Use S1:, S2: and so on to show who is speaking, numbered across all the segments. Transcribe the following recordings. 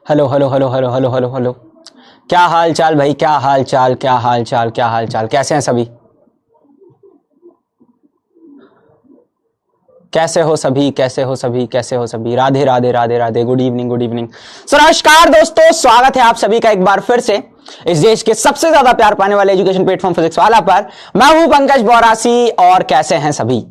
S1: Hello hello hello hello hello hello hello. क्या हाल चाल भाई, क्या हाल चाल, क्या हाल चाल, क्या हाल चाल, कैसे हैं सभी? कैसे हो सभी, कैसे हो सभी, कैसे हो सभी? Radhe Radhe Radhe Radhe, good evening, good evening. So नमस्कार दोस्तों, स्वागत है आप सभी का एक बार फिर से इस देश के सबसे ज्यादा प्यार पाने वाले एजुकेशन प्लेटफॉर्म फिजिक्स वाला पर। मैं हूं पंकज बौरासी और कैसे हैं सभी?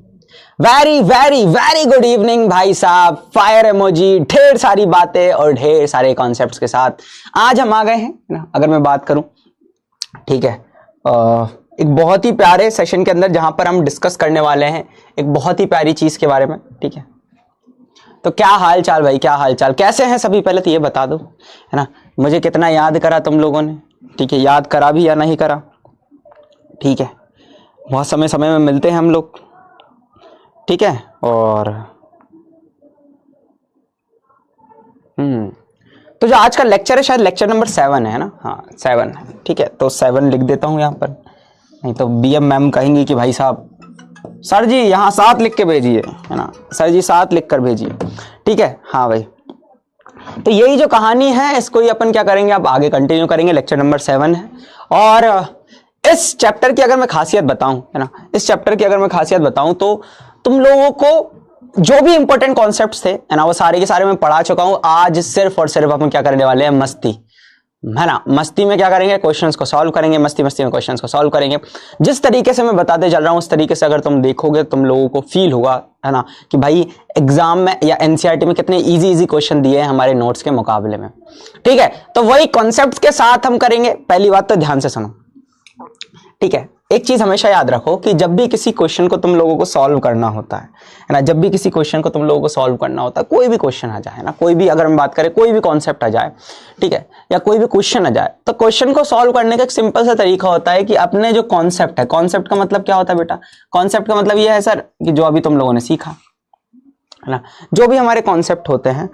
S1: Very very very good evening भाई साहब। फायर इमोजी, ढेर सारी बातें और ढेर सारे कॉन्सेप्ट्स के साथ आज हम आ गए हैं ना। अगर मैं बात करूं, ठीक है, एक बहुत ही प्यारे सेशन के अंदर जहां पर हम डिस्कस करने वाले हैं एक बहुत ही प्यारी चीज के बारे में, ठीक है। तो क्या हाल चाल भाई, क्या हाल चाल, कैसे हैं सभी? पहले तो ये बता दो, है ना, मुझे कितना याद करा तुम लोगों ने, ठीक है, याद करा भी या नहीं करा, ठीक है। बहुत समय समय में मिलते हैं हम लोग, ठीक है। और तो जो आज का लेक्चर है शायद लेक्चर नंबर 7 है ना? हाँ 7 है, ठीक है। तो 7 लिख देता हूं यहां पर, नहीं तो बीएम मैम कहेंगी कि भाई साहब सर जी यहाँ 7 लिख के भेजिए, है ना, सर जी 7 लिख कर भेजिए, ठीक है। हाँ भाई, तो यही जो कहानी है इसको ही अपन क्या करेंगे, अब आगे कंटिन्यू करेंगे। लेक्चर नंबर 7 है और इस चैप्टर की अगर मैं खासियत बताऊं, है ना, इस चैप्टर की अगर मैं खासियत बताऊं तो तुम लोगों को जो भी इंपॉर्टेंट कॉन्सेप्ट्स थे, है ना, वो सारे के सारे मैं पढ़ा चुका हूं। आज सिर्फ और सिर्फ अपन क्या करने वाले हैं, मस्ती, है ना, मस्ती में क्या करेंगे, क्वेश्चंस को सॉल्व करेंगे, मस्ती मस्ती में क्वेश्चंस को सॉल्व करेंगे। जिस तरीके से मैं बताते चल रहा हूं उस तरीके से अगर तुम देखोगे तुम लोगों को फील होगा, है ना, कि भाई एग्जाम में या एनसीईआरटी में कितने इजी इजी क्वेश्चन दिए हैं हमारे नोट्स के मुकाबले में, ठीक है। तो वही कॉन्सेप्ट्स के साथ हम करेंगे। पहली बात तो ध्यान से सुनो, ठीक है। एक चीज हमेशा याद रखो कि जब भी किसी क्वेश्चन को तुम लोगों को सॉल्व करना होता है ना, जब भी किसी क्वेश्चन को तुम लोगों को सॉल्व करना होता है, कोई भी क्वेश्चन आ जाए ना, कोई भी, अगर हम बात करें कोई भी कॉन्सेप्ट आ जाए, ठीक है, या कोई भी क्वेश्चन आ जाए, तो क्वेश्चन को सॉल्व करने का एक सिंपल सा तरीका होता है कि अपने जो कॉन्सेप्ट है, कॉन्सेप्ट का मतलब क्या होता है बेटा? कॉन्सेप्ट का मतलब ये है सर कि जो अभी तुम लोगों ने सीखा, है ना, जो भी हमारे कॉन्सेप्ट होते हैं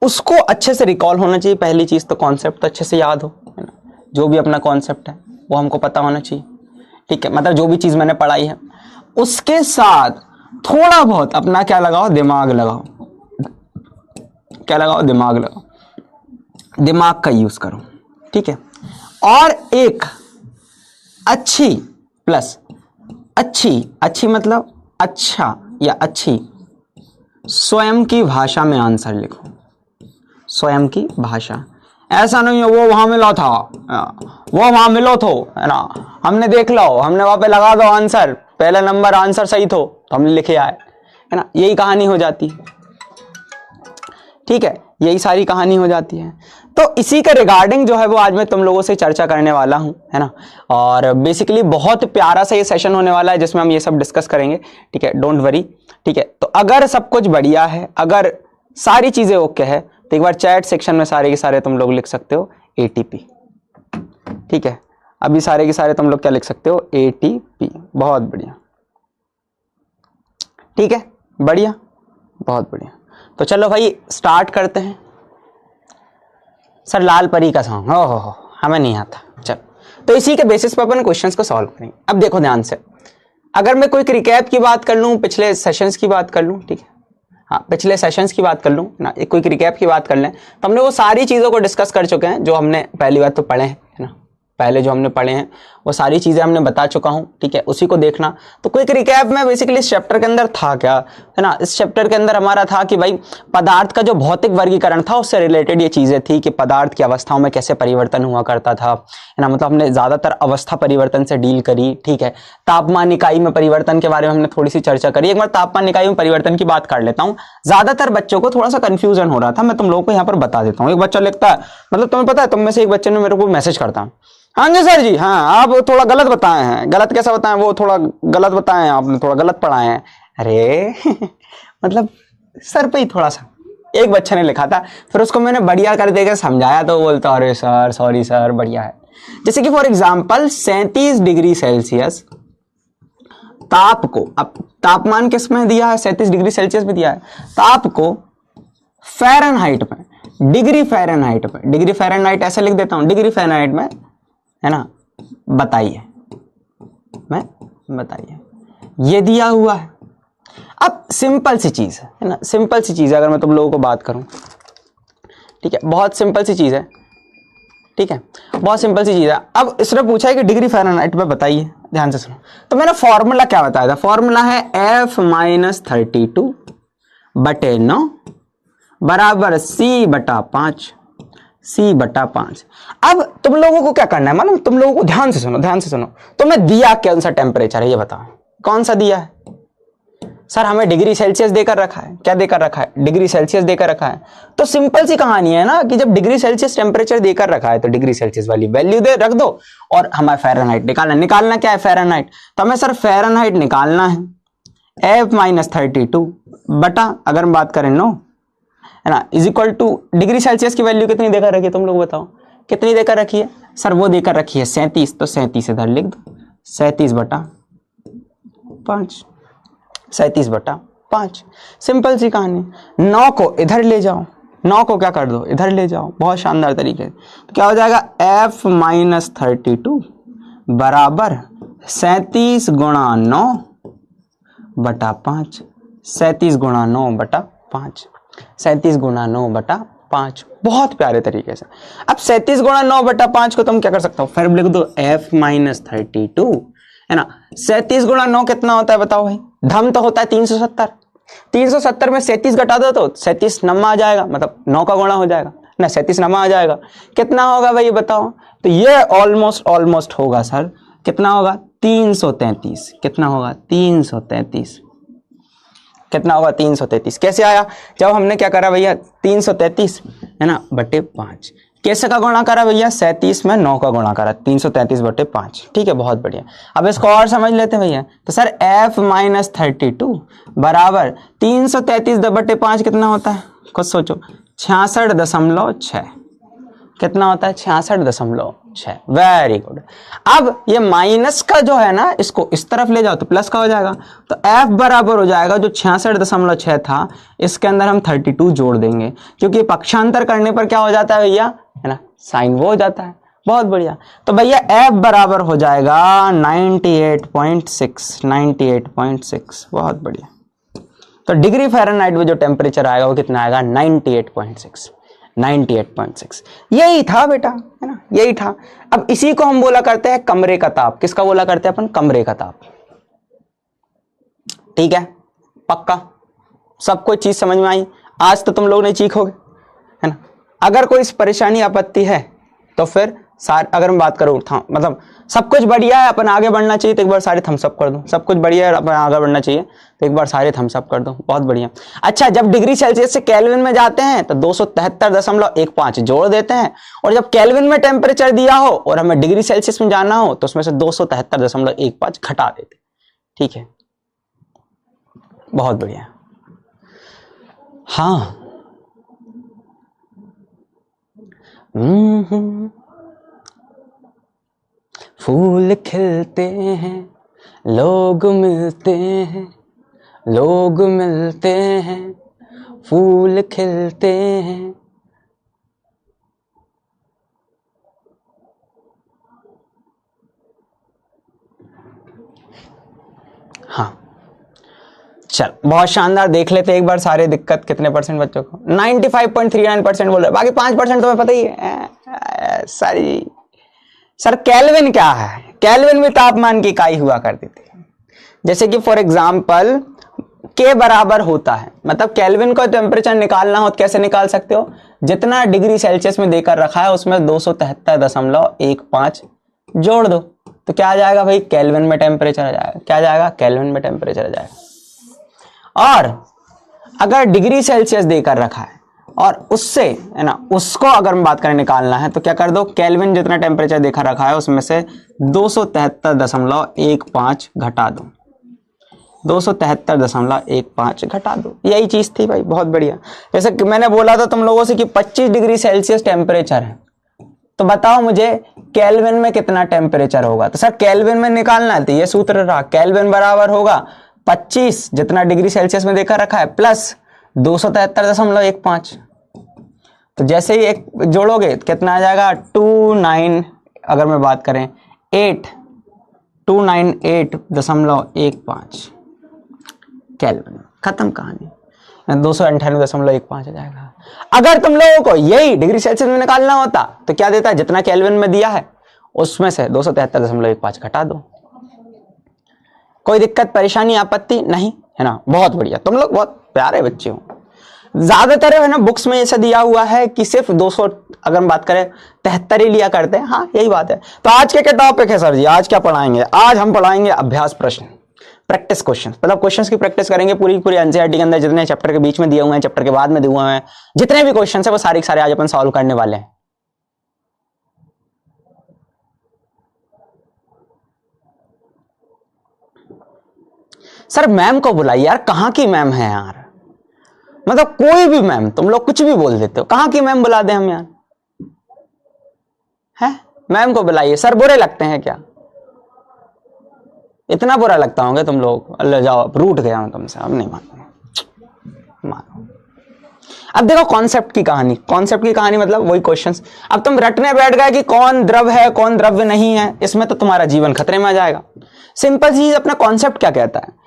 S1: उसको अच्छे से रिकॉल होना चाहिए। पहली चीज तो कॉन्सेप्ट तो अच्छे से याद हो, है ना, जो भी अपना कॉन्सेप्ट है वो हमको पता होना चाहिए, ठीक है। मतलब जो भी चीज मैंने पढ़ाई है उसके साथ थोड़ा बहुत अपना क्या लगाओ, दिमाग लगाओ। क्या लगाओ? दिमाग लगाओ, दिमाग का यूज करो, ठीक है। और एक अच्छी प्लस अच्छी, अच्छी मतलब अच्छा या अच्छी स्वयं की भाषा में आंसर लिखो। स्वयं की भाषा, ऐसा नहीं है वो वहां मिला था, वो वहां मिलो थो, है ना, हमने देख लो, हमने वहां पे लगा दो आंसर, पहला नंबर आंसर सही थो तो हमने लिखे आए, है ना, यही कहानी हो जाती है, ठीक है, यही सारी कहानी हो जाती है। तो इसी के रिगार्डिंग जो है वो आज मैं तुम लोगों से चर्चा करने वाला हूं, है ना। और बेसिकली बहुत प्यारा सा ये सेशन होने वाला है जिसमें हम ये सब डिस्कस करेंगे, ठीक है, डोंट वरी, ठीक है। तो अगर सब कुछ बढ़िया है, अगर सारी चीजें ओके है, तो एक बार चैट सेक्शन में सारे के सारे तुम लोग लिख सकते हो एटीपी, ठीक है। अभी सारे के सारे तुम लोग क्या लिख सकते हो, एटीपी, बहुत बढ़िया, ठीक है, बढ़िया, बहुत बढ़िया। तो चलो भाई स्टार्ट करते हैं। सर लाल परी का सॉन्ग, हो हमें नहीं आता, चलो। तो इसी के बेसिस पर अपन क्वेश्चंस को सॉल्व करेंगे। अब देखो ध्यान से, अगर मैं कोई रिकैप की बात कर लूं, पिछले सेशंस की बात कर लूं, ठीक है, हाँ पिछले सेशंस की बात कर लूं ना, एक कोई रिकैप की बात कर लें, तो हमने वो सारी चीजों को डिस्कस कर चुके हैं जो हमने पहली बात तो पढ़े हैं, है ना, पहले जो हमने पढ़े हैं वो सारी चीजें हमने बता चुका हूं, ठीक है, उसी को देखना। तो क्विक रिकैप में बेसिकली इस चैप्टर के अंदर था क्या, है ना, इस चैप्टर के अंदर हमारा था कि भाई पदार्थ का जो भौतिक वर्गीकरण था उससे रिलेटेड ये चीजें थी कि पदार्थ की अवस्थाओं में कैसे परिवर्तन हुआ करता था, है ना, मतलब हमने ज्यादातर अवस्था परिवर्तन से डील करी, ठीक है। तापमान इकाई में परिवर्तन के बारे में हमने थोड़ी सी चर्चा करी। एक बार तापमान इकाई में परिवर्तन की बात कर लेता हूं, ज्यादातर बच्चों को थोड़ा सा कंफ्यूजन हो रहा था, मैं तुम लोगों को यहाँ पर बता देता हूँ। एक बच्चा लिखता है, मतलब तुम्हें पता है, तुम में से एक बच्चे ने मेरे को मैसेज करता, हाँ जी सर जी, हाँ आप थोड़ा गलत बताए हैं। गलत कैसा बताएं? वो थोड़ा गलत बताए हैं, आपने थोड़ा गलत पढ़ाए हैं। अरे मतलब सर पे ही थोड़ा सा एक बच्चे ने लिखा था, फिर उसको मैंने बढ़िया कर देकर समझाया तो बोलता अरे सर सॉरी सर, बढ़िया है। जैसे कि फॉर एग्जांपल 37 डिग्री सेल्सियस ताप को, अब तापमान किस में दिया है, 37 डिग्री सेल्सियस में दिया है, ताप को फ़ारेनहाइट में, डिग्री फ़ारेनहाइट में, डिग्री फ़ारेनहाइट ऐसे लिख देता हूं, डिग्री फ़ारेनहाइट में, है ना, बताइए, मैं बताइए, ये दिया हुआ है। अब सिंपल सी चीज है ना, सिंपल सी चीज है, अगर मैं तुम लोगों को बात करूं, ठीक है, बहुत सिंपल सी चीज है, ठीक है, बहुत सिंपल सी चीज है। अब इसने पूछा है कि डिग्री फ़ारेनहाइट में बताइए, ध्यान से सुनो। तो मैंने फॉर्मूला क्या बताया था, फॉर्मूला है F-32 बटे 9 बराबर C/5, C/5। अब तुम लोगों को क्या करना है मालूम, तुम लोगों को ध्यान से सुनो, ध्यान से सुनो। तो मैं दिया कौन सा टेम्परेचर है ये बताओ, कौन सा दिया है सर? हमें डिग्री सेल्सियस देकर रखा है, क्या देकर रखा है, डिग्री सेल्सियस देकर रखा है। तो सिंपल सी कहानी है ना कि जब डिग्री सेल्सियस टेम्परेचर देकर रखा है तो डिग्री सेल्सियस वाली वैल्यू दे रख दो और हमें फ़ारेनहाइट निकालना क्या है, फ़ारेनहाइट। तो हमें सर फ़ारेनहाइट निकालना है F-32 बटा, अगर हम बात करें 9 है ना, is equal two degree Celsius की वैल्यू कितनी देकर रखी है, तुम लोग बताओ कितनी देकर रखी है सर? वो देकर रखी है 37, तो 37 इधर लिख दो, 37/5, 37/5। सिंपल सी कहानी। 9 को इधर ले जाओ, 9 को क्या कर दो, इधर ले जाओ, बहुत शानदार तरीके से। तो क्या हो जाएगा F-32 बराबर 37 गुणा 9/5, 37 गुणा 9/5, 37 गुणा 9/5, बहुत प्यारे तरीके से। अब 37 गुणा 9/5 को तुम क्या कर सकते हो, फिर लिख दो F-32 है ना। 37 गुणा 9 कितना होता है बताओ भाई, धम तो होता है 370, 370 में 37 घटा दो तो 37 नम्मा आ जाएगा, मतलब 9 का गुणा हो जाएगा ना, 37 नम्मा आ जाएगा। कितना होगा भाई ये बताओ? तो ये ऑलमोस्ट होगा सर, कितना होगा 333, कितना होगा 333, कितना होगा 333। कैसे आया? जब हमने क्या करा भैया 333 है ना बटे 5, कैसे का गुणा करा भैया, 37 में 9 का गुणा करा, 333 बटे 5, ठीक है, बहुत बढ़िया। अब इसको और समझ लेते हैं भैया। तो सर F-32 बराबर 333 बटे 5 कितना होता है, खुद सोचो, 66.6, कितना होता है 66.6। Very good. अब ये माइनस का जो है ना, इसको इस तरफ ले जाओ तो प्लस का हो जाएगा। तो F बराबर हो जाएगा जो 66.6 था, इसके अंदर हम 32 जोड़ देंगे, क्योंकि पक्षांतर करने पर क्या हो जाता है भैया, है ना, साइन वो हो जाता है। बहुत बढ़िया। तो भैया F बराबर हो जाएगा 98.6, 98.6। बहुत बढ़िया। तो डिग्री फ़ारेनहाइट में जो टेम्परेचर आएगा वो कितना आएगा, 98.6, 98.6। यही था बेटा, है ना, यही था। अब इसी को हम बोला करते हैं कमरे का ताप। किसका बोला करते हैं अपन, कमरे का ताप। ठीक है, पक्का सबको चीज समझ में आई? आज तो तुम लोग नहीं चीखोगे, है ना। अगर कोई परेशानी आपत्ति है तो फिर अगर मैं बात करूं मतलब सब कुछ बढ़िया है, अपन आगे बढ़ना चाहिए, तो एक बार सारे थम्स अप कर दो। सब कुछ बढ़िया है, अपन आगे बढ़ना चाहिए, तो एक बार सारे थम्स अप कर दो। बहुत बढ़िया। अच्छा, जब डिग्री सेल्सियस से केल्विन में जाते हैं तो 273.15 जोड़ देते हैं, और जब केल्विन में टेम्परेचर दिया हो और हमें डिग्री सेल्सियस में जाना हो तो उसमें से 273.15 घटा देते। ठीक है, बहुत बढ़िया। हाँ, फूल खिलते हैं, लोग मिलते हैं, लोग मिलते हैं, फूल खिलते हैं। हाँ, चल बहुत शानदार। देख लेते एक बार सारे दिक्कत कितने परसेंट बच्चों को। 95.39% बोल रहे, बाकी 5% तुम्हें पता ही है। सर केल्विन क्या है? केल्विन में तापमान की इकाई हुआ करती थी। जैसे कि फॉर एग्जांपल के बराबर होता है, मतलब केल्विन को टेम्परेचर निकालना हो तो कैसे निकाल सकते हो, जितना डिग्री सेल्सियस में देकर रखा है उसमें 273.15 जोड़ दो, तो क्या आ जाएगा भाई, केल्विन में टेम्परेचर आ जाएगा। क्या आ जाएगा, केल्विन में टेम्परेचर आ जाएगा। और अगर डिग्री सेल्सियस देकर रखा है और उससे, है ना, उसको अगर हम बात करें निकालना है तो क्या कर दो, केल्विन जितना टेम्परेचर देखा रखा है उसमें से 273.15 घटा दो, 273.15 घटा दो। यही चीज थी भाई, बहुत बढ़िया। जैसे कि मैंने बोला था तुम लोगों से कि 25 डिग्री सेल्सियस टेम्परेचर है, तो बताओ मुझे केल्विन में कितना टेम्परेचर होगा। तो सर केल्विन में निकालना है तो ये सूत्र रहा, केल्विन बराबर होगा 25 जितना डिग्री सेल्सियस में देखा रखा है प्लस 273.15। तो जैसे ही एक जोड़ोगे तो कितना आ जाएगा, 29, अगर मैं बात करें 298.15 केल्विन। खत्म कहानी। 298.15 हो जाएगा। अगर तुम लोगों को यही डिग्री सेल्सियस में निकालना होता तो क्या देता है, जितना केल्विन में दिया है उसमें से 273.15 घटा दो। कोई दिक्कत परेशानी आपत्ति नहीं है ना, बहुत बढ़िया, तुम लोग बहुत प्यारे बच्चे हो। ज्यादातर है ना बुक्स में ऐसा दिया हुआ है कि सिर्फ 200 अगर हम बात करें 73 ही लिया करते हैं। हाँ यही बात है। तो आज के क्या टॉपिक है सर जी, आज क्या पढ़ाएंगे? आज हम पढ़ाएंगे अभ्यास प्रश्न, प्रैक्टिस क्वेश्चन, मतलब क्वेश्चंस की प्रैक्टिस करेंगे पूरी एनसीईआरटी के अंदर जितने चैप्टर के बीच में दिए हुए हैं, चैप्टर के बाद में दिए हुए हैं, जितने भी क्वेश्चन है वो सारे के सारे आज अपन सॉल्व करने वाले हैं। सर मैम को बुलाइए यार, कहां की मैम है यार, मतलब कोई भी मैम, तुम लोग कुछ भी बोल देते हो, कहां की मैम बुला दे हम यार, है मैम को बुलाइए। सर बुरे लगते हैं क्या? इतना बुरा लगता होंगे तुम लोग, अल्लाह जाओ रूठ गया हूं तुमसे, अब नहीं मानो। अब देखो कॉन्सेप्ट की कहानी मतलब वही क्वेश्चंस। अब तुम रटने बैठ गए कि कौन द्रव है कौन द्रव्य नहीं है, इसमें तो तुम्हारा जीवन खतरे में आ जाएगा। सिंपल चीज, अपना कॉन्सेप्ट क्या कहता है।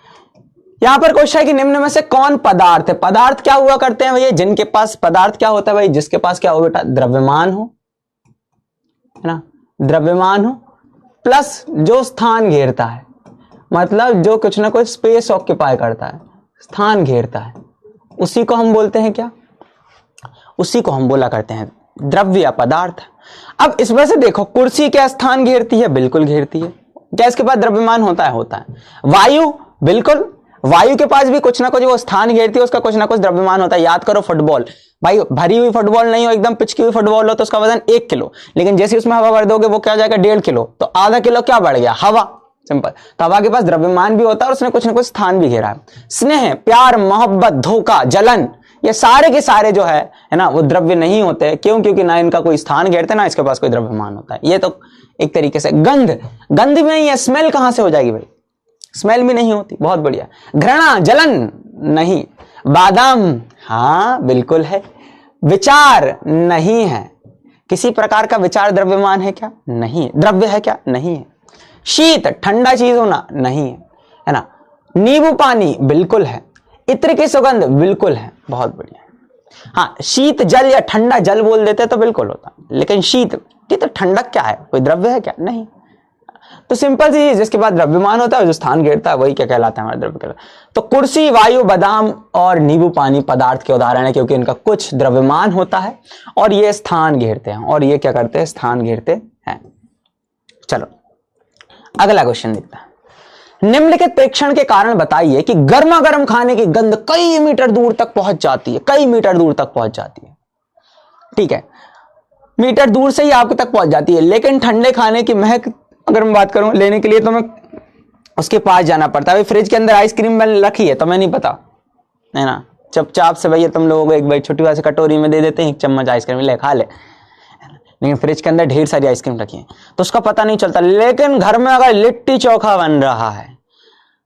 S1: यहां पर क्वेश्चन है कि निम्न में से कौन पदार्थ है। पदार्थ क्या हुआ करते हैं भैया, जिनके पास, पदार्थ क्या होता है भाई, जिसके पास क्या हो बेटा, द्रव्यमान हो, है ना, द्रव्यमान हो प्लस जो स्थान घेरता है, मतलब जो कुछ ना कुछ स्पेस ऑक्यूपाई करता है, स्थान घेरता है, उसी को हम बोलते हैं क्या, उसी को हम बोला करते हैं द्रव्य या पदार्थ। अब इसमें से देखो, कुर्सी क्या स्थान घेरती है? बिल्कुल घेरती है। क्या इसके पास द्रव्यमान होता है? वायु, बिल्कुल, वायु के पास भी कुछ ना कुछ वो स्थान घेरती है, उसका कुछ ना कुछ द्रव्यमान होता है। याद करो फुटबॉल, भाई भरी हुई फुटबॉल नहीं हो, एकदम पिचकी हुई फुटबॉल हो तो उसका वजन 1 किलो, लेकिन जैसे उसमें हवा भर दोगे वो क्या हो जाएगा, 1.5 किलो, तो आधा किलो क्या बढ़ गया, हवा। सिंपल। तो हवा के पास द्रव्यमान भी होता है और उसने कुछ ना कुछ स्थान भी घेरा है। स्नेह, प्यार, मोहब्बत, धोखा, जलन, ये सारे के सारे जो है ना, वो द्रव्य नहीं होते। क्यों? क्योंकि ना इनका कोई स्थान घेरते ना इसके पास कोई द्रव्यमान होता है। ये तो एक तरीके से। गंध में ये स्मेल कहां से हो जाएगी भाई, स्मेल भी नहीं होती। बहुत बढ़िया। घृणा, जलन नहीं। बादाम, हाँ बिल्कुल है। विचार नहीं है, किसी प्रकार का विचार द्रव्यमान है क्या? नहीं है। द्रव्य है क्या? नहीं है। शीत, ठंडा चीज होना नहीं है ना। नींबू पानी बिल्कुल है। इत्र की सुगंध बिल्कुल है। बहुत बढ़िया। हाँ, शीत जल या ठंडा जल बोल देते तो बिल्कुल होता, लेकिन शीत की तो ठंडक क्या है, कोई द्रव्य है क्या? नहीं। तो सिंपल सी, जिसके बाद द्रव्यमान होता है, जो स्थान घेरता है, वही क्या कहलाता है, हमारा द्रव्य कहलाता है। तो कुर्सी, वायु, बादाम और नींबू पानी पदार्थ के उदाहरण है, क्योंकि इनका कुछ द्रव्यमान होता है और ये स्थान घेरते हैं। और ये क्या करते हैं? स्थान घेरते हैं। चलो अगला क्वेश्चन देखते हैं। निम्नलिखित प्रेक्षण के कारण बताइए कि गर्मा गर्म खाने की गंध कई मीटर दूर तक पहुंच जाती है। कई मीटर दूर तक पहुंच जाती है, ठीक है, मीटर दूर से ही आपके तक पहुंच जाती है। लेकिन ठंडे खाने की महक अगर मैं बात करूं लेने के लिए तो मैं उसके पास जाना पड़ता है। फ्रिज के अंदर आइसक्रीम मैंने रखी है तो मैं नहीं पता है ना, चुपचाप से भैया तुम लोगों को एक भाई छोटी वाली कटोरी में दे देते हैं, 1 चम्मच आइसक्रीम ले खा ले, लेकिन फ्रिज के अंदर ढेर सारी आइसक्रीम रखी है तो उसका पता नहीं चलता। लेकिन घर में अगर लिट्टी चोखा बन रहा है,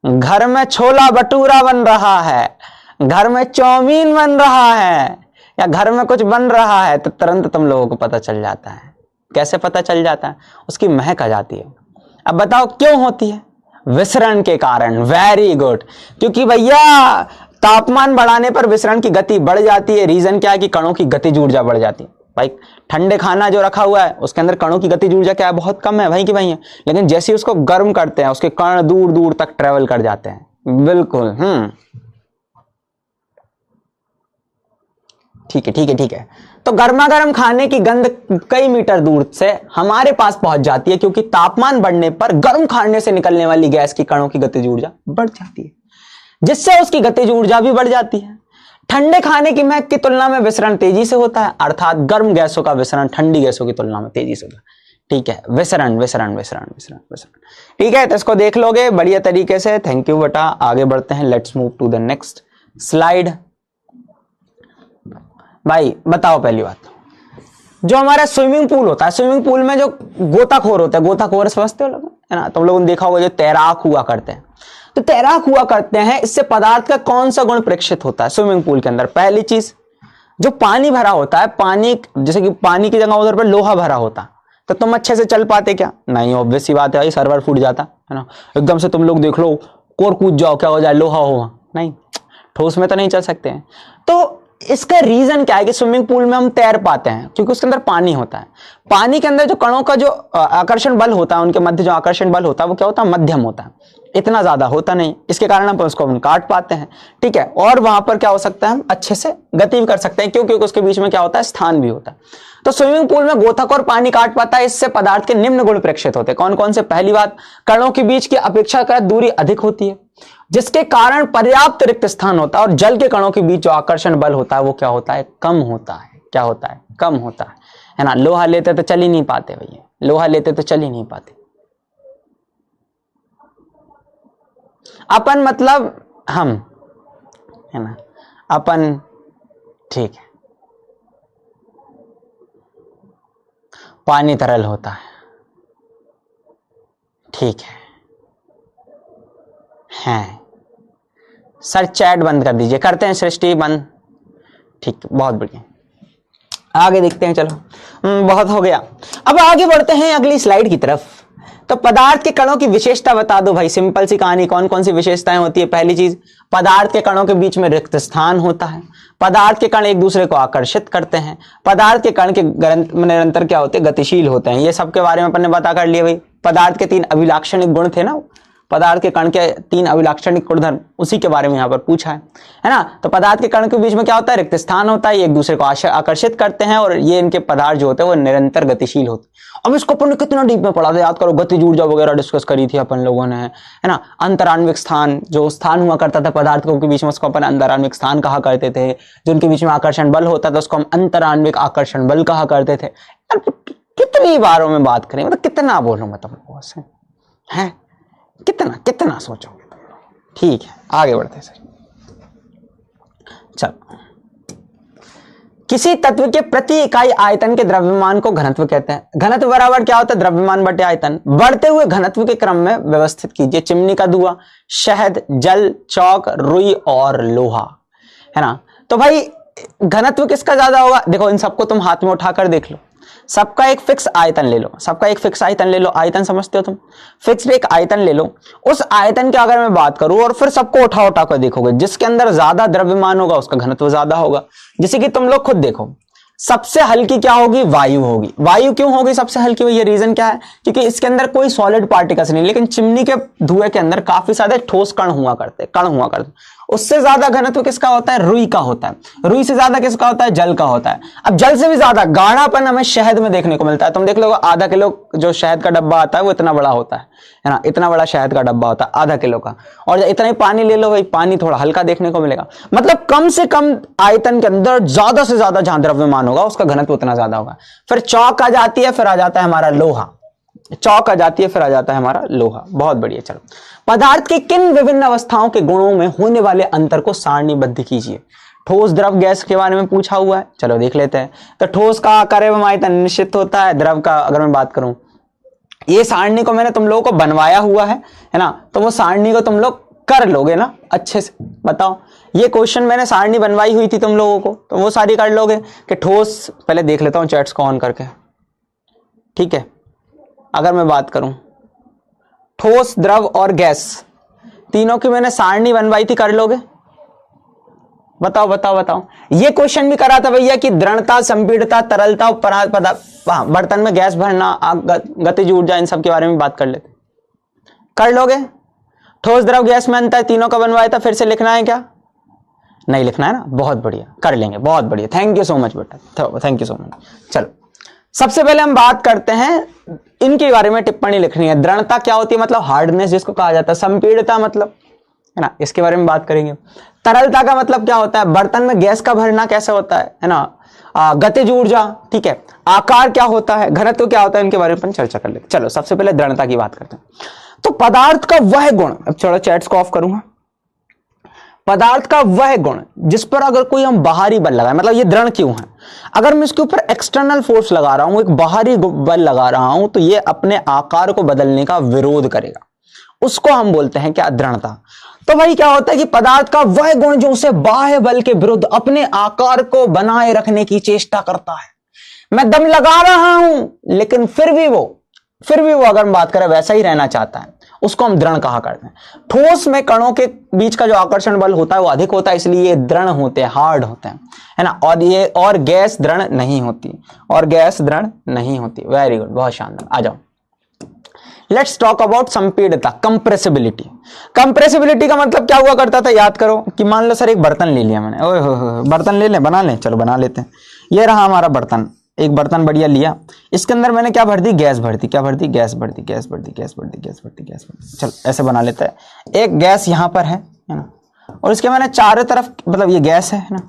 S1: घर में छोला भटूरा बन रहा है, घर में चाउमीन बन रहा है, या घर में कुछ बन रहा है, तो तुरंत तुम लोगों को पता चल जाता है। कैसे पता चल जाता है? उसकी महक आ जाती है। अब बताओ क्यों होती है? विसरण के कारण। Very good. क्योंकि भैया तापमान बढ़ाने पर विसरण की गति बढ़ जाती है। रीजन क्या है? कि कणों की गतिज ऊर्जा बढ़ जाती है। भाई ठंडे खाना जो रखा हुआ है उसके अंदर कणों की गतिज ऊर्जा क्या है? बहुत कम है भाई की भाई है। लेकिन जैसे उसको गर्म करते हैं उसके कण दूर दूर तक ट्रेवल कर जाते हैं। बिल्कुल। ठीक है ठीक है ठीक है। तो गर्मा गर्म खाने की गंध कई मीटर दूर से हमारे पास पहुंच जाती है, क्योंकि तापमान बढ़ने पर गर्म खाने से निकलने वाली गैस की कणों की गतिज ऊर्जा बढ़ जाती है, जिससे उसकी गतिज ऊर्जा भी बढ़ जाती है। ठंडे खाने की महक की तुलना में विसरण तेजी से होता है, अर्थात गर्म गैसों का विसरण ठंडी गैसों की तुलना में तेजी से होता है। ठीक है, विसरण विसरण विसरण विसरण विसरण। ठीक है, तो इसको देख लोगे बढ़िया तरीके से। थैंक यू बेटा। आगे बढ़ते हैं। Let's move to the next slide. भाई बताओ पहली बात, जो हमारा स्विमिंग पूल होता है, स्विमिंग पूल में जो गोताखोर होते हैं, गोताखोर समझते हो लोग, है ना, तुम लोगों ने देखा होगा जो तैराक हुआ करते हैं, तो तैराक हुआ करते हैं, इससे पदार्थ का कौन सा गुण प्रेक्षित होता है स्विमिंग पूल के अंदर? पहली चीज, जो पानी भरा होता है, पानी, जैसे कि पानी की जगह उधर पर लोहा भरा होता, तो तुम अच्छे से चल पाते क्या? नहीं, ऑब्वियस सी बात है भाई, सर्वर फूट जाता है ना। एकदम से तुम लोग देख लो कोर कूद जाओ, क्या हो जाए, लोहा होगा नहीं। ठोस में तो नहीं चल सकते हैं। तो इसका रीजन क्या है कि स्विमिंग पूल में हम तैर पाते हैं, क्योंकि उसके अंदर पानी होता है। पानी के अंदर जो कणों का जो आकर्षण बल होता है, उनके मध्य जो आकर्षण बल होता है वो क्या होता है, मध्यम होता है, इतना ज्यादा होता नहीं। इसके कारण हम उसको काट पाते हैं, ठीक है। और वहां पर क्या हो सकता है, हम अच्छे से गति भी कर सकते हैं, क्योंकि उसके बीच में क्या होता है, स्थान भी होता है। तो स्विमिंग पूल में गोताखोर पानी काट पाता है, इससे पदार्थ के निम्न गुण प्रेक्षित होते हैं। कौन कौन से? पहली बात, कणों के बीच की अपेक्षाकृत दूरी अधिक होती है, जिसके कारण पर्याप्त रिक्त स्थान होता है, और जल के कणों के बीच जो आकर्षण बल होता है वो क्या होता है, कम होता है। क्या होता है, कम होता है ना। लोहा लेते तो चल ही नहीं पाते भैया, लोहा लेते तो चल ही नहीं पाते। अपन मतलब हम, है ना, अपन, ठीक है। पानी तरल होता है, ठीक है। सर चैट बंद कर दीजिए, करते हैं सृष्टि बंद, ठीक, बहुत बढ़िया। आगे देखते हैं, चलो बहुत हो गया। अब आगे बढ़ते हैं अगली स्लाइड की तरफ। तो पदार्थ के कणों की विशेषता बता दो भाई, सिंपल सी कहानी। कौन कौन सी विशेषताएं होती है? पहली चीज, पदार्थ के कणों के बीच में रिक्त स्थान होता है, पदार्थ के कण एक दूसरे को आकर्षित करते हैं, पदार्थ के कण के निरंतर क्या होते हैं, गतिशील होते हैं। ये सब के बारे में अपन ने बता कर लिया भाई। पदार्थ के 3 अभिलाक्षणिक गुण थे ना, पदार्थ के कण के 3 अभिलाक्षणिक गुणधर्म, उसी के बारे में यहां पर पूछा है ना। तो पदार्थ के कण के बीच में क्या होता है, रिक्त स्थान होता है, ये एक दूसरे को आकर्षित करते हैं, और ये इनके पदार्थ जो होते हैं वो निरंतर गतिशील होते हैं। अब इसको अपन ने कितना डीप में पढ़ा था, याद करो, गतिज ऊर्जा वगैरह डिस्कस करी थी अपन लोगों ने, है ना। अंतराण्विक स्थान, जो स्थान हुआ करता था पदार्थों के बीच में, उसको अपन अंतराण्विक स्थान कहा करते थे। जो उनके बीच में आकर्षण बल होता था उसको हम अंतराण्विक आकर्षण बल कहा करते थे। कितनी बारों में बात करें, मतलब कितना बोलूं मैं तुम लोगों से, है कितना कितना सोचोगे तुम लोग। ठीक है, आगे बढ़ते सर। चलो, किसी तत्व के प्रति इकाई आयतन के द्रव्यमान को घनत्व कहते हैं। घनत्व बराबर क्या होता है, द्रव्यमान बटे आयतन। बढ़ते हुए घनत्व के क्रम में व्यवस्थित कीजिए। चिमनी का धुआं, शहद, जल, चौक, रुई और लोहा, है ना। तो भाई घनत्व किसका ज्यादा होगा? देखो, इन सबको तुम हाथ में उठाकर देख लो, सबका एक फिक्स आयतन ले लो, सबका एक फिक्स आयतन ले लो। आयतन समझते हो तुम? फिक्स्ड एक आयतन ले लो। उस आयतन की अगर मैं बात करूं और फिर सबको उठा उठा कर देखोगे, जिसके अंदर ज्यादा द्रव्यमान होगा उसका घनत्व ज्यादा होगा। जैसे कि तुम लोग खुद देखो, सबसे हल्की क्या होगी? वायु होगी। वायु क्यों होगी सबसे हल्की? ये रीजन क्या है? क्योंकि इसके अंदर कोई सॉलिड पार्टिकल्स नहीं, लेकिन चिमनी के धुएं के अंदर काफी सारे ठोस कण हुआ करते। उससे ज्यादा घनत्व किसका होता है? रुई का होता है। रुई से ज्यादा किसका होता है? जल का होता है। अब जल से भी ज्यादा गाढ़ापन हमें शहद में देखने को मिलता है। तुम देख लो, आधा किलो जो शहद का डब्बा आता है वो इतना बड़ा होता है ना, इतना बड़ा शहद का डब्बा होता है आधा किलो का। और इतना ही पानी ले लो भाई, पानी थोड़ा हल्का देखने को मिलेगा। मतलब कम से कम आयतन के अंदर ज्यादा से ज्यादा जहां द्रव्यमान होगा उसका घनत्व उतना ज्यादा होगा। फिर चौक आ जाती है, फिर आ जाता है हमारा लोहा। चौक आ जाती है, फिर आ जाता है हमारा लोहा। बहुत बढ़िया। चलो, पदार्थ के किन विभिन्न अवस्थाओं के गुणों में होने वाले अंतर को सारणीबद्ध कीजिए। ठोस, द्रव, गैस के बारे में पूछा हुआ है, चलो देख लेते हैं। तो ठोस का आकार एवं आयतन निश्चित होता है। द्रव का अगर मैं बात करूं, ये सारणी को मैंने तुम लोगों को बनवाया हुआ है ना, तो वो सारणी को तुम लोग कर लोगे ना अच्छे से। बताओ, ये क्वेश्चन मैंने सारणी बनवाई हुई थी तुम लोगों को, तो वो सारी कर लोगे कि ठोस। पहले देख लेता हूं चैट्स को ऑन करके, ठीक है। अगर मैं बात करूं, ठोस, द्रव और गैस तीनों की मैंने सारणी बनवाई थी, कर लोगे? बताओ बताओ बताओ। ये क्वेश्चन भी करा था भैया कि दृढ़ता, संपीड़ितता, तरलता, बर्तन में गैस भरना, गतिज ऊर्जा, इन सब के बारे में बात कर लेते। कर लोगे? ठोस, द्रव, गैस में अंतर तीनों का बनवाया था, फिर से लिखना है क्या? नहीं लिखना है ना? बहुत बढ़िया, कर लेंगे। बहुत बढ़िया, थैंक यू सो मच बेटा, थैंक यू सो मच। चलो, सबसे पहले हम बात करते हैं इनके बारे में, टिप्पणी लिखनी है। दृढ़ता क्या होती है? मतलब हार्डनेस जिसको कहा जाता है। संपीड़ितता मतलब, है ना, इसके बारे में बात करेंगे। तरलता का मतलब क्या होता है? बर्तन में गैस का भरना कैसे होता है ना। गतिज ऊर्जा, ठीक है। आकार क्या होता है? घनत्व क्या होता है? इनके बारे में चर्चा कर लेते। चलो, सबसे पहले दृढ़ता की बात करते हैं। तो पदार्थ का वह गुण, अब चलो चैट्स को ऑफ करूंगा। पदार्थ का वह गुण जिस पर अगर कोई हम बाहरी बल लगाए, मतलब ये दृढ़ क्यों है? अगर मैं इसके ऊपर एक्सटर्नल फोर्स लगा रहा हूं, एक बाहरी बल लगा रहा हूं, तो ये अपने आकार को बदलने का विरोध करेगा। उसको हम बोलते हैं क्या? दृढ़ता। तो भाई क्या होता है कि पदार्थ का वह गुण जो उसे बाह्य बल के विरुद्ध अपने आकार को बनाए रखने की चेष्टा करता है। मैं दम लगा रहा हूं, लेकिन फिर भी वो अगर हम बात करें वैसा ही रहना चाहता है, उसको हम दृढ़ कहा करते हैं। ठोस में कणों के बीच का जो आकर्षण बल होता है वो अधिक होता है, इसलिए ये दृढ़ होते हैं, हार्ड होते हैं, है ना। और गैस दृढ़ नहीं होती, और गैस दृढ़ नहीं होती। वेरी गुड, बहुत शानदार। आ जाओ, लेट्स टॉक अबाउट संपीड़ितता, कंप्रेसिबिलिटी। कंप्रेसिबिलिटी का मतलब क्या हुआ करता था, याद करो कि मान लो सर एक बर्तन ले लिया मैंने, ओए हो बर्तन ले लें, बना लें, चलो बना लेते हैं। ये रहा हमारा बर्तन, एक बर्तन बढ़िया लिया, इसके अंदर मैंने क्या भर दी, गैस भर दी। क्या भर दी, गैस भर दी, गैस भर दी, गैस भर दी, गैस भर दी, गैस भर दी। चलो ऐसे बना लेते हैं। एक गैस यहाँ पर है ना, और इसके मैंने चारों तरफ, मतलब ये गैस है ना,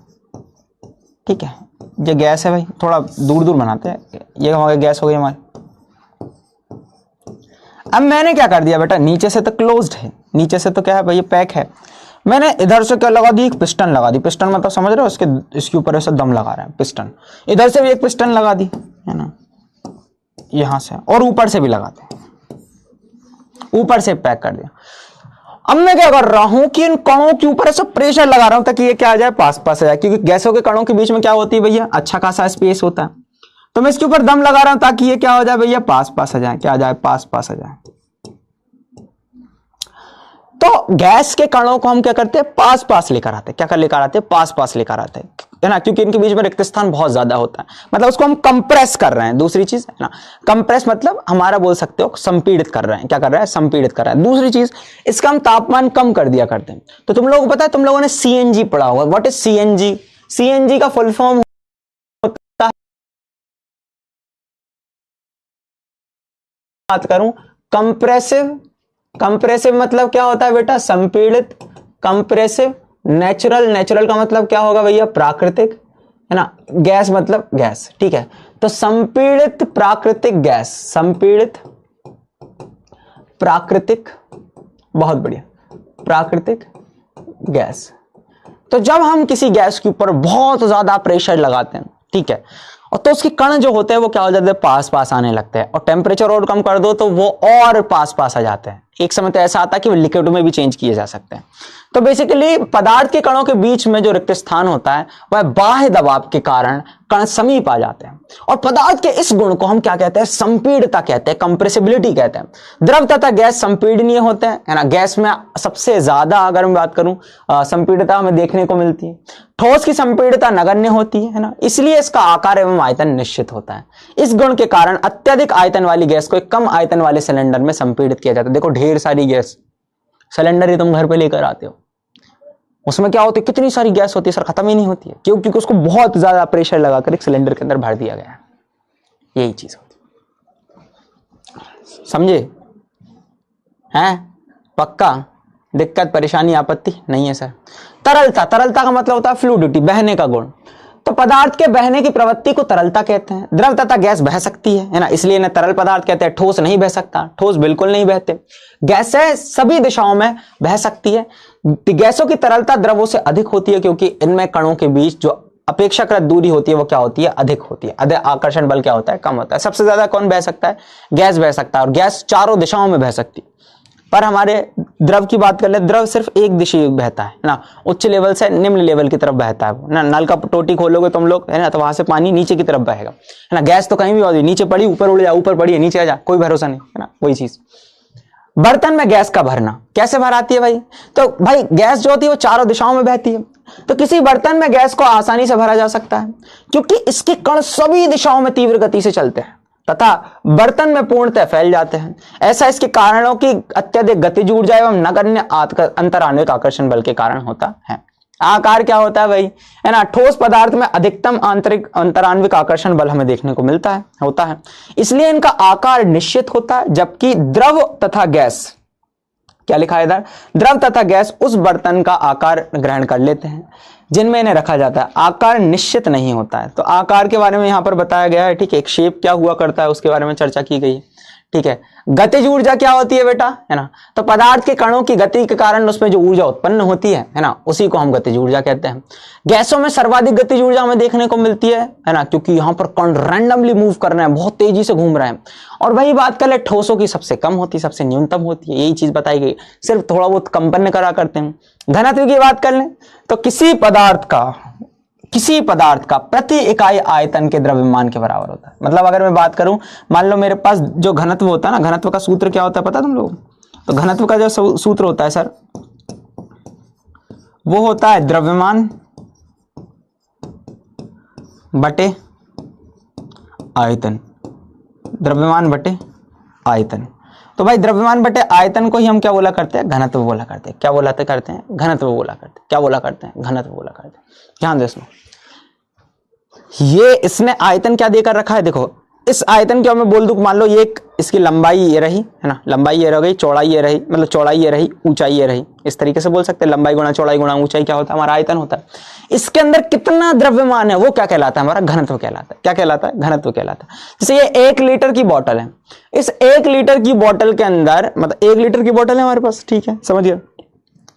S1: ठीक है, ये गैस है भाई, थोड़ा दूर दूर बनाते हैं, ये हो गया गैस हो गई हमारी। अब मैंने क्या कर दिया बेटा, नीचे से तो क्लोज्ड है, नीचे से तो क्या है भाई, ये पैक है। मैंने इधर से क्या लगा दी, एक पिस्टन लगा दी। पिस्टन मतलब समझ रहे हो, इसके ऊपर ऐसा दम लगा रहा है पिस्टन। इधर से भी एक पिस्टन लगा दी, है ना, यहां से, और ऊपर से भी लगाते हैं, ऊपर से पैक कर दिया। अब मैं क्या कर रहा हूं कि इन कणों के ऊपर ऐसा प्रेशर लगा रहा हूं ताकि ये क्या आ जाए, पास पास आ जाए, क्योंकि गैसों के कणों के बीच में क्या होती है भैया, अच्छा खासा स्पेस होता है। तो मैं इसके ऊपर दम लगा रहा हूं ताकि ये क्या हो जाए भैया, पास पास आ जाए, क्या आ जाए, पास पास आ जाए। तो गैस के कणों को हम क्या करते हैं, पास पास लेकर आते हैं। क्या कर लेकर आते हैं, पास पास लेकर आते हैं, है ना, क्योंकि इनके बीच में रिक्त स्थान बहुत ज्यादा होता है, मतलब उसको हम कंप्रेस कर रहे हैं। दूसरी चीज है ना, कंप्रेस मतलब हमारा बोल सकते हो संपीड़ित कर रहे हैं। क्या कर रहे हैं, संपीड़ित कर रहे हैं। दूसरी चीज, इसका हम तापमान कम कर दिया करते हैं। तो तुम लोगों को पता है, तुम लोगों ने सीएनजी पढ़ा होगा। What is CNG? सीएनजी का फुल फॉर्म होता है, बात करूं, कंप्रेसिव। कंप्रेसिव मतलब क्या होता है बेटा, संपीड़ित। Compressive, natural. नेचुरल का मतलब क्या होगा भैया, प्राकृतिक, है ना। गैस मतलब गैस, ठीक है। तो संपीड़ित प्राकृतिक गैस, संपीड़ित प्राकृतिक, बहुत बढ़िया, प्राकृतिक गैस। तो जब हम किसी गैस के ऊपर बहुत ज्यादा प्रेशर लगाते हैं, ठीक है, और तो उसके कण जो होते हैं वो क्या हो जाते हैं, पास पास आने लगते हैं। और टेम्परेचर और कम कर दो तो वो और पास पास आ जाते हैं। एक समय तो ऐसा आता है कि वो लिक्विड में भी चेंज किए जा सकते हैं। तो बेसिकली पदार्थ के कणों के बीच में जो रिक्त स्थान होता है वह बाह्य दबाव के कारण कण समीप आ जाते हैं। और पदार्थ के इस गुण को हम क्या कहते हैं, संपीड़ितता कहते हैं, कंप्रेसिबिलिटी कहते हैं। द्रव तथा गैस संपीडनीय होते हैं, है ना। गैस में सबसे ज्यादा अगर मैं बात करूं संपीड़ितता हमें देखने को मिलती है। ठोस की संपीड़ितता नगण्य होती है ना, इसलिए इसका आकार एवं आयतन निश्चित होता है। इस गुण के कारण अत्यधिक आयतन वाली गैस को एक कम आयतन वाले सिलेंडर में संपीड़ित किया जाता है। देखो ढेर सारी गैस, सिलेंडर ही तुम घर पे लेकर आते हो, उसमें क्या होती है, कितनी सारी गैस होती है सर, खत्म ही नहीं होती है। क्यों? क्योंकि उसको बहुत ज्यादा प्रेशर लगाकर एक सिलेंडर के अंदर भर दिया गया है। यही चीज होती है, समझे हैं? पक्का? दिक्कत परेशानी आपत्ति नहीं है सर। तरलता, तरलता का मतलब होता है फ्लूइडिटी, बहने का गुण। तो पदार्थ के बहने की प्रवृत्ति को तरलता कहते हैं। द्रव तथा गैस बह सकती है ना, इसलिए इन्हें तरल पदार्थ कहते हैं। ठोस नहीं बह सकता, ठोस बिल्कुल नहीं बहते। गैसें सभी दिशाओं में बह सकती है। गैसों की तरलता द्रवों से अधिक होती है क्योंकि इनमें कणों के बीच जो अपेक्षाकृत दूरी होती है वो क्या होती है, अधिक होती है। अधिक आकर्षण बल क्या होता है, कम होता है। सबसे ज्यादा कौन बह सकता है, गैस बह सकता है, और गैस चारों दिशाओं में बह सकती है। पर हमारे द्रव की बात कर ले, द्रव सिर्फ एक दिशा बहता है ना, उच्च लेवल से निम्न लेवल की तरफ बहता है ना। नल का टोटी खोलोगे तुम लोग, है ना, तो वहां से पानी नीचे की तरफ बहेगा, है ना। गैस तो कहीं भी होगी, नीचे पड़ी ऊपर उड़ जा, ऊपर पड़ी नीचे आ जा, कोई भरोसा नहीं, है ना। वही चीज बर्तन में गैस का भरना कैसे भराती है भाई, तो भाई गैस जो होती है वो चारों दिशाओं में बहती है। तो किसी बर्तन में गैस को आसानी से भरा जा सकता है क्योंकि इसके कण सभी दिशाओं में तीव्र गति से चलते हैं तथा बर्तन में पूर्णतः फैल जाते हैं। ऐसा इसके कारणों की अत्यधिक गतिज ऊर्जा एवं नगण्य अंतरान्विक आकर्षण बल के कारण होता है। आकार क्या होता है भाई, है ना। ठोस पदार्थ में अधिकतम आंतरिक अंतरान्विक आकर्षण बल हमें देखने को मिलता है, होता है, इसलिए इनका आकार निश्चित होता है। जबकि द्रव तथा गैस, क्या लिखा है इधर, द्रव तथा गैस उस बर्तन का आकार ग्रहण कर लेते हैं जिनमें इन्हें रखा जाता है। आकार निश्चित नहीं होता है। तो आकार के बारे में यहां पर बताया गया है, ठीक है। एक शेप क्या हुआ करता है उसके बारे में चर्चा की गई है, ठीक है। गतिज ऊर्जा क्या होती है बेटा, है ना। तो पदार्थ के कणों की गति के कारण उसमें जो ऊर्जा उत्पन्न होती है ना, उसी को हम गतिज ऊर्जा कहते हैं। गैसों में सर्वाधिक गतिज ऊर्जा हमें देखने को मिलती है ना, क्योंकि यहां पर कण रैंडमली मूव कर रहे हैं, बहुत तेजी से घूम रहे हैं। और वही बात कर ले, ठोसों की सबसे कम होती है, सबसे न्यूनतम होती है। यही चीज बताई गई, सिर्फ थोड़ा बहुत कंपन करा करते हैं। घनत्व की बात कर लें तो किसी पदार्थ का प्रति इकाई आयतन के द्रव्यमान के बराबर होता है। मतलब अगर मैं बात करूं, मान लो मेरे पास जो घनत्व होता है ना, घनत्व का सूत्र क्या होता है पता है तुम लोग, तो घनत्व का जो सूत्र होता है सर, वो होता है द्रव्यमान बटे आयतन, द्रव्यमान बटे आयतन। तो भाई द्रव्यमान बटे आयतन को ही हम क्या बोला करते हैं, घनत्व बोला करते हैं। क्या बोलाते करते हैं, घनत्व बोला करते हैं। क्या बोला करते हैं, घनत्व बोला करते हैं। ध्यान दो इसमें, ये इसने आयतन क्या देकर रखा है, देखो इस आयतन क्या मैं बोल दूं, मान लो ये एक इसकी लंबाई ये रही है ना, लंबाई ये रह गई, चौड़ाई ये रही, मतलब चौड़ाई ये रही, ऊंचाई ये रही, इस तरीके से बोल सकते हैं लंबाई गुणा चौड़ाई गुणा ऊंचाई क्या होता है, हमारा आयतन होता है। इसके अंदर कितना द्रव्यमान है वो क्या कहलाता है, हमारा घनत्व कहलाता है। क्या कहलाता है, घनत्व कहलाता है। जैसे ये 1 लीटर की बोतल है, इस 1 लीटर की बोतल के अंदर, मतलब 1 लीटर की बोतल है हमारे पास, ठीक है, समझिए,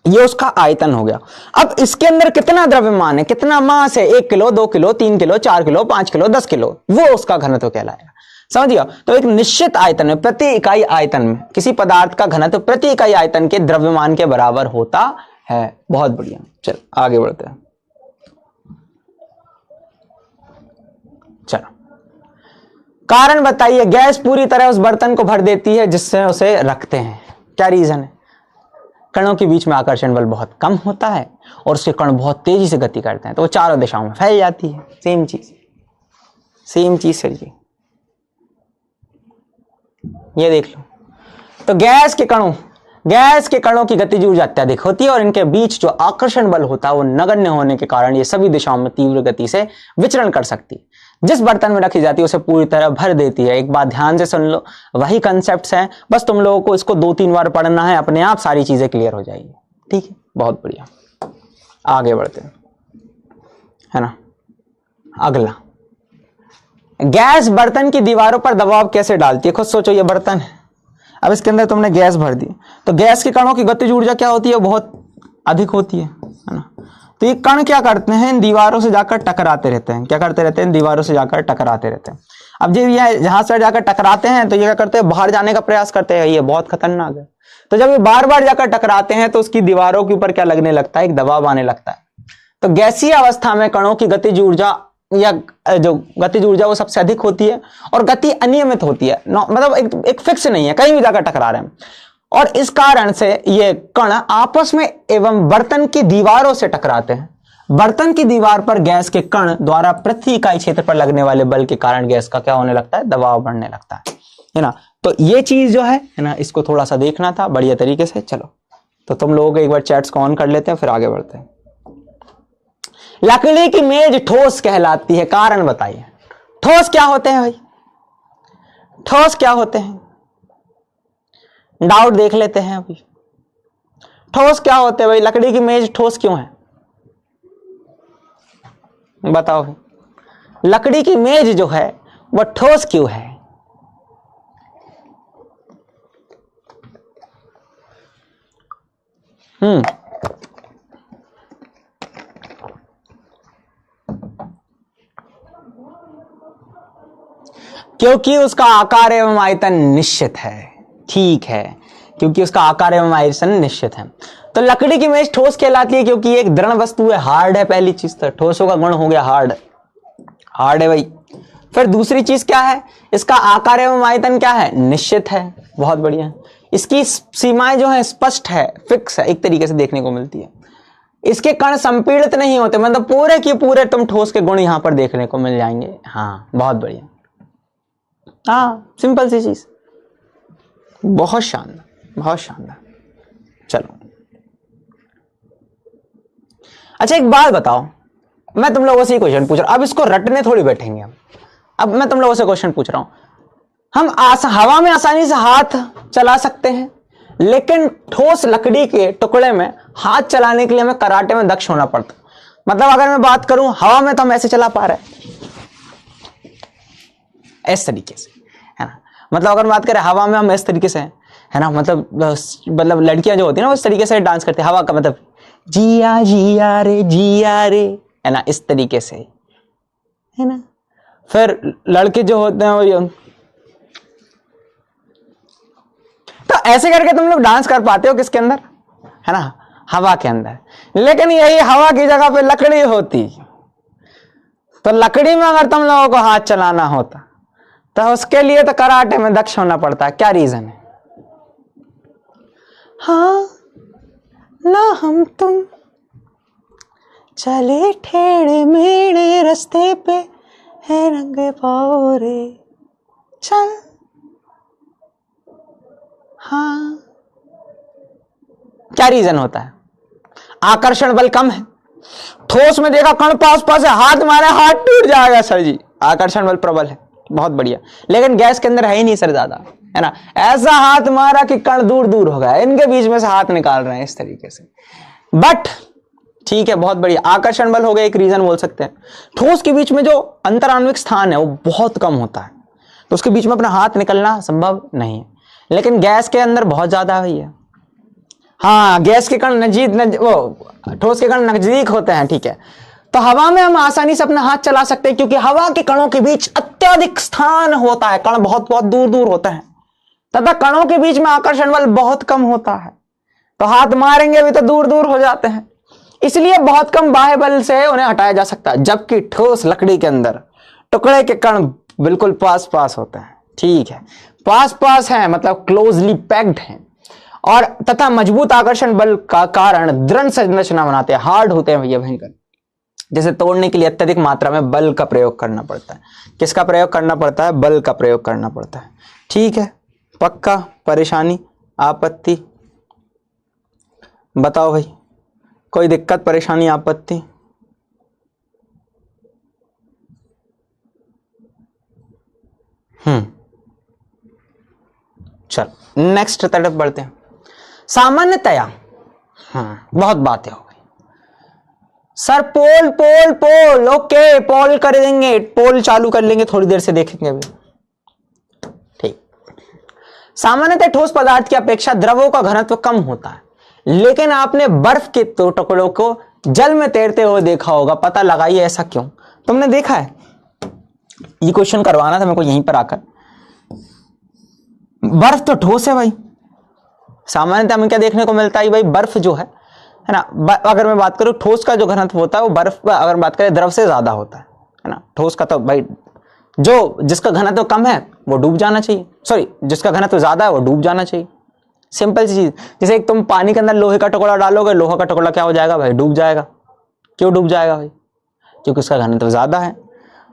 S1: ये उसका आयतन हो गया। अब इसके अंदर कितना द्रव्यमान है, कितना मास है, 1 kilo, 2 kilo, 3 kilo, 4 kilo, 5 kilo, 10 kilo, वो उसका घनत्व कहलाएगा। समझ गया। तो एक निश्चित आयतन में, प्रति इकाई आयतन में किसी पदार्थ का घनत्व प्रति इकाई आयतन के द्रव्यमान के बराबर होता है। बहुत बढ़िया, चल आगे बढ़ते हैं। चलो, कारण बताइए, गैस पूरी तरह उस बर्तन को भर देती है जिससे उसे रखते हैं, क्या रीजन है? कणों के बीच में आकर्षण बल बहुत कम होता है और उसके कण बहुत तेजी से गति करते हैं, तो वो चारों दिशाओं में फैल जाती है। सेम चीज सर जी, ये देख लो। तो गैस के कणों की गतिज ऊर्जा अत्यधिक होती है और इनके बीच जो आकर्षण बल होता है वो नगण्य होने के कारण ये सभी दिशाओं में तीव्र गति से विचरण कर सकती है। जिस बर्तन में रखी जाती है उसे पूरी तरह भर देती है। एक बात ध्यान से सुन लो, वही कंसेप्ट्स हैं, बस तुम लोगों को इसको 2-3 बार पढ़ना है, अपने आप सारी चीजें क्लियर हो जाएगी। ठीक है, बहुत बढ़िया, आगे बढ़ते हैं, है ना। अगला, गैस बर्तन की दीवारों पर दबाव कैसे डालती है? खुद सोचो, ये बर्तन है, अब इसके अंदर तुमने गैस भर दी, तो गैस के कणों की गतिज ऊर्जा क्या होती है? बहुत अधिक होती है ना। तो ये कण क्या करते हैं, इन दीवारों से जाकर टकराते रहते हैं। क्या करते रहते हैं? दीवारों से जाकर टकराते रहते हैं। अब जब ये जहां से जाकर टकराते हैं तो ये क्या करते हैं? बाहर जाने का प्रयास करते हैं। ये बहुत खतरनाक है। तो जब ये बार बार जाकर टकराते हैं तो उसकी दीवारों के ऊपर क्या लगने लगता है? एक दबाव आने लगता है। तो गैसीय अवस्था में कणों की गतिज ऊर्जा या जो गतिज ऊर्जा वो सबसे अधिक होती है और गति अनियमित होती है, मतलब एक फिक्स नहीं है, कहीं भी जाकर टकरा रहे हैं। और इस कारण से ये कण आपस में एवं बर्तन की दीवारों से टकराते हैं। बर्तन की दीवार पर गैस के कण द्वारा प्रति इकाई क्षेत्र पर लगने वाले बल के कारण गैस का क्या होने लगता है? दबाव बढ़ने लगता है ना। तो ये चीज जो है ना, इसको थोड़ा सा देखना था बढ़िया तरीके से। चलो, तो तुम लोगों को एक बार चैट्स को ऑन कर लेते हैं, फिर आगे बढ़ते हैं। लकड़ी की मेज ठोस कहलाती है, कारण बताइए। ठोस क्या होते हैं भाई? ठोस क्या होते हैं? डाउट देख लेते हैं अभी। ठोस क्या होते हैं भाई? लकड़ी की मेज ठोस क्यों है? बताओ भाई, लकड़ी की मेज जो है वह ठोस क्यों है? क्योंकि उसका आकार एवं आयतन निश्चित है। ठीक है, क्योंकि उसका आकार एवं आयतन निश्चित है। तो लकड़ी की मेज ठोस कहलाती है क्योंकि एक दृढ़ वस्तु है, हार्ड है। पहली चीज तो ठोसों का गुण हो गया हार्ड है भाई। फिर दूसरी चीज क्या है? इसका आकार एवं आयतन क्या है? निश्चित है। बहुत बढ़िया। इसकी सीमाएं जो है स्पष्ट है, फिक्स है, एक तरीके से देखने को मिलती है। इसके कण संपीड़ित नहीं होते, मतलब पूरे के पूरे तुम ठोस के गुण यहां पर देखने को मिल जाएंगे। हाँ, बहुत बढ़िया। हाँ, सिंपल सी चीज, बहुत शानदार, बहुत शानदार। चलो, अच्छा एक बात बताओ, मैं तुम लोगों से क्वेश्चन पूछ रहा हूं, अब इसको रटने थोड़ी बैठेंगे हम। अब मैं तुम लोगों से क्वेश्चन पूछ रहा हूं, हम हवा में आसानी से हाथ चला सकते हैं, लेकिन ठोस लकड़ी के टुकड़े में हाथ चलाने के लिए हमें कराटे में दक्ष होना पड़ता। मतलब अगर मैं बात करूं हवा में, तो हम ऐसे चला पा रहे हैं, इस तरीके से, है ना। मतलब अगर बात करें हवा में, हम इस तरीके से, है ना, मतलब लड़कियां जो होती है ना, उस तरीके से डांस करती है हवा का, मतलब जिया जिया रे, है ना, इस तरीके से, है ना। फिर लड़के जो होते हैं वो, तो ऐसे करके तुम लोग डांस कर पाते हो किसके अंदर? है ना, हवा के अंदर। लेकिन यही हवा की जगह पे लकड़ी होती, तो लकड़ी में अगर तुम लोगों को हाथ चलाना होता तो उसके लिए तो कराटे में दक्ष होना पड़ता है। क्या रीजन है? हाँ ना हम तुम चले टेढ़े मेढ़े रास्ते पे है रंग पाओरे चल। हाँ, क्या रीजन होता है? आकर्षण बल कम है। ठोस में देखा कण पास पास है, हाथ मारा हाथ टूट जाएगा सर जी, आकर्षण बल प्रबल है, बहुत बढ़िया। लेकिन गैस के अंदर है ही नहीं सर ज्यादा, है ना, ऐसा हाथ मारा कि कण दूर दूर हो गया, इनके बीच में से हाथ निकाल रहे हैं इस तरीके से। बट ठीक है, बहुत बढ़िया, आकर्षण बल हो गया एक रीजन बोल सकते हैं। ठोस के बीच में जो अंतराण्विक स्थान है वो बहुत कम होता है, तो उसके बीच में अपना हाथ निकलना संभव नहीं है। लेकिन गैस के अंदर बहुत ज्यादा है। हाँ, गैस के कण ठोस के कण नजदीक होते हैं, ठीक है। तो हवा में हम आसानी से अपना हाथ चला सकते हैं, क्योंकि हवा के कणों के बीच अत्यधिक स्थान होता है, कण बहुत बहुत दूर दूर होते हैं, तथा कणों के बीच में आकर्षण बल बहुत कम होता है, तो हाथ मारेंगे भी तो दूर दूर हो जाते हैं, इसलिए बहुत कम बाह्य बल से उन्हें हटाया जा सकता है। जबकि ठोस लकड़ी के अंदर टुकड़े के कण बिल्कुल पास पास होते हैं, ठीक है, पास पास हैं, मतलब क्लोजली पैक्ड हैं, और तथा मजबूत आकर्षण बल का कारण दृढ़ संरचना बनाते हैं, हार्ड होते हैं भैया भयंकर, जैसे तोड़ने के लिए अत्यधिक मात्रा में बल का प्रयोग करना पड़ता है। किसका प्रयोग करना पड़ता है? बल का प्रयोग करना पड़ता है, ठीक है, पक्का। परेशानी, आपत्ति बताओ भाई, कोई दिक्कत, परेशानी, आपत्ति? चल नेक्स्ट तरफ बढ़ते हैं। सामान्यतया बहुत बातें हो गई सर, पोल पोल पोल, ओके पोल कर देंगे, पोल चालू कर लेंगे, थोड़ी देर से देखेंगे अभी, ठीक। सामान्यतः ठोस पदार्थ की अपेक्षा द्रवों का घनत्व कम होता है, लेकिन आपने बर्फ के टुकड़ों को जल में तैरते हुए देखा होगा, पता लगाइए ऐसा क्यों? तुमने देखा है? ये क्वेश्चन करवाना था मेरे को यहीं पर आकर। बर्फ तो ठोस है भाई, सामान्यतः हमें क्या देखने को मिलता है भाई, बर्फ जो है ना, अगर मैं बात करूं ठोस का जो घनत्व होता है वो बर्फ, अगर बात करें द्रव से ज्यादा होता है ना। ठोस का तो भाई जो जिसका घनत्व कम है वो डूब जाना चाहिए, सॉरी जिसका घनत्व ज्यादा है वो डूब जाना चाहिए, सिंपल सी चीज। जैसे एक तुम पानी के अंदर लोहे का टुकड़ा डालोगे, लोहा का टुकड़ा क्या हो जाएगा भाई? डूब जाएगा। क्यों डूब जाएगा भाई? क्योंकि उसका घनत्व ज्यादा है।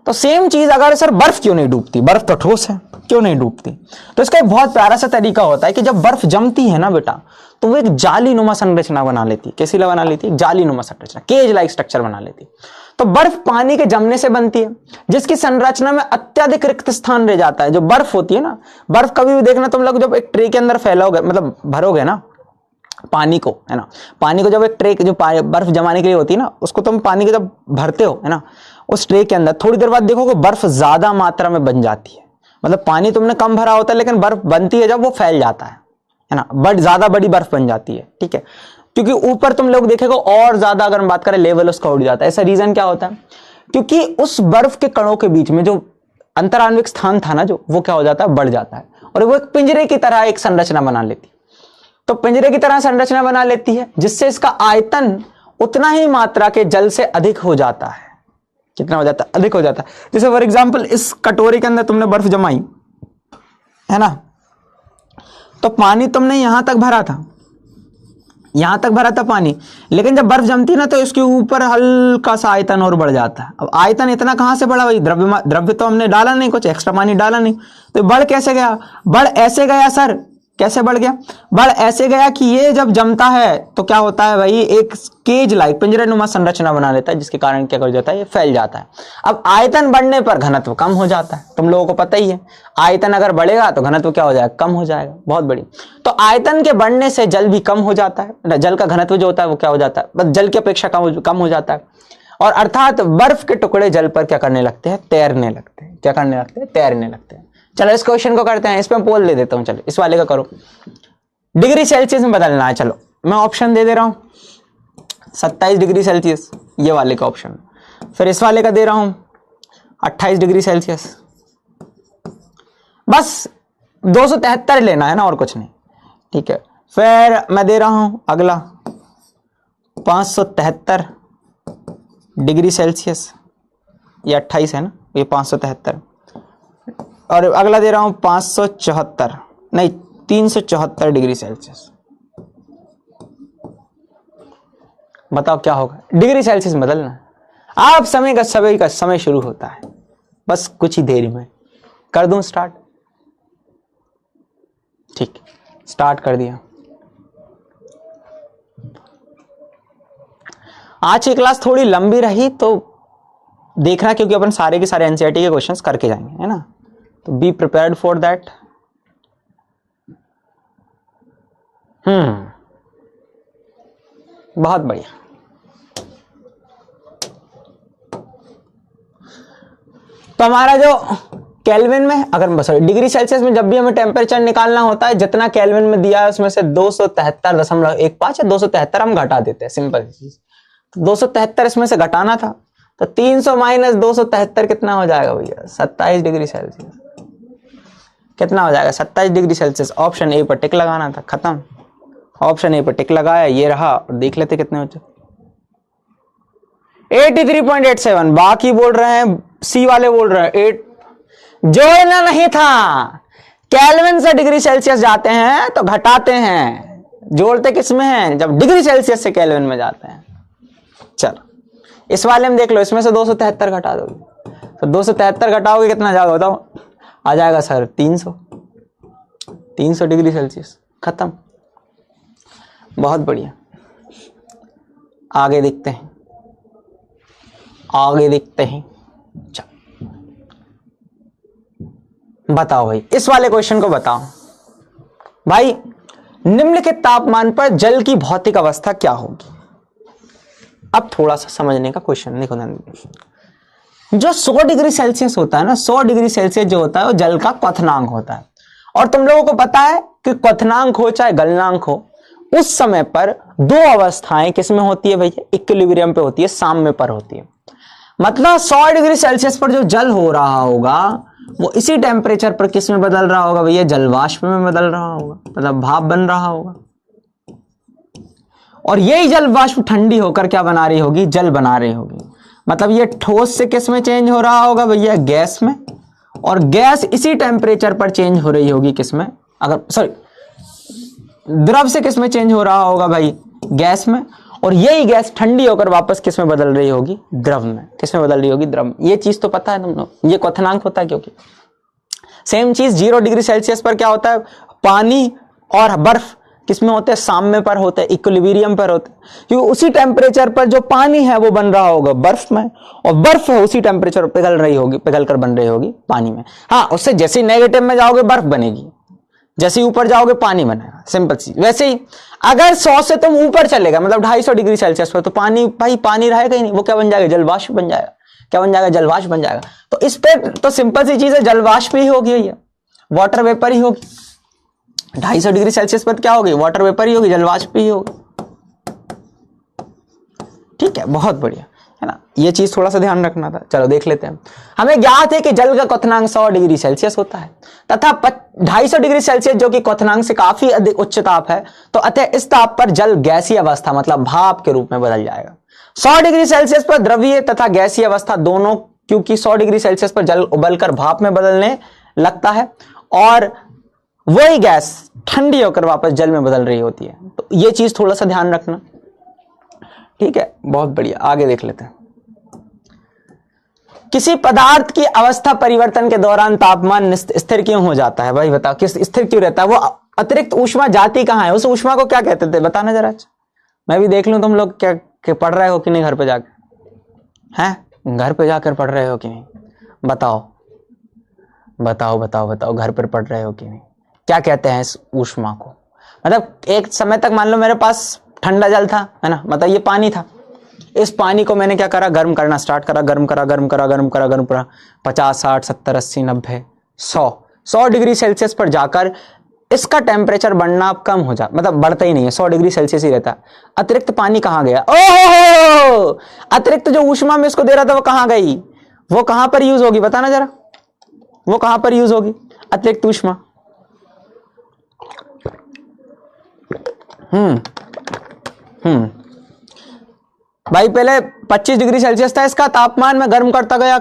S1: तो सेम चीज अगर सर बर्फ क्यों नहीं डूबती? बर्फ तो ठोस है, क्यों नहीं डूबती? तो इसका एक बहुत प्यारा सा तरीका होता है कि जब बर्फ जमती है ना बेटा, तो वो एक जालीनुमा संरचना बना लेती है। कैसी बना लेती है? जालीनुमा संरचना, केज लाइक स्ट्रक्चर बना लेती है। तो बर्फ पानी के जमने से बनती है, जिसकी संरचना में अत्यधिक रिक्त स्थान रह जाता है। जो बर्फ होती है ना, बर्फ कभी भी देखना तुम लोग, जब एक ट्रे के अंदर फैलाओगे, मतलब भरोगे ना पानी को, है ना, पानी को जब एक ट्रे जो बर्फ जमाने के लिए होती है ना, उसको तुम पानी को जब भरते हो, है ना, उस ट्रे के अंदर थोड़ी देर बाद देखोगे बर्फ ज्यादा मात्रा में बन जाती है। मतलब पानी तुमने कम भरा होता है, लेकिन बर्फ बनती है जब वो फैल जाता है ना, ज्यादा बड़ी बर्फ बन जाती है, ठीक है, क्योंकि ऊपर तुम लोग देखेगा और ज्यादा, अगर हम बात करें लेवल उसका उड़ जाता है। ऐसा रीजन क्या होता है? क्योंकि उस बर्फ के कणों के बीच में जो अंतराण्विक स्थान था ना, जो वो क्या हो जाता है? बढ़ जाता है, और वो एक पिंजरे की तरह एक संरचना बना लेती है। तो पिंजरे की तरह संरचना बना लेती है, जिससे इसका आयतन उतना ही मात्रा के जल से अधिक हो जाता है। कितना हो जाता है? अधिक हो जाता है। जैसे फॉर एग्जाम्पल इस कटोरी के अंदर तुमने बर्फ जमाई, है ना, तो पानी तुमने यहां तक भरा था, यहां तक भरा था पानी, लेकिन जब बर्फ जमती ना तो इसके ऊपर हल्का सा आयतन और बढ़ जाता है। अब आयतन इतना कहां से बढ़ा भाई? द्रव्य तो हमने डाला नहीं, कुछ एक्स्ट्रा पानी डाला नहीं, तो बढ़ कैसे गया? बढ़ ऐसे गया सर, कैसे बढ़ गया? बढ़ ऐसे गया कि ये जब जमता है तो क्या होता है भाई, एक केज लाइक पिंजरानुमा संरचना बना लेता है, जिसके कारण क्या कर जाता है? ये फैल जाता है। अब आयतन बढ़ने पर घनत्व कम हो जाता है, तुम लोगों को पता ही है, आयतन अगर बढ़ेगा तो घनत्व क्या हो जाएगा? कम हो जाएगा। बहुत बड़ी। तो आयतन के बढ़ने से जल भी कम हो जाता है, जल का घनत्व जो होता है वो क्या हो जाता है? बस जल की अपेक्षा कम हो जाता है, और अर्थात बर्फ के टुकड़े जल पर क्या करने लगते हैं? तैरने लगते हैं। क्या करने लगते हैं? तैरने लगते हैं। चलो इस क्वेश्चन को करते हैं, इस पे मैं पोल दे देता हूं। चलो इस वाले का करो, डिग्री सेल्सियस में बदलना है। चलो मैं ऑप्शन दे दे रहा हूं, 27 डिग्री सेल्सियस, ये वाले का ऑप्शन। फिर इस वाले का दे रहा हूं 28 डिग्री सेल्सियस। बस 273 लेना है ना, और कुछ नहीं, ठीक है। फिर मैं दे रहा हूं अगला 573 डिग्री सेल्सियस, ये 28 है ना, ये 573, और अगला दे रहा हूं 574 नहीं 374 डिग्री सेल्सियस। बताओ क्या होगा, डिग्री सेल्सियस बदलना। आप समय का समय शुरू होता है बस कुछ ही देर में। कर दूं स्टार्ट? ठीक, स्टार्ट कर दिया। आज की क्लास थोड़ी लंबी रही तो देखना, क्योंकि अपन सारे के सारे एनसीईआरटी के क्वेश्चंस करके जाएंगे, है ना, तो बी प्रिपेयर्ड फॉर दैट। बहुत बढ़िया। तो हमारा जो केल्विन में, अगर सॉरी डिग्री सेल्सियस में जब भी हमें टेम्परेचर निकालना होता है, जितना केल्विन में दिया है उसमें से 273.15 या 273 हम घटा देते हैं, सिंपल चीज। 273 इसमें से घटाना था, तो 300 माइनस 273 कितना हो जाएगा भैया? 27 डिग्री सेल्सियस। कितना हो जाएगा? 27 डिग्री सेल्सियस। ऑप्शन ए पर टिक लगाना था, खत्म। ऑप्शन ए पर टिक लगाया, ये रहा, और देख लेते कितने हो 83.87। बाकी बोल रहे हैं, सी वाले बोल रहे हैं 8। जोड़ना नहीं था, केल्विन से डिग्री सेल्सियस जाते हैं तो घटाते हैं, जोड़ते किस में हैं? जब डिग्री सेल्सियस से केल्विन में जाते हैं। चलो इस वाले में देख लो, इसमें से 273 घटा दोगे तो 273 घटाओगे कितना जाएगा बताओ? आ जाएगा सर 300 डिग्री सेल्सियस। खत्म। बहुत बढ़िया, आगे देखते हैं, आगे देखते हैं। चलो बताओ भाई, इस वाले क्वेश्चन को बताओ भाई, निम्नलिखित तापमान पर जल की भौतिक अवस्था क्या होगी? अब थोड़ा सा समझने का क्वेश्चन देखो ना, जो 100 डिग्री सेल्सियस होता है ना, 100 डिग्री सेल्सियस जो होता है वो जल का क्वथनांक होता है। और तुम लोगों को पता है कि क्वथनांक हो चाहे गलनांक हो, उस समय पर दो अवस्थाएं किसमें होती है भैया? इक्विलिब्रियम पे होती है, साम्य पर होती है। मतलब 100 डिग्री सेल्सियस पर जो जल हो रहा होगा वो इसी टेम्परेचर पर किस में बदल रहा होगा भैया? जलवाष्प में बदल रहा होगा, मतलब भाप बन रहा होगा। और यही जलवाष्प ठंडी होकर क्या बना रही होगी? जल बना रही होगी। मतलब ये ठोस से किस में चेंज हो रहा होगा भैया? गैस में। और गैस इसी टेम्परेचर पर चेंज हो रही होगी किस में? अगर सॉरी द्रव से किस में चेंज हो रहा होगा भाई? गैस में। और यही गैस ठंडी होकर वापस किस में बदल रही होगी? द्रव में। किस में बदल रही होगी? द्रव में। ये चीज तो पता है तुम लोग, ये क्वथनांक होता है। क्योंकि सेम चीज 0 डिग्री सेल्सियस पर क्या होता है? पानी और बर्फ किस में होते हैं? साम्य पर होते हैं, इक्विलिब्रियम पर होते हैं। क्योंकि उसी टेम्परेचर पर जो पानी है वो बन रहा होगा बर्फ में, और बर्फ है उसी टेम्परेचर पर पिघल रही होगी, पिघल कर बन रही होगी पानी में। हाँ, उससे जैसे नेगेटिव में जाओगे बर्फ बनेगी, जैसे ऊपर जाओगे पानी बनेगा, सिंपल सी। वैसे ही अगर 100 से तुम ऊपर चलेगा, मतलब 250 डिग्री सेल्सियस पर, तो पानी भाई पानी रहेगा ही नहीं, वो क्या बन जाएगा? जलवाष्प बन जाएगा। क्या बन जाएगा? जलवाष्प बन जाएगा। तो इस पे तो सिंपल सी चीज है, जलवाष्प ही होगी भैया, वाटर वेपर ही होगी। 250 डिग्री सेल्सियस पर क्या होगी? वाटर वेपर ही होगी, जलवाष्प ही होगी। ठीक है, बहुत बढ़िया, है ना। ये चीज थोड़ा सा ध्यान रखना था। चलो देख लेते हैं। हमें ज्ञात है कि जल का क्वथनांक 100 डिग्री सेल्सियस होता है, तथा 250 डिग्री सेल्सियस जो कि क्वथनांक से काफी अधिक उच्च ताप है, तो अतः इस ताप पर जल गैसीय अवस्था मतलब भाप के रूप में बदल जाएगा। 100 डिग्री सेल्सियस पर द्रवीय तथा गैसीय अवस्था दोनों, क्योंकि 100 डिग्री सेल्सियस पर जल उबलकर भाप में बदलने लगता है और वही गैस ठंडी होकर वापस जल में बदल रही होती है। तो ये चीज थोड़ा सा ध्यान रखना। ठीक है, बहुत बढ़िया, आगे देख लेते हैं। किसी पदार्थ की अवस्था परिवर्तन के दौरान तापमान स्थिर क्यों हो जाता है? भाई बताओ, किस स्थिर क्यों रहता है? वो अतिरिक्त ऊष्मा जाती कहां है? उस ऊष्मा को क्या कहते थे? बताना जरा। मैं भी देख लूं तुम लोग क्या पढ़ रहे हो कि नहीं घर पे जाकर। हैं, घर पे जाकर पढ़ रहे हो कि नहीं? बताओ बताओ बताओ बताओ, घर पर पढ़ रहे हो कि नहीं? क्या कहते हैं इस ऊष्मा को? मतलब एक समय तक मान लो मेरे पास ठंडा जल था, है ना, मतलब ये पानी था। इस पानी को मैंने क्या करा? गर्म करना स्टार्ट करा, गर्म करा 50, 60, 70, 80, 90, 100 डिग्री सेल्सियस पर जाकर इसका टेम्परेचर बढ़ना कम हो जा, मतलब बढ़ता ही नहीं है, 100 डिग्री सेल्सियस ही रहता है। अतिरिक्त पानी कहां गया? ओहो, अतिरिक्त जो ऊष्मा में इसको दे रहा था वो कहां गई? वो कहां पर यूज होगी? बताना जरा, वो कहां पर यूज होगी अतिरिक्त ऊष्मा? भाई पहले 25 डिग्री सेल्सियस था इसका तापमान, में गर्म करता गया।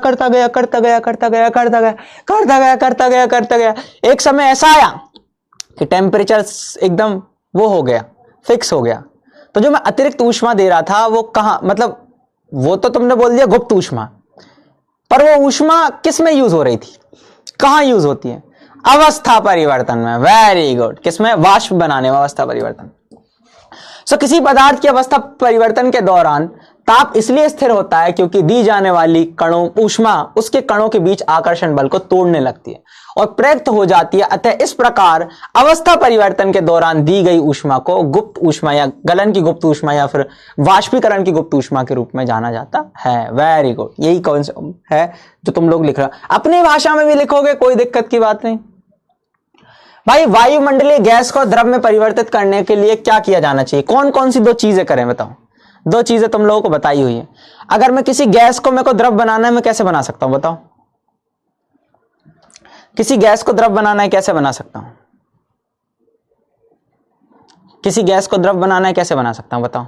S1: एक समय ऐसा आया कि टेम्परेचर एकदम वो हो गया, फिक्स हो गया। तो जो मैं अतिरिक्त ऊष्मा दे रहा था वो कहां, मतलब वो तो तुमने बोल दिया गुप्त ऊष्मा, पर वो ऊष्मा किस में यूज हो रही थी, कहां यूज होती है? अवस्था परिवर्तन में। वेरी गुड, किसमें? वाष्प बनाने में, अवस्था परिवर्तन। सो किसी पदार्थ की अवस्था परिवर्तन के दौरान ताप इसलिए स्थिर होता है क्योंकि दी जाने वाली कणों ऊष्मा उसके कणों के बीच आकर्षण बल को तोड़ने लगती है और प्रयुक्त हो जाती है। अतः इस प्रकार अवस्था परिवर्तन के दौरान दी गई ऊष्मा को गुप्त ऊष्मा या गलन की गुप्त ऊष्मा या फिर वाष्पीकरण की गुप्त ऊष्मा के रूप में जाना जाता है। वेरी गुड, यही कॉन्सेप्ट है जो तुम लोग लिख रहे हो। अपनी भाषा में भी लिखोगे, कोई दिक्कत की बात नहीं। भाई वायुमंडलीय गैस को द्रव में परिवर्तित करने के लिए क्या किया जाना चाहिए? कौन कौन सी दो चीजें करें बताओ? दो चीजें तुम लोगों को बताई हुई है। अगर मैं किसी गैस को, मेरे को द्रव बनाना है, मैं कैसे बना सकता हूं बताओ? किसी गैस को द्रव बनाना है, कैसे बना सकता हूं? किसी गैस को द्रव बनाना है, कैसे बना सकता हूं बताओ?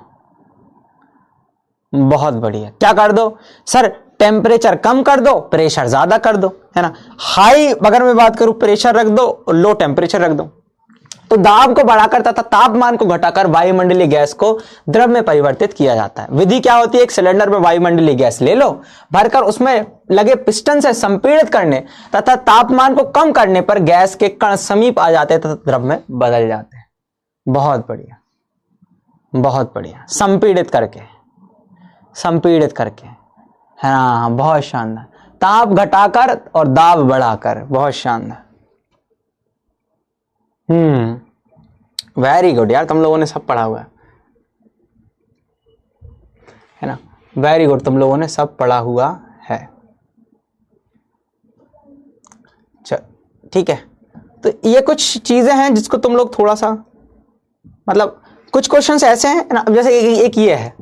S1: बहुत बढ़िया, क्या कर दो सर? टेम्परेचर कम कर दो, प्रेशर ज्यादा कर दो, है ना। हाई अगर मैं बात करूं, प्रेशर रख दो, लो टेम्परेचर रख दो। तो दाब को बढ़ाकर तथा तापमान को घटाकर वायुमंडलीय गैस को द्रव में परिवर्तित किया जाता है। विधि क्या होती है? एक सिलेंडर में वायुमंडलीय गैस ले लो, भरकर उसमें लगे पिस्टन से संपीड़ित करने तथा तापमान को कम करने पर गैस के कण समीप आ जाते हैं तथा द्रव में बदल जाते हैं। बहुत बढ़िया, बहुत बढ़िया। संपीड़ित करके, संपीड़ित करके, है ना, बहुत शानदार। ताप घटाकर और दाब बढ़ाकर, बहुत शानदार। वेरी गुड यार, तुम लोगों ने सब पढ़ा हुआ है ना। वेरी गुड, तुम लोगों ने सब पढ़ा हुआ है। चल ठीक है, तो ये कुछ चीजें हैं जिसको तुम लोग थोड़ा सा, मतलब कुछ क्वेश्चंस ऐसे हैं ना, जैसे एक ये है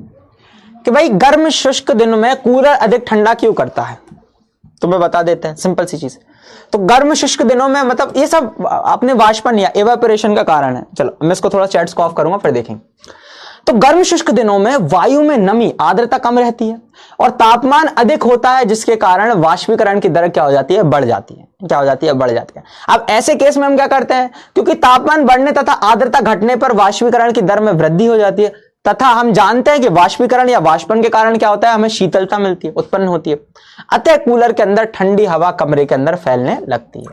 S1: कि भाई गर्म शुष्क दिनों में कूलर अधिक ठंडा क्यों करता है? तुम्हें बता देते हैं, सिंपल सी चीज। तो गर्म शुष्क दिनों में, मतलब ये सब आपने वाष्पन या एवापोरेशन का कारण है। चलो मैं इसको थोड़ा चैट्स को ऑफ करूंगा, फिर देखेंगे। तो गर्म शुष्क दिनों में वायु में नमी, आर्द्रता कम रहती है और तापमान अधिक होता है, जिसके कारण वाष्पीकरण की दर क्या हो जाती है? बढ़ जाती है। क्या हो जाती है? बढ़ जाती है। अब ऐसे केस में हम क्या करते हैं? क्योंकि तापमान बढ़ने तथा आर्द्रता घटने पर वाष्पीकरण की दर में वृद्धि हो जाती है, तथा हम जानते हैं कि वाष्पीकरण या वाष्पन के कारण क्या होता है? हमें शीतलता मिलती है, उत्पन्न होती है। अतः कूलर के अंदर ठंडी हवा कमरे के अंदर फैलने लगती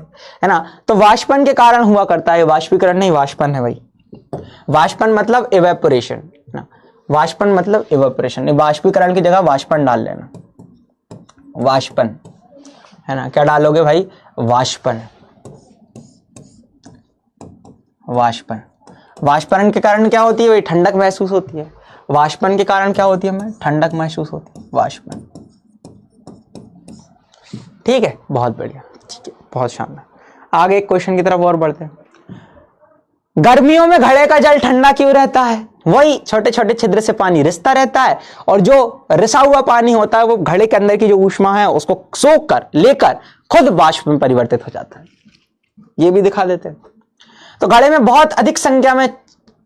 S1: है ना। तो वाष्पन के कारण हुआ करता है, वाष्पीकरण नहीं, वाष्पन है भाई। वाष्पन मतलब इवेपोरेशन ना, वाष्पन मतलब इवेपोरेशन। वाष्पीकरण की जगह वाष्पन डाल लेना, वाष्पन, है ना। क्या डालोगे भाई? वाष्पन, वाष्पन। वाष्पन के कारण क्या होती है भाई? ठंडक महसूस होती है। वाष्पन के कारण क्या होती है? हमें ठंडक महसूस होती है, वाष्पन। ठीक है, बहुत बढ़िया, ठीक है, बहुत शानदार। आगे एक क्वेश्चन की तरफ और बढ़ते हैं। गर्मियों में घड़े का जल ठंडा क्यों रहता है? वही छोटे छोटे छिद्र से पानी रिसता रहता है और जो रिसा हुआ पानी होता है वो घड़े के अंदर की जो ऊष्मा है उसको सोख कर लेकर खुद वाष्प में परिवर्तित हो जाता है। ये भी दिखा देते हैं। तो घड़े में बहुत अधिक संख्या में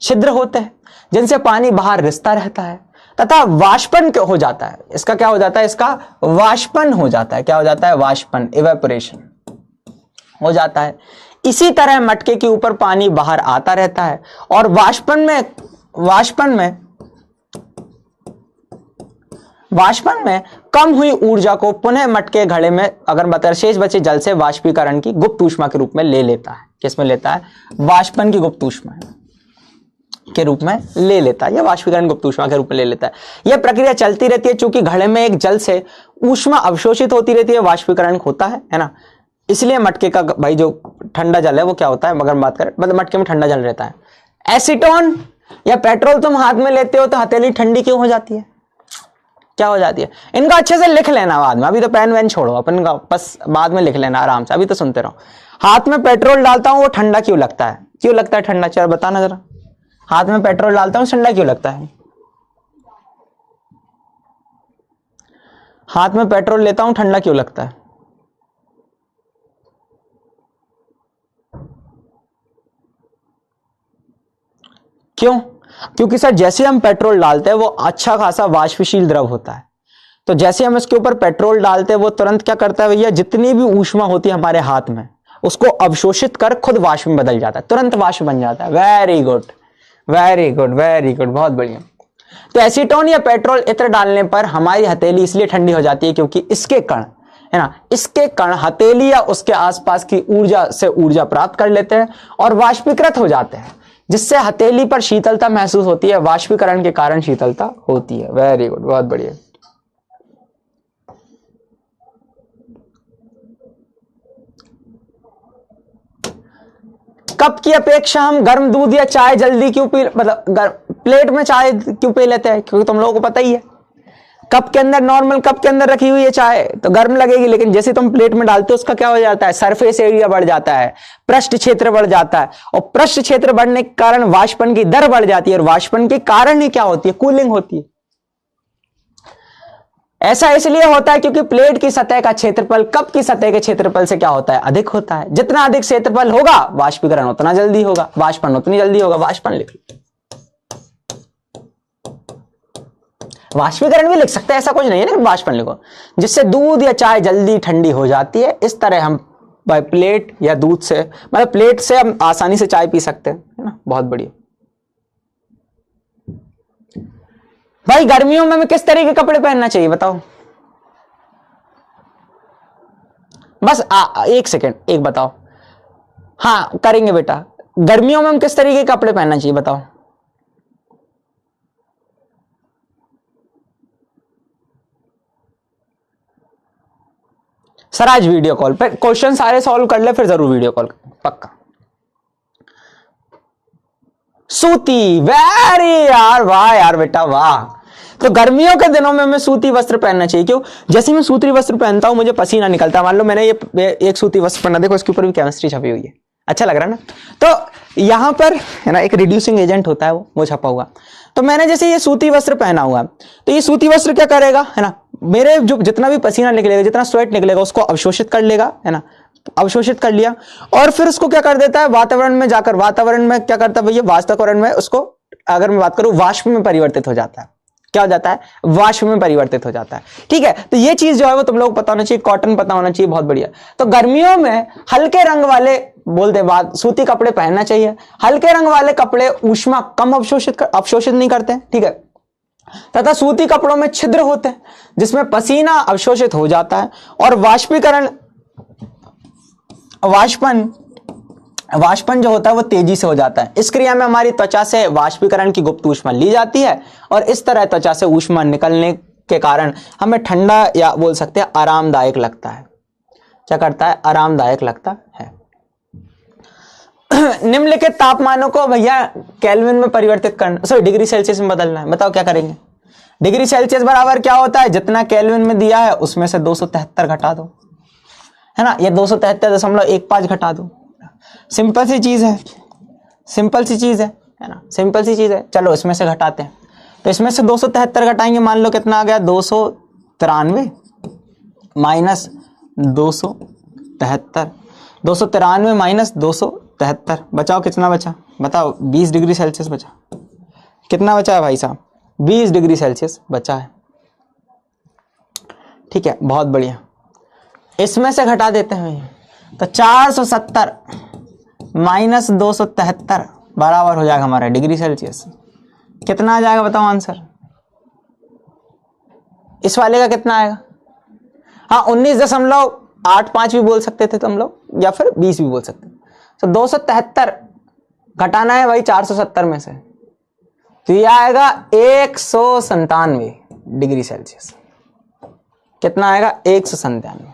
S1: छिद्र होते हैं जिनसे पानी बाहर रिसता रहता है तथा वाष्पन हो जाता है। इसका क्या हो जाता है? इसका वाष्पन हो जाता है। क्या हो जाता है? वाष्पन, इवेपोरेशन हो जाता है। इसी तरह मटके के ऊपर पानी बाहर आता रहता है और वाष्पन में कम हुई ऊर्जा को पुनः मटके घड़े में अगर शेष बचे जल से वाष्पीकरण की गुप्त ऊष्मा के रूप में ले लेता है। किसमें लेता है? वाष्पन की गुप्त ऊष्मा के रूप में ले लेता है, या वाष्पीकरण गुप्त ऊष्मा के रूप में ले लेता है। यह प्रक्रिया चलती रहती है चूंकि घड़े में एक जल से ऊष्मा अवशोषित होती रहती है, वाष्पीकरण होता है ना। इसलिए मटके का भाई जो ठंडा जल है वो क्या होता है? अगर बात करें, मतलब मटके में ठंडा जल रहता है। एसीटोन या पेट्रोल तुम हाथ में लेते हो तो हथेली ठंडी क्यों हो जाती है? क्या हो जाती है? इनका अच्छे से लिख लेना बाद में, अभी तो पेन वेन छोड़ो अपन का, बस बाद में लिख लेना आराम से, अभी तो सुनते रहो। हाथ में पेट्रोल डालता हूं वो ठंडा क्यों लगता है? क्यों लगता है ठंडा? चलो बताना जरा। हाथ में पेट्रोल डालता हूं ठंडा क्यों लगता है? हाथ में पेट्रोल लेता हूं ठंडा क्यों लगता है? क्यों? क्योंकि सर जैसे हम पेट्रोल डालते हैं वो अच्छा खासा वाष्पशील द्रव होता है। तो जैसे हम इसके ऊपर पेट्रोल डालते हैं वो तुरंत क्या करता है भैया? जितनी भी ऊष्मा होती है हमारे हाथ में उसको अवशोषित कर खुद वाष्प में बदल जाता है, तुरंत वाष्प बन जाता है। Very good, very good, very good, बहुत बढ़िया। तो एसीटोन या पेट्रोल इत्र डालने पर हमारी हथेली इसलिए ठंडी हो जाती है क्योंकि इसके कण, है ना, इसके कण हथेली या उसके आसपास की ऊर्जा से ऊर्जा प्राप्त कर लेते हैं और वाष्पीकृत हो जाते हैं, जिससे हथेली पर शीतलता महसूस होती है। वाष्पीकरण के कारण शीतलता होती है। वेरी गुड, बहुत बढ़िया। कप की अपेक्षा हम गर्म दूध या चाय जल्दी क्यों पी, मतलब प्लेट में चाय क्यों पी लेते हैं? क्योंकि तुम लोगों को पता ही है, कप के अंदर, नॉर्मल कप के अंदर रखी हुई है चाय तो गर्म लगेगी, लेकिन जैसे तुम प्लेट में डालते हो उसका क्या हो जाता है, सरफेस एरिया बढ़ जाता है, पृष्ठ क्षेत्र बढ़ जाता है, और पृष्ठ क्षेत्र बढ़ने के कारण वाष्पन की दर बढ़ जाती है, और वाष्पन के कारण ही क्या होती है, कूलिंग होती है। ऐसा इसलिए होता है क्योंकि प्लेट की सतह का क्षेत्रफल कप की सतह के क्षेत्रफल से क्या होता है, अधिक होता है। जितना अधिक क्षेत्रफल होगा वाष्पीकरण उतना जल्दी होगा, वाष्पन उतनी जल्दी होगा। वाष्पन लिख लो, वाष्पीकरण भी लिख सकते हैं, ऐसा कुछ नहीं है, लेकिन वाष्पन लिखो, जिससे दूध या चाय जल्दी ठंडी हो जाती है। इस तरह हम प्लेट या दूध से, मतलब प्लेट से हम आसानी से चाय पी सकते हैं, है ना। बहुत बढ़िया भाई। गर्मियों में हमें किस तरह के कपड़े पहनना चाहिए बताओ? बस एक सेकेंड, एक बताओ। हाँ करेंगे बेटा, गर्मियों में हम किस तरीके के कपड़े पहनना चाहिए बताओ? सर आज वीडियो कॉल पे क्वेश्चन सारे सॉल्व कर ले, फिर जरूर वीडियो कॉल पक्का। सूती, वेरी यार, वाह यार बेटा वाह। तो गर्मियों के दिनों में हमें सूती वस्त्र पहनना चाहिए। क्यों? जैसे मैं सूती वस्त्र पहनता हूं मुझे पसीना निकलता है। मान लो मैंने ये एक सूती वस्त्र पहना, देखो इसके ऊपर भी केमिस्ट्री छपी हुई है, अच्छा लग रहा है ना। तो यहां पर है ना एक रिड्यूसिंग एजेंट होता है, वो छपा हुआ। तो मैंने जैसे ये सूती वस्त्र पहना हुआ, तो ये सूती वस्त्र क्या करेगा, है ना, मेरे जो जितना भी पसीना निकलेगा, जितना स्वेट निकलेगा उसको अवशोषित कर लेगा, है ना, अवशोषित कर लिया, और फिर उसको क्या कर देता है, वातावरण में जाकर, वातावरण में क्या करता है भैया, वातावरण में उसको, अगर मैं बात करूं, वाष्प में परिवर्तित हो जाता है। क्या हो जाता है? वाष्प में परिवर्तित हो जाता है। ठीक है, तो ये चीज जो है वो तुम लोग को पता होना चाहिए, कॉटन पता होना चाहिए, बहुत बढ़िया। तो गर्मियों में हल्के रंग वाले, बोलते बाद सूती कपड़े पहनना चाहिए। हल्के रंग वाले कपड़े ऊष्मा कम अवशोषित नहीं करते, ठीक है, तथा सूती कपड़ों में छिद्र होते हैं जिसमें पसीना अवशोषित हो जाता है और वाष्पन जो होता है वो तेजी से हो जाता है। इस क्रिया में हमारी त्वचा से वाष्पीकरण की गुप्त ऊष्मा ली जाती है और इस तरह त्वचा से ऊष्मा निकलने के कारण हमें ठंडा या बोल सकते हैं आरामदायक लगता है। क्या करता है? आरामदायक लगता है। निम्नलिखित तापमानों को भैया केल्विन में परिवर्तित करना, सॉरी डिग्री सेल्सियस में बदलना है। बताओ क्या करेंगे? डिग्री सेल्सियस बराबर क्या होता है, जितना केल्विन में दिया है उसमें से 273 घटा दो, है ना, ये 273.15 घटा दो। सिंपल सी चीज है, सिंपल सी चीज है ना, सिंपल सी चीज है। चलो इसमें से घटाते हैं, तो इसमें से 273 घटाएंगे, मान लो कितना आ गया, 293 माइनस 273, 293 माइनस 273, बचाओ कितना बचा, बताओ? 20 डिग्री सेल्सियस बचा। कितना बचा है भाई साहब? 20 डिग्री सेल्सियस बचा है। ठीक है, बहुत बढ़िया। इसमें से घटा देते हैं, तो 470 माइनस 273 बराबर हो जाएगा हमारा डिग्री सेल्सियस। कितना आ जाएगा बताओ आंसर? इस वाले का कितना आएगा? हाँ 19.85 भी बोल सकते थे तुम लोग, या फिर 20 भी बोल सकते। तो 273 घटाना है भाई 470 में से, तो ये आएगा 197 डिग्री सेल्सियस। कितना आएगा? 197।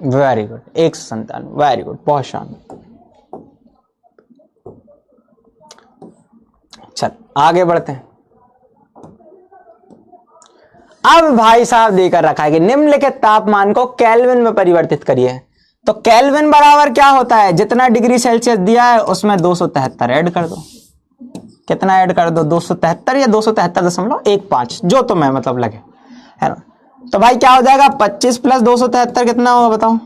S1: वेरी गुड, 197, वेरी गुड, बहुत शानदार। चल आगे बढ़ते हैं। अब भाई साहब देकर रखा है कि निम्नलिखित तापमान को केल्विन में परिवर्तित करिए। तो केल्विन बराबर क्या होता है, जितना डिग्री सेल्सियस दिया है उसमें 273 ऐड कर दो। कितना ऐड कर दो? 273 या 273.15, जो तो मैं मतलब लगे, है ना। तो भाई क्या हो जाएगा? 25 प्लस 273 कितना होगा बताओ?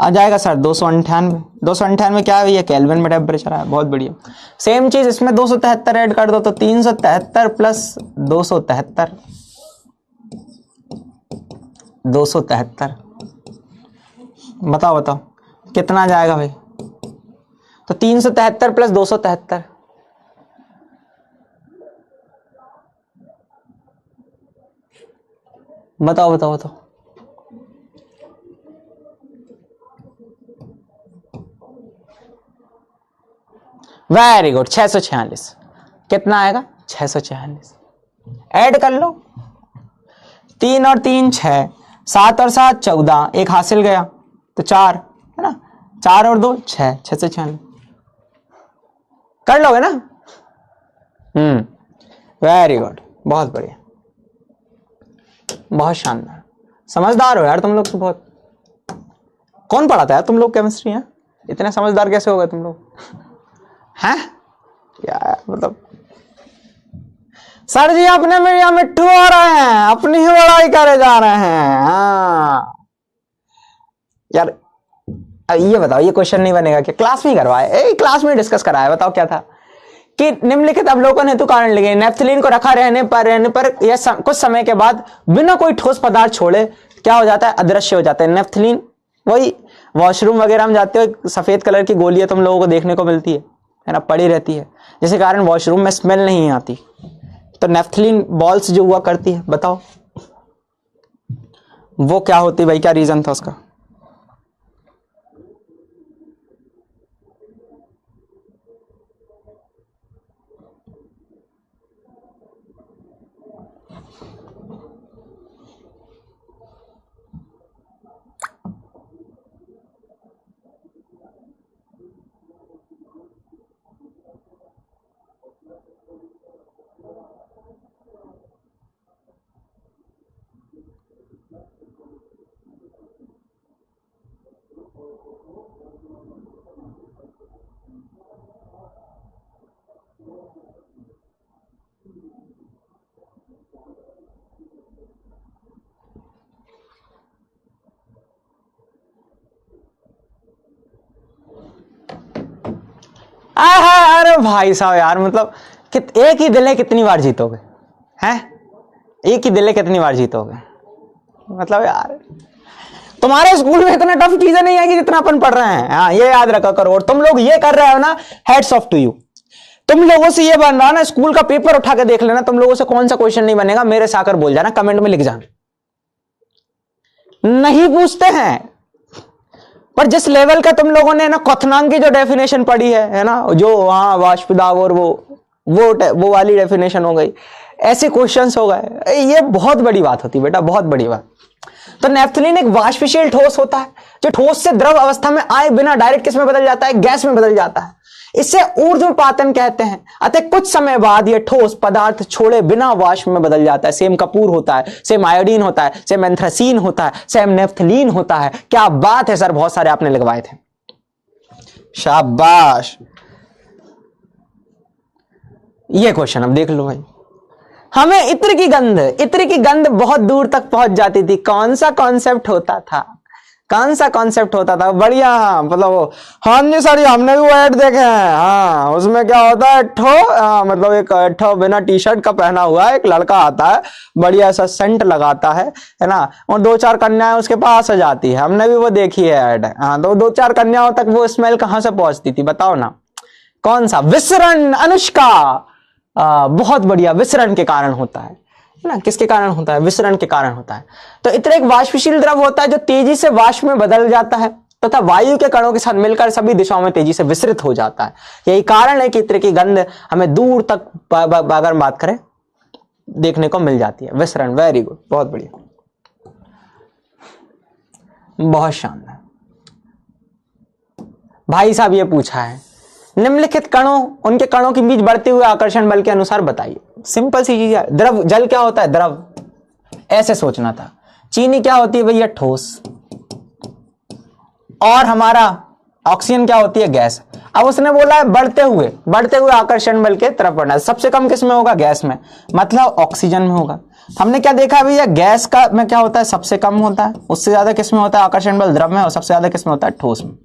S1: आ जाएगा सर 298। 298 क्या है? ये केल्विन में टेम्परेचर है, बहुत बढ़िया। सेम चीज इसमें 273 ऐड कर दो, तो 373 प्लस 273, 273, बताओ कितना जाएगा भाई? तो 373 प्लस 273, बताओ बताओ बताओ। Very good, 646। कितना आएगा? 646। ऐड कर लो, 3 और 3 6, 7 और 7 14, एक हासिल गया तो 4 है ना, 4 और 2 6, 646 कर लोगे ना? वेरी गुड, बहुत बढ़िया, बहुत शानदार, समझदार हो यार तुम लोग तो बहुत। कौन पढ़ाता है तुम लोग केमिस्ट्री? है इतने समझदार कैसे हो गए तुम लोग? हैं यार, मतलब सर जी अपने में या मिट्टू हो रहे हैं, अपनी ही बड़ाई करे जा रहे हैं। हाँ यार, ये बताओ, ये क्वेश्चन नहीं बनेगा क्या? क्लास में ही करवाए, क्लास में डिस्कस कराया। बताओ क्या था कि निम्नलिखित अवलोकन हेतु कारण लिखे, नेफ्थलीन को रखा रहने पर यह कुछ समय के बाद बिना कोई ठोस पदार्थ छोड़े क्या हो जाता है? अदृश्य हो जाता है। नेफ्थलीन, वही वॉशरूम वगैरह में जाते हो, सफेद कलर की गोलियां तुम लोगों को देखने को मिलती है ना, पड़ी रहती है, जिसके कारण वॉशरूम में स्मेल नहीं आती। तो नेफ्थलीन बॉल्स जो हुआ करती है, बताओ वो क्या होती भाई? क्या रीजन था उसका? अरे भाई साहब यार, मतलब एक ही दिले कितनी बार जीतोगे? हैं, एक ही दिले कितनी बार जीतोगे? मतलब यार, तुम्हारे स्कूल में इतना टफ चीजें नहीं है कि जितना अपन पढ़ रहे हैं। हाँ, ये याद रखा करो। और तुम लोग ये कर रहे हो ना, हेड्स ऑफ टू यू। तुम लोगों से ये बन रहा ना, स्कूल का पेपर उठा के देख लेना, तुम लोगों से कौन सा क्वेश्चन नहीं बनेगा, मेरे से आकर बोल जाना, कमेंट में लिख जाना। नहीं पूछते हैं, पर जिस लेवल का तुम लोगों ने ना क्वथनांक की जो डेफिनेशन पढ़ी है ना, जो वहां वाष्पदाब और वो वाली डेफिनेशन हो गई, ऐसे क्वेश्चंस हो गए, ये बहुत बड़ी बात होती बेटा, बहुत बड़ी बात। तो नेफ्थलीन एक वाष्पशील ठोस होता है, जो ठोस से द्रव अवस्था में आए बिना डायरेक्ट किस में बदल जाता है? गैस में बदल जाता है। इसे ऊर्ध्वपातन कहते हैं। अतः कुछ समय बाद यह ठोस पदार्थ छोड़े बिना वाष्प में बदल जाता है। सेम कपूर होता है, सेम आयोडीन होता है, सेम एंथ्रासीन होता है, सेम नेफ्थलीन होता है। क्या बात है सर, बहुत सारे आपने लिखवाए थे, शाबाश। ये क्वेश्चन अब देख लो भाई। हमें इत्र की गंध बहुत दूर तक पहुंच जाती थी। कौन सा कॉन्सेप्ट होता था? कौन सा कॉन्सेप्ट होता था? बढ़िया, हाँ मतलब हाँ जी सर, हमने भी वो ऐड देखे हैं। हाँ, उसमें क्या होता है, मतलब एक ठो बिना टी शर्ट का पहना हुआ एक लड़का आता है, बढ़िया सा सेंट लगाता है ना, और 2-4 कन्याएं उसके पास आ जाती है। हमने भी वो देखी है ऐड। हाँ, तो 2-4 कन्याओं तक वो स्मेल कहाँ से पहुंचती थी? बताओ ना, कौन सा? विसरण, अनुष्का। बहुत बढ़िया, विसरण के कारण होता है ना। किसके कारण होता है? विसरण के कारण होता है। तो इत्र एक वाष्पशील द्रव होता है जो तेजी से वाष्प में बदल जाता है तथा वायु के कणों के साथ मिलकर सभी दिशाओं में तेजी से विसरित हो जाता है। यही कारण है कि इत्र की गंध हमें दूर तक अगर बात करें देखने को मिल जाती है। विसरण, वेरी गुड, बहुत बढ़िया, बहुत शानदार। भाई साहब ये पूछा है, निम्नलिखित कणों, उनके कणों के बीच बढ़ते हुए आकर्षण बल के अनुसार बताइए। सिंपल सी चीज है। द्रव, जल क्या होता है? द्रव, ऐसे सोचना था। चीनी क्या होती है भैया? ठोस। और हमारा ऑक्सीजन क्या होती है? गैस। अब उसने बोला है बढ़ते हुए आकर्षण बल के तरफ बढ़ना। सबसे कम किस में होगा? गैस में, मतलब ऑक्सीजन में होगा। हमने क्या देखा भैया? गैस का में क्या होता है? सबसे कम होता है। उससे ज्यादा किस में होता है आकर्षण बल? द्रव में। और सबसे ज्यादा किस में होता है? ठोस में।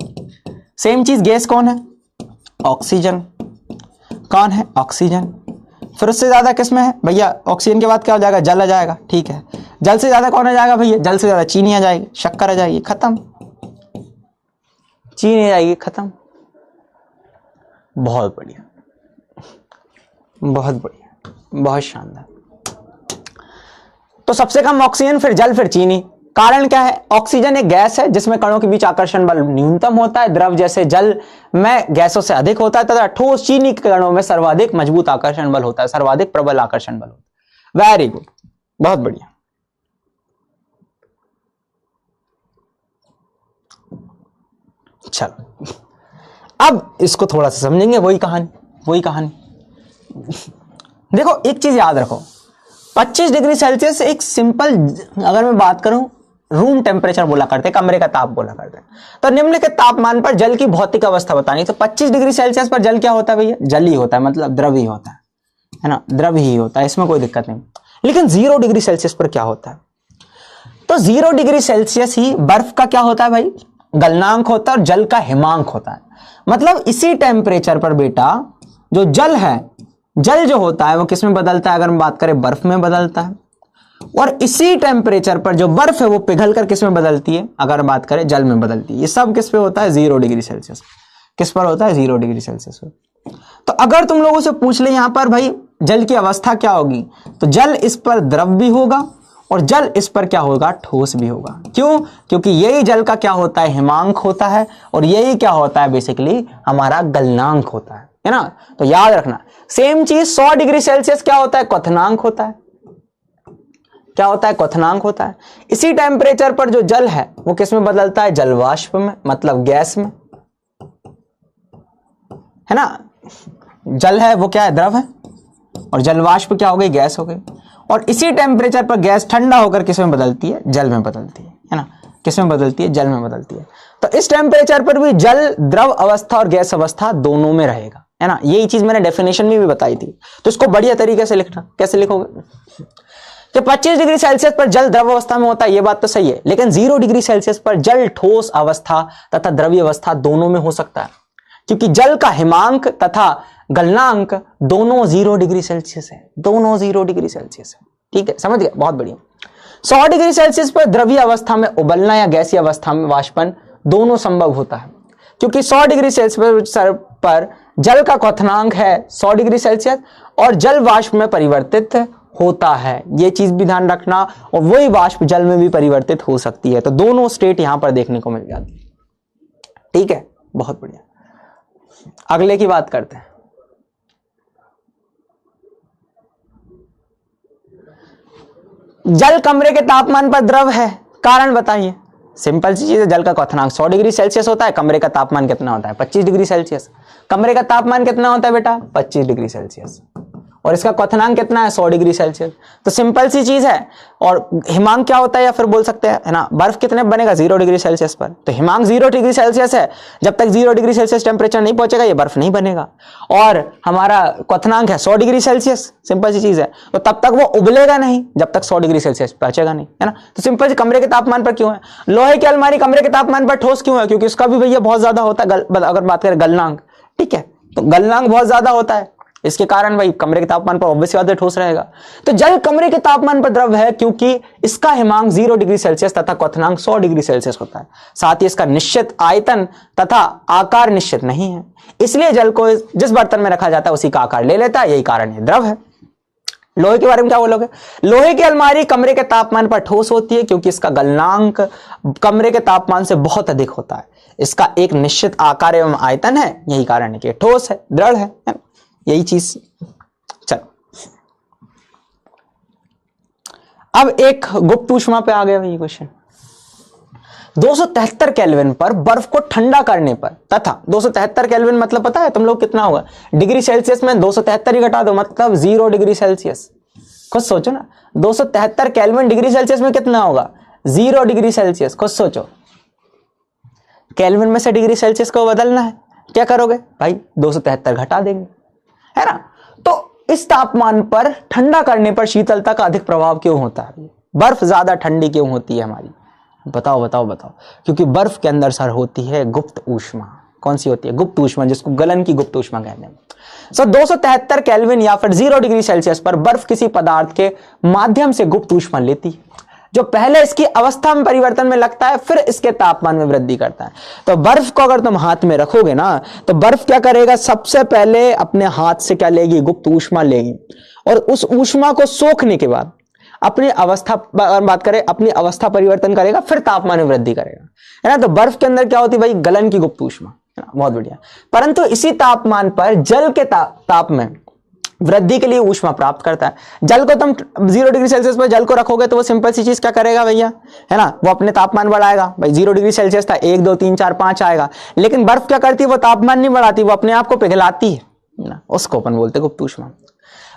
S1: सेम चीज गैस कौन है? ऑक्सीजन। कौन है? ऑक्सीजन। फिर उससे ज्यादा किसमें है भैया? ऑक्सीजन के बाद क्या हो जाएगा? जल आ जाएगा। ठीक है, जल से ज्यादा कौन आ जाएगा भैया? जल से ज्यादा चीनी आ जाएगी, शक्कर आ जाएगी, खत्म। चीनी आ जाएगी, खत्म। बहुत बढ़िया, बहुत बढ़िया, बहुत शानदार। तो सबसे कम ऑक्सीजन, फिर जल, फिर चीनी। कारण क्या है? ऑक्सीजन एक गैस है जिसमें कणों के बीच आकर्षण बल न्यूनतम होता है, द्रव जैसे जल में गैसों से अधिक होता है, तथा ठोस चीनी के कणों में सर्वाधिक मजबूत आकर्षण बल होता है, सर्वाधिक प्रबल आकर्षण बल होता है। वेरी गुड, बहुत बढ़िया। चलो अब इसको थोड़ा सा समझेंगे, वही कहानी। देखो एक चीज याद रखो, 25 डिग्री सेल्सियस एक सिंपल, अगर मैं बात करूं रूम टेम्परेचर बोला करते, कमरे का ताप बोला करते। तो निम्नलिखित तापमान पर जल की भौतिक अवस्था बतानी। तो 25 डिग्री सेल्सियस पर जल क्या होता है भैया? जल ही होता है, मतलब द्रव ही होता है ना, द्रव ही होता है, इसमें कोई दिक्कत नहीं। लेकिन 0 डिग्री सेल्सियस पर क्या होता है? तो 0 डिग्री सेल्सियस ही बर्फ का क्या होता है भाई? गलनांक होता है, और जल का हिमांक होता है। मतलब इसी टेम्परेचर पर बेटा जो जल है, जल जो होता है वो किस में बदलता है? अगर हम बात करें बर्फ में बदलता है। और इसी टेम्परेचर पर जो बर्फ है वो पिघलकर किस में बदलती है? अगर बात करें जल में बदलती है। ये सब किस पे होता है? 0 डिग्री सेल्सियस। किस पर होता है? 0 डिग्री सेल्सियस पर। तो अगर तुम लोगों से पूछ ले यहां पर भाई जल की अवस्था क्या होगी, तो जल इस पर द्रव भी होगा और जल इस पर क्या होगा? ठोस भी होगा। क्यों? क्योंकि यही जल का क्या होता है? हिमांक होता है, और यही क्या होता है? बेसिकली हमारा गलनांक होता है ना। तो याद रखना, सेम चीज 100 डिग्री सेल्सियस क्या होता है? क्वथनांक होता है। क्या होता है? क्वथनांक होता है। इसी टेम्परेचर पर जो जल है वो किस में बदलता है? जलवाष्प में, मतलब गैस में, है ना। जल है वो क्या है? द्रव है, और जलवाष्प क्या हो गई? गैस हो गई। और इसी टेम्परेचर पर गैस ठंडा होकर किस में बदलती है? जल में बदलती है ना। किस में बदलती है? जल में बदलती है। तो इस टेम्परेचर पर भी जल द्रव अवस्था और गैस अवस्था दोनों में रहेगा, है ना। यही चीज मैंने डेफिनेशन में भी बताई थी। तो इसको बढ़िया तरीके से लिखना। कैसे लिखोगे? कि 25 डिग्री सेल्सियस पर जल द्रव अवस्था में होता है, ये बात तो सही है, लेकिन 0 डिग्री सेल्सियस पर जल ठोस अवस्था तथा द्रवीय अवस्था दोनों में हो सकता है, क्योंकि जल का हिमांक तथा गलनांक दोनों 0 डिग्री सेल्सियस है। दोनों 0 डिग्री सेल्सियस है। ठीक है, समझ गए? बहुत बढ़िया। 100 डिग्री सेल्सियस पर द्रवीय अवस्था में उबलना या गैसीय अवस्था में वाष्पन दोनों संभव होता है, क्योंकि 100 डिग्री सेल्सियस पर जल का क्वथनांक है 100 डिग्री सेल्सियस और जल वाष्प में परिवर्तित होता है। यह चीज भी ध्यान रखना, और वही वाष्प जल में भी परिवर्तित हो सकती है। तो दोनों स्टेट यहां पर देखने को मिल जाती है। ठीक है, बहुत बढ़िया। अगले की बात करते हैं। जल कमरे के तापमान पर द्रव है, कारण बताइए। सिंपल सी चीज है, जल का क्वथनांक 100 डिग्री सेल्सियस होता है, कमरे का तापमान कितना होता है? 25 डिग्री सेल्सियस। कमरे का तापमान कितना होता है बेटा? 25 डिग्री सेल्सियस, और इसका क्वथनांक कितना है? 100 डिग्री सेल्सियस। तो सिंपल सी चीज है। और हिमांक क्या होता है, या फिर बोल सकते हैं, है ना, बर्फ कितने बनेगा? 0 डिग्री सेल्सियस पर। तो हिमांक 0 डिग्री सेल्सियस है। जब तक 0 डिग्री सेल्सियस टेम्परेचर नहीं पहुंचेगा ये बर्फ नहीं बनेगा। और हमारा क्वथनांक है 100 डिग्री सेल्सियस, सिंपल सी चीज है। तो तब तक वो उबलेगा नहीं जब तक 100 डिग्री सेल्सियस पहुंचेगा नहीं, है ना। तो सिंपल सी कमरे के तापमान पर क्यों है? लोहे की अलमारी कमरे के तापमान पर ठोस क्यों है? क्योंकि उसका भी भैया बहुत ज्यादा होता है, अगर बात करें गलनांक। ठीक है, तो गलनांक बहुत ज्यादा होता है, इसके कारण भाई कमरे के तापमान पर ऑब्वियस बात है ठोस रहेगा। तो जल कमरे के तापमान पर द्रव है क्योंकि इसका हिमांक 0 डिग्री सेल्सियस तथा क्वथनांक 100 डिग्री सेल्सियस होता है। साथ ही इसका निश्चित आयतन तथा आकार निश्चित नहीं है, इसलिए जल को जिस बर्तन में रखा जाता है उसी का आकार ले लेता है, यही कारण है, द्रव है। लोहे के बारे में क्या बोलोगे? लोहे की अलमारी कमरे के तापमान पर ठोस होती है क्योंकि इसका गलनांक कमरे के तापमान से बहुत अधिक होता है। इसका एक निश्चित आकार एवं आयतन है, यही कारण है कि ठोस है, दृढ़ है, यही चीज। चलो अब एक गुप्त ऊष्मा पे आ गया भाई क्वेश्चन। 273 केल्विन पर बर्फ को ठंडा करने पर तथा 273 केल्विन मतलब पता है तुम लोग कितना होगा? डिग्री सेल्सियस में 273 ही घटा दो, मतलब 0 डिग्री सेल्सियस। खुद सोचो ना, 273 केल्विन डिग्री सेल्सियस में कितना होगा? 0 डिग्री सेल्सियस। खुद सोचो, केल्विन में से डिग्री सेल्सियस को बदलना है, क्या करोगे भाई? 273 घटा देंगे, है ना। तो इस तापमान पर ठंडा करने पर शीतलता का अधिक प्रभाव क्यों होता है? बर्फ ज्यादा ठंडी क्यों होती है हमारी? बताओ बताओ बताओ। क्योंकि बर्फ के अंदर सर होती है गुप्त ऊष्मा। कौन सी होती है? गुप्त ऊष्मा, जिसको गलन की गुप्त ऊष्मा कहते हैं। सो 273 केल्विन या फिर 0 डिग्री सेल्सियस पर बर्फ किसी पदार्थ के माध्यम से गुप्त ऊष्मा लेती है, जो पहले इसकी अवस्था में परिवर्तन में लगता है फिर इसके तापमान में वृद्धि करता है। तो बर्फ को अगर तुम हाथ में रखोगे ना तो बर्फ क्या करेगा, सबसे पहले अपने हाथ से क्या लेगी, गुप्त ऊष्मा लेगी, और उस ऊष्मा को सोखने के बाद अपनी अवस्था, बात करें अपनी अवस्था परिवर्तन करेगा, फिर तापमान में वृद्धि करेगा, है ना। तो बर्फ के अंदर क्या होती है भाई, गलन की गुप्त ऊष्मा, है ना, बहुत बढ़िया। परंतु इसी तापमान पर जल के ताप में वृद्धि के लिए ऊष्मा प्राप्त करता है। जल को तुम 0 डिग्री सेल्सियस पर जल को रखोगे तो वो सिंपल सी चीज क्या करेगा भैया, है ना, वो अपने तापमान बढ़ाएगा। भाई 0 डिग्री सेल्सियस था, 1 2 3 4 5 आएगा। लेकिन बर्फ क्या करती है, वो तापमान नहीं बढ़ाती, वो अपने आप को पिघलाती है ना, उसको अपन बोलते गुप्त ऊष्मा।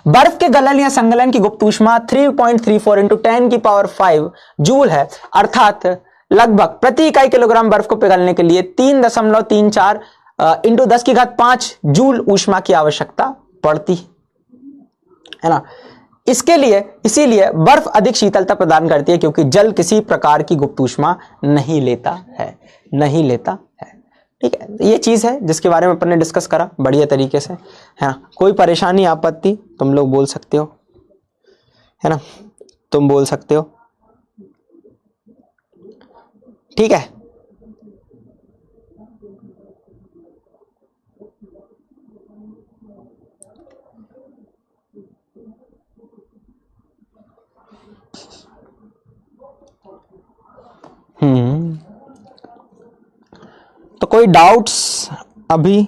S1: बर्फ के गलन या संगलन की गुप्त ऊष्मा 3.34 इंटू 10⁵ जूल है, अर्थात लगभग प्रति इकाई किलोग्राम बर्फ को पिघलने के लिए 3.34 इंटू 10⁵5 जूल ऊष्मा की आवश्यकता पड़ती है ना। इसके लिए इसीलिए बर्फ अधिक शीतलता प्रदान करती है, क्योंकि जल किसी प्रकार की गुप्त ऊष्मा नहीं लेता है, नहीं लेता है। ठीक है, ये चीज है जिसके बारे में अपन ने डिस्कस करा बढ़िया तरीके से, है ना। कोई परेशानी आपत्ति तुम लोग बोल सकते हो, है ना, तुम बोल सकते हो, ठीक है। तो कोई डाउट्स अभी?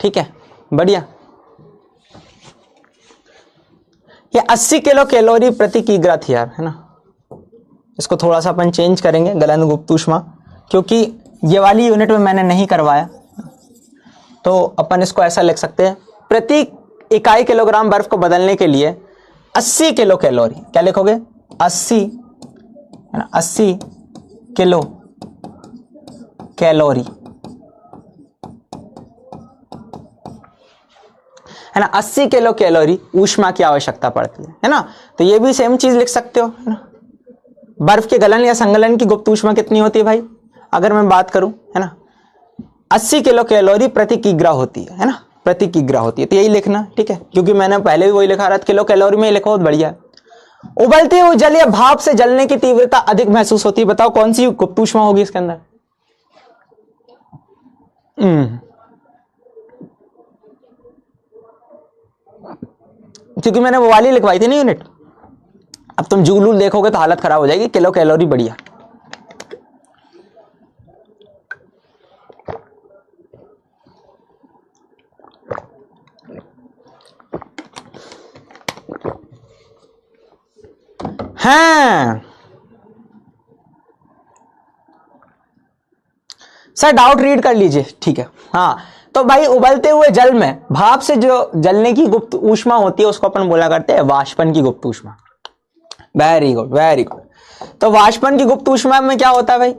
S1: ठीक है, बढ़िया। ये 80 किलो कैलोरी प्रति किग्रा थी यार, है ना। इसको थोड़ा सा अपन चेंज करेंगे, गलन गुप्त ऊष्मा, क्योंकि ये वाली यूनिट में मैंने नहीं करवाया, तो अपन इसको ऐसा लिख सकते हैं, प्रति इकाई किलोग्राम बर्फ को बदलने के लिए 80 किलो कैलोरी, क्या लिखोगे, 80, है ना, 80 किलो कैलोरी, है ना, 80 किलो कैलोरी ऊष्मा की आवश्यकता पड़ती है ना। तो ये भी सेम चीज लिख सकते हो, है ना। बर्फ के गलन या संगलन की गुप्त ऊष्मा कितनी होती है भाई, अगर मैं बात करूं, है ना, 80 किलो कैलोरी प्रति किग्रा होती है ना, प्रति किग्रा होती है। तो यही लिखना, ठीक है, क्योंकि मैंने पहले भी वही लिखा रहा था, किलो कैलोरी में ही लिखो, बहुत बढ़िया है। उबलते हुए जल या भाप से जलने की तीव्रता अधिक महसूस होती है, बताओ कौन सी गुप्त ऊष्मा होगी इसके अंदर? क्योंकि मैंने वो वाली लिखवाई थी ना यूनिट, अब तुम जूल देखोगे तो हालत खराब हो जाएगी, किलो कैलोरी बढ़िया। हाँ सर, डाउट रीड कर लीजिए, ठीक है। हाँ, तो भाई उबलते हुए जल में भाप से जो जलने की गुप्त ऊष्मा होती है उसको अपन बोला करते हैं वाष्पन की गुप्त ऊष्मा। Very good, very good. तो वाष्पन की गुप्त ऊष्मा में क्या होता है भाई?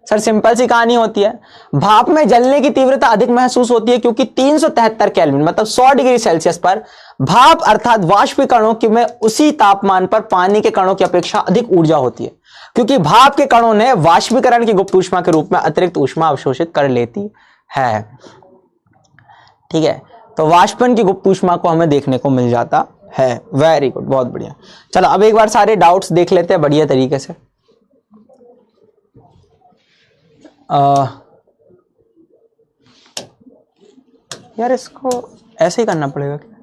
S1: सर सिंपल सी कहानी होती है, भाप में जलने की तीव्रता अधिक महसूस होती है क्योंकि 373 केल्विन मतलब 100 डिग्री सेल्सियस पर भाप अर्थात वाष्पीकरणों की में उसी तापमान पर पानी के कणों की अपेक्षा अधिक ऊर्जा होती है, क्योंकि भाप के कणों ने वाष्पीकरण की गुप्त ऊष्मा के रूप में अतिरिक्त ऊष्मा अवशोषित कर लेती है। ठीक है, तो वाष्पन की गुप्त ऊष्मा को हमें देखने को मिल जाता है। वेरी गुड, बहुत बढ़िया। चलो अब एक बार सारे डाउट्स देख लेते हैं बढ़िया तरीके से। यार इसको ऐसे ही करना पड़ेगा क्या?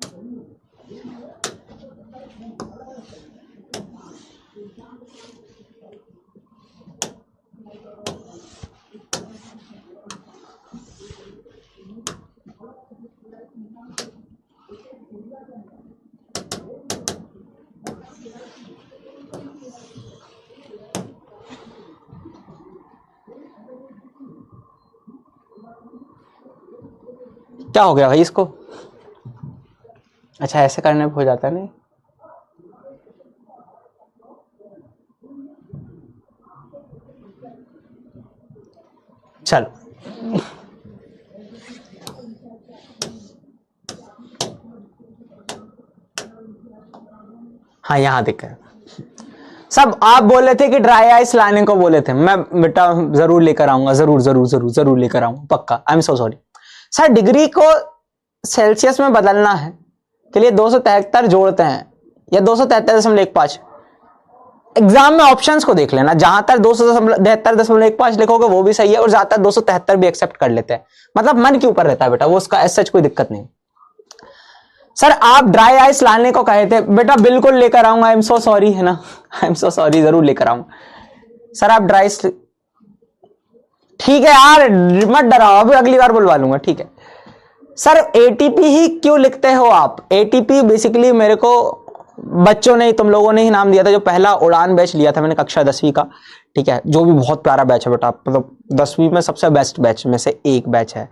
S1: क्या हो गया भाई इसको? अच्छा ऐसे करने पे हो जाता है नहीं? चलो हाँ यहां दिख गया। सब आप बोले थे कि ड्राई आइस लाने को बोले थे, मैं बेटा जरूर लेकर आऊंगा, जरूर जरूर जरूर जरूर लेकर आऊंगा पक्का। I am so sorry sir. Degree को सेल्सियस में बदलना है के लिए 273 जोड़ते हैं या 273.15। एग्जाम में ऑप्शंस को देख लेना, जहां तक 273.15 लिखोगे वो भी सही है, और ज्यादातर 273 भी एक्सेप्ट कर लेते हैं, मतलब मन के ऊपर रहता है बेटा, वो उसका ऐसा कोई दिक्कत नहीं। सर आप ड्राई आइस लाने को कहे थे, बेटा बिल्कुल लेकर आऊंगा, आई एम सो सॉरी, है ना, आई एम सो सॉरी, जरूर लेकर आऊंगा। सर आप ड्राई, ठीक है यार मत डराओ, अभी अगली बार बुलवा लूंगा, ठीक है। सर एटीपी ही क्यों लिखते हो आप? एटीपी बेसिकली मेरे को बच्चों ने, तुम लोगों ने ही नाम दिया था, जो पहला उड़ान बैच लिया था मैंने कक्षा 10वीं का, ठीक है, जो भी बहुत प्यारा बैच है बेटा, मतलब 10वीं में सबसे बेस्ट बैच में से एक बैच है,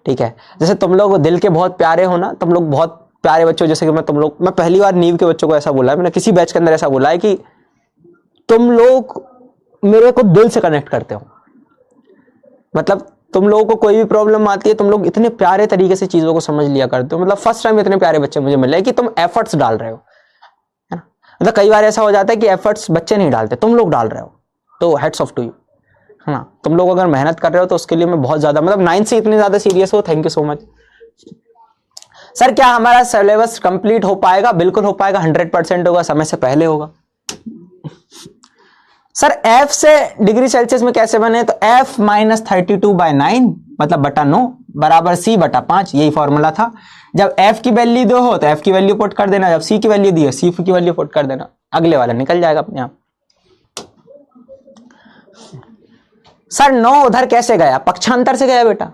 S1: ठीक है। जैसे तुम लोग दिल के बहुत प्यारे हो ना, तुम लोग बहुत प्यारे बच्चों, जैसे कि मैं पहली बार नीव के बच्चों को ऐसा बोला है, मैंने किसी बैच के अंदर ऐसा बोला है कि तुम लोग मेरे को दिल से कनेक्ट करते हो, मतलब तुम लोगों को कोई भी प्रॉब्लम आती है, तुम लोग इतने प्यारे तरीके से चीजों को समझ लिया करते हो, मतलब फर्स्ट टाइम इतने प्यारे बच्चे मुझे मिले कि तुम एफर्ट्स डाल रहे हो, है ना। मतलब कई बार ऐसा हो जाता है कि एफर्ट्स बच्चे नहीं डालते, तुम लोग डाल रहे हो, तो हेड्स ऑफ टू यू, है ना। तुम लोग अगर मेहनत कर रहे हो तो उसके लिए मैं बहुत ज्यादा, मतलब 9 से इतने ज्यादा सीरियस हो, thank you so much. Sir क्या हमारा सिलेबस कंप्लीट हो पाएगा? बिल्कुल हो पाएगा, 100% होगा, समय से पहले होगा। सर F से डिग्री सेल्सियस में कैसे बने? तो F -32/9 मतलब बटा 9 बराबर C बटा 5, यही फॉर्मूला था। जब F की वैल्यू दो हो तो F की वैल्यू पुट कर देना, जब C की वैल्यू दी हो C की वैल्यू पुट कर देना, अगले वाला निकल जाएगा अपने आप। सर 9 उधर कैसे गया? पक्षांतर से गया बेटा,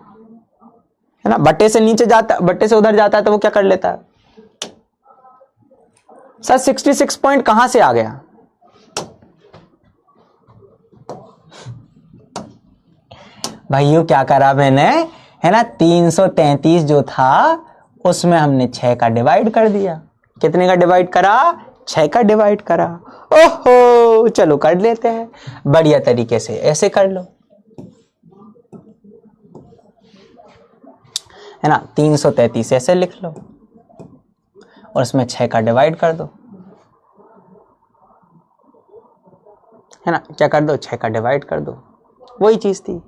S1: है ना, बट्टे से नीचे जाता, बट्टे से उधर जाता है तो वो क्या कर लेता है। सर 66 पॉइंट कहां से आ गया? भाइयों क्या करा मैंने, है ना, 333 जो था उसमें हमने 6 का डिवाइड कर दिया। कितने का डिवाइड करा? 6 का डिवाइड करा। ओहो चलो कर लेते हैं बढ़िया तरीके से, ऐसे कर लो, है ना, 333 ऐसे लिख लो और उसमें 6 का डिवाइड कर दो, है ना, क्या कर दो, 6 का डिवाइड कर दो, वही चीज थी।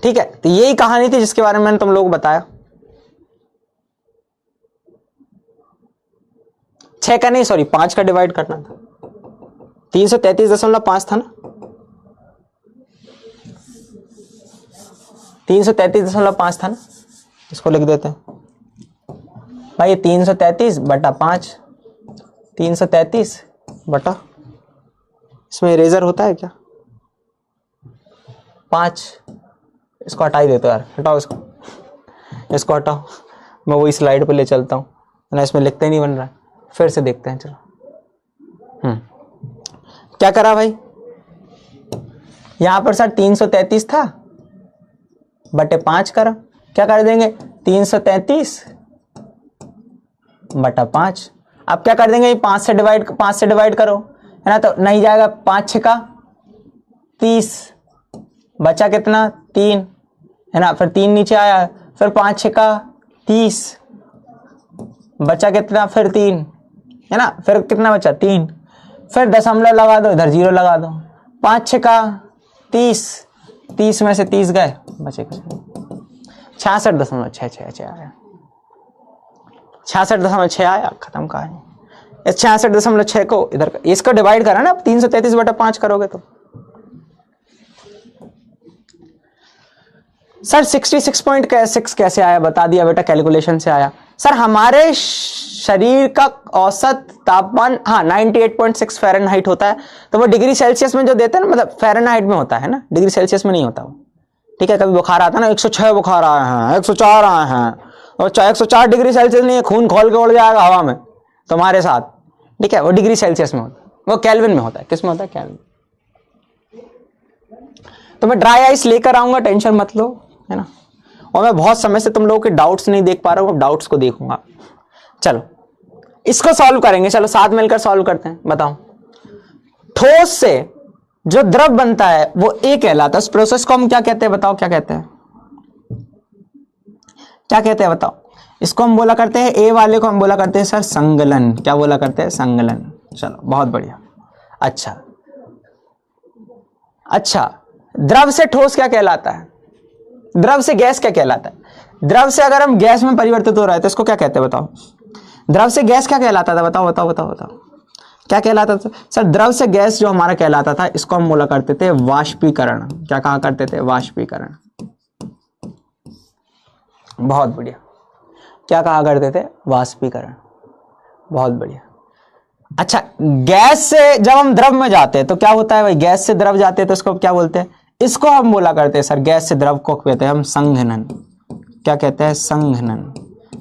S1: ठीक है, तो यही कहानी थी जिसके बारे में मैंने तुम लोगों को बताया। 6 का नहीं, सॉरी 5 का डिवाइड करना था, 333.5 था ना, 333.5 था ना, इसको लिख देते हैं भाई, 333 बटा 5, 333 बटा, इसमें इरेजर होता है क्या, 5, इसको हटा ही देते हो यार, हटाओ इसको हटाओ, मैं वही स्लाइड पे ले चलता हूँ ना, इसमें लिखते ही नहीं बन रहा है, फिर से देखते हैं, चलो। क्या करा भाई, यहां पर सर 333 था बटे 5 करा, क्या कर देंगे 333 बटा 5, अब क्या कर देंगे 5 से डिवाइड करो, है ना, तो नहीं जाएगा, 5 6 का 30, बचा कितना 3, है ना, फिर 3 नीचे आया, फिर 5 6 का 30, बचा कितना, फिर 3, है ना, फिर कितना बचा 3, फिर दशमलव लगा दो, इधर 0 लगा दो, 5 6 का 30, 30 में से 30 गए, बचे 66.66 आया, 66.6 आया, खत्म कहानी। इस 66.6 को इधर इसको डिवाइड करा ना, 333 बटा 5 करोगे तो सर 66.6 कैसे आया, बता दिया बेटा, कैलकुलेशन से आया। सर हमारे शरीर का औसत तापमान, हाँ 98.6 फ़ारेनहाइट होता है, तो वो डिग्री सेल्सियस में जो देते हैं ना, मतलब फ़ारेनहाइट में होता है ना, डिग्री सेल्सियस में नहीं होता वो, ठीक है। कभी बुखार आता है ना, 106 बुखार आए हैं, 104 आए हैं, और 104 डिग्री सेल्सियस नहीं है, खून खोल के उड़ जाएगा हवा में तुम्हारे साथ, ठीक है, वो डिग्री सेल्सियस में होता है, वो केल्विन में होता है। किस में होता है? केल्विन। तो मैं ड्राई आइस लेकर आऊंगा, टेंशन मत लो, है ना, और मैं बहुत समय से तुम लोगों के डाउट्स नहीं देख पा रहा हूँ, डाउट्स को देखूंगा। चलो इसको सॉल्व करेंगे, चलो साथ मिलकर सॉल्व करते हैं। बताओ, ठोस से जो द्रव बनता है वो ए कहलाता है। उस प्रोसेस को हम क्या कहते हैं बताओ, क्या कहते हैं, क्या कहते हैं बताओ। इसको हम बोला करते हैं, ए वाले को हम बोला करते हैं सर संगलन। क्या बोला करते हैं? संगलन। चलो बहुत बढ़िया। अच्छा अच्छा, द्रव से ठोस क्या कहलाता है? द्रव से गैस क्या कहलाता है? द्रव से अगर हम गैस में परिवर्तित हो रहा है तो इसको क्या कहते हैं बताओ। द्रव से गैस क्या कहलाता था? बताओ बताओ बताओ बताओ, क्या कहलाता था सर? द्रव से गैस जो हमारा कहलाता था, इसको हम बोला करते थे वाष्पीकरण। क्या कहा करते थे? वाष्पीकरण। बहुत बढ़िया। क्या कहा करते थे? वाष्पीकरण। बहुत बढ़िया। अच्छा, गैस से जब हम द्रव में जाते हैं तो क्या होता है भाई? गैस से द्रव जाते हैं तो इसको क्या बोलते हैं? इसको हम बोला करते हैं सर, गैस से द्रव को कहते हैं हम संघनन। क्या कहते हैं? संघनन।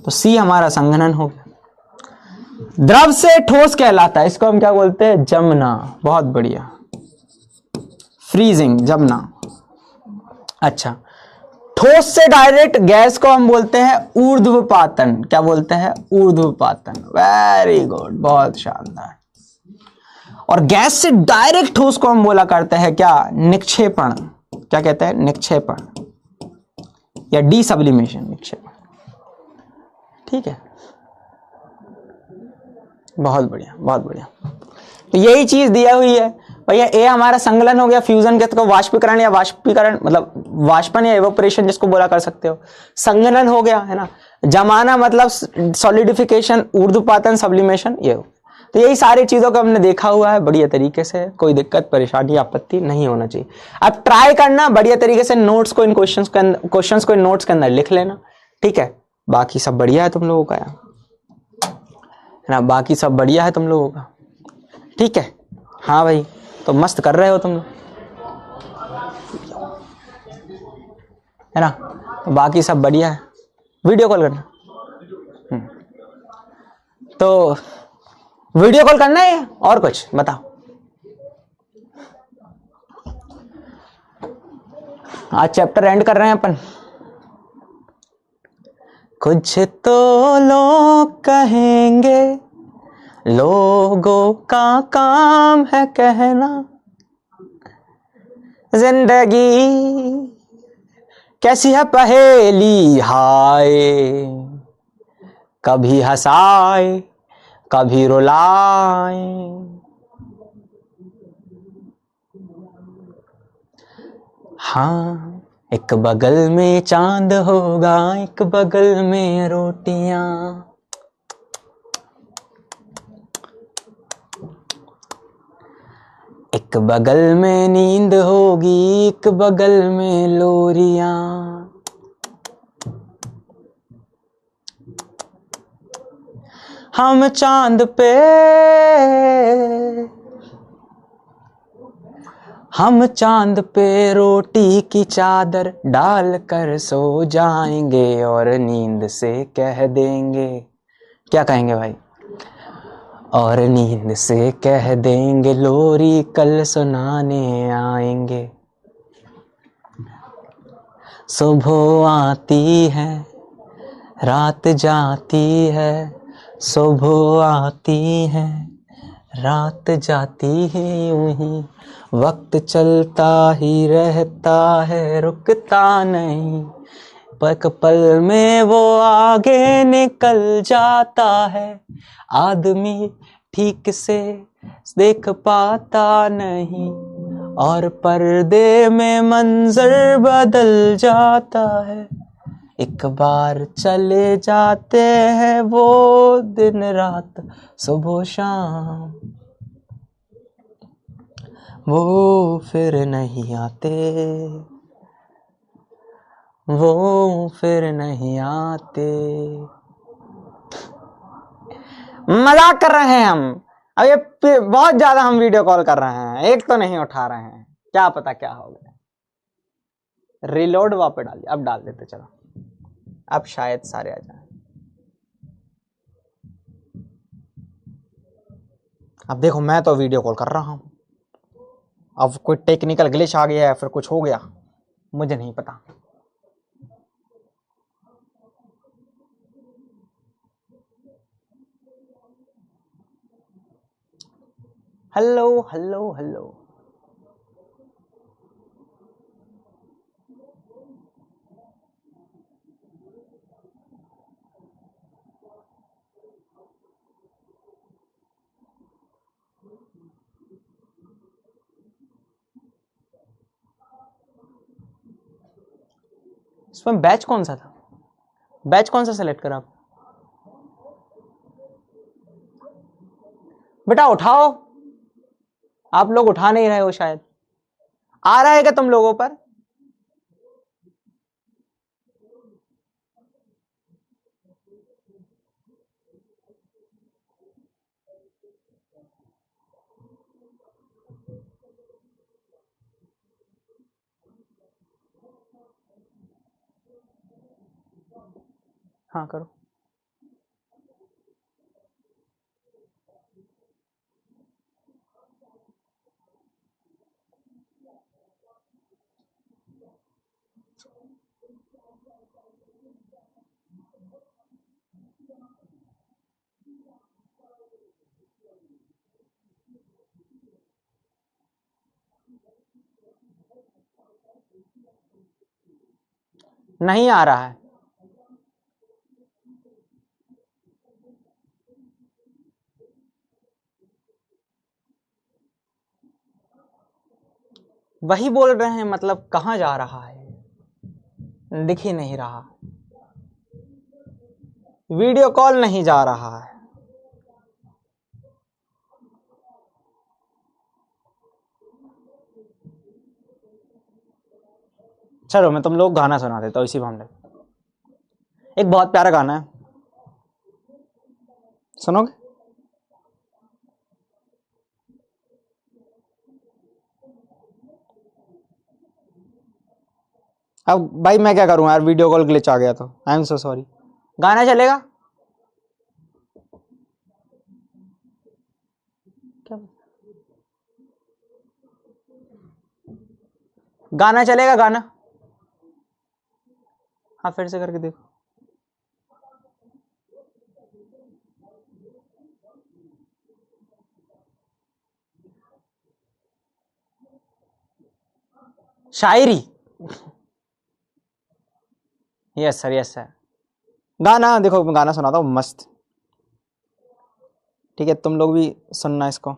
S1: तो सी हमारा संघनन हो गया। द्रव से ठोस कहलाता है, इसको हम क्या बोलते हैं? जमना। बहुत बढ़िया, फ्रीजिंग, जमना। अच्छा, ठोस से डायरेक्ट गैस को हम बोलते हैं ऊर्ध्वपातन। क्या बोलते हैं? ऊर्ध्वपातन। वेरी गुड, बहुत शानदार। और गैस से डायरेक्ट ठोस को हम बोला करते हैं क्या? निक्षेपण। क्या कहते हैं? निक्षेपण या डी सब्लिमेशन, निक्षेपण। ठीक है, बहुत बढ़िया बहुत बढ़िया। तो यही चीज दिया हुई है भैया। ए हमारा संगलन हो गया, फ्यूजन कहते हो, वाष्पीकरण या वाष्पीकरण मतलब वाष्पन या एवोपरेशन जिसको बोला कर सकते हो। संघनन हो गया है ना, जमाना मतलब सॉलिडिफिकेशन, ऊर्ध्वपातन, सब्लिमेशन, ये हो। तो यही सारी चीजों को हमने देखा हुआ है बढ़िया तरीके से। कोई दिक्कत परेशानी आपत्ति नहीं होना चाहिए। अब ट्राई करना बढ़िया तरीके से, नोट्स को इन क्वेश्चंस को इन नोट्स के अंदर लिख लेना। ठीक है, बाकी सब बढ़िया है तुम लोगों का यार, है ना, बाकी सब बढ़िया है तुम लोगों का। ठीक है, हाँ भाई, तो मस्त कर रहे हो तुम लोग, है ना, तो बाकी सब बढ़िया है। वीडियो कॉल करना। तो वीडियो कॉल करना है और कुछ बताओ। आज चैप्टर एंड कर रहे हैं अपन। कुछ तो लोग कहेंगे, लोगों का काम है कहना, जिंदगी कैसी है पहेली हाय, कभी हंसाए कभी रुलाए। हाँ, एक बगल में चांद होगा, एक बगल में रोटियां, एक बगल में नींद होगी, एक बगल में लोरियां। हम चांद पे, हम चांद पे रोटी की चादर डाल कर सो जाएंगे और नींद से कह देंगे, क्या कहेंगे भाई? और नींद से कह देंगे लोरी कल सुनाने आएंगे। सुबह आती है रात जाती है, सुबह आती है रात जाती है, यूं ही वक्त चलता ही रहता है, रुकता नहीं। पल पल में वो आगे निकल जाता है, आदमी ठीक से देख पाता नहीं, और पर्दे में मंजर बदल जाता है। एक बार चले जाते हैं वो दिन रात सुबह शाम, वो फिर नहीं आते, वो फिर नहीं आते। मजाक कर रहे हैं हम। अब ये बहुत ज्यादा हम वीडियो कॉल कर रहे हैं, एक तो नहीं उठा रहे हैं, क्या पता क्या हो गया। रिलोड वापस डाल दिया, अब डाल देते चलो, अब शायद सारे आ जाए। अब देखो मैं तो वीडियो कॉल कर रहा हूं, अब कोई टेक्निकल ग्लिच आ गया है फिर कुछ हो गया, मुझे नहीं पता। हेलो हेलो हेलो, इसमें बैच कौन सा था, बैच कौन सा सेलेक्ट करा आप? बेटा उठाओ, आप लोग उठा नहीं रहे हो शायद। आ रहा है क्या तुम लोगों पर? हाँ करो। नहीं आ रहा है। वही बोल रहे हैं, मतलब कहाँ जा रहा है, दिख ही नहीं रहा। वीडियो कॉल नहीं जा रहा है। चलो मैं तुम लोग गाना सुना देता हूँ इसी मामले में। एक बहुत प्यारा गाना है, सुनोगे? अब भाई मैं क्या करूं यार, वीडियो कॉल ग्लिच आ गया तो आई एम सो सॉरी। गाना चलेगा क्या? गाना चलेगा गाना? हाँ फिर से करके देखो। शायरी, यस सर यस सर। गाना देखो, मैं गाना सुनाता हूँ मस्त, ठीक है? तुम लोग भी सुनना इसको।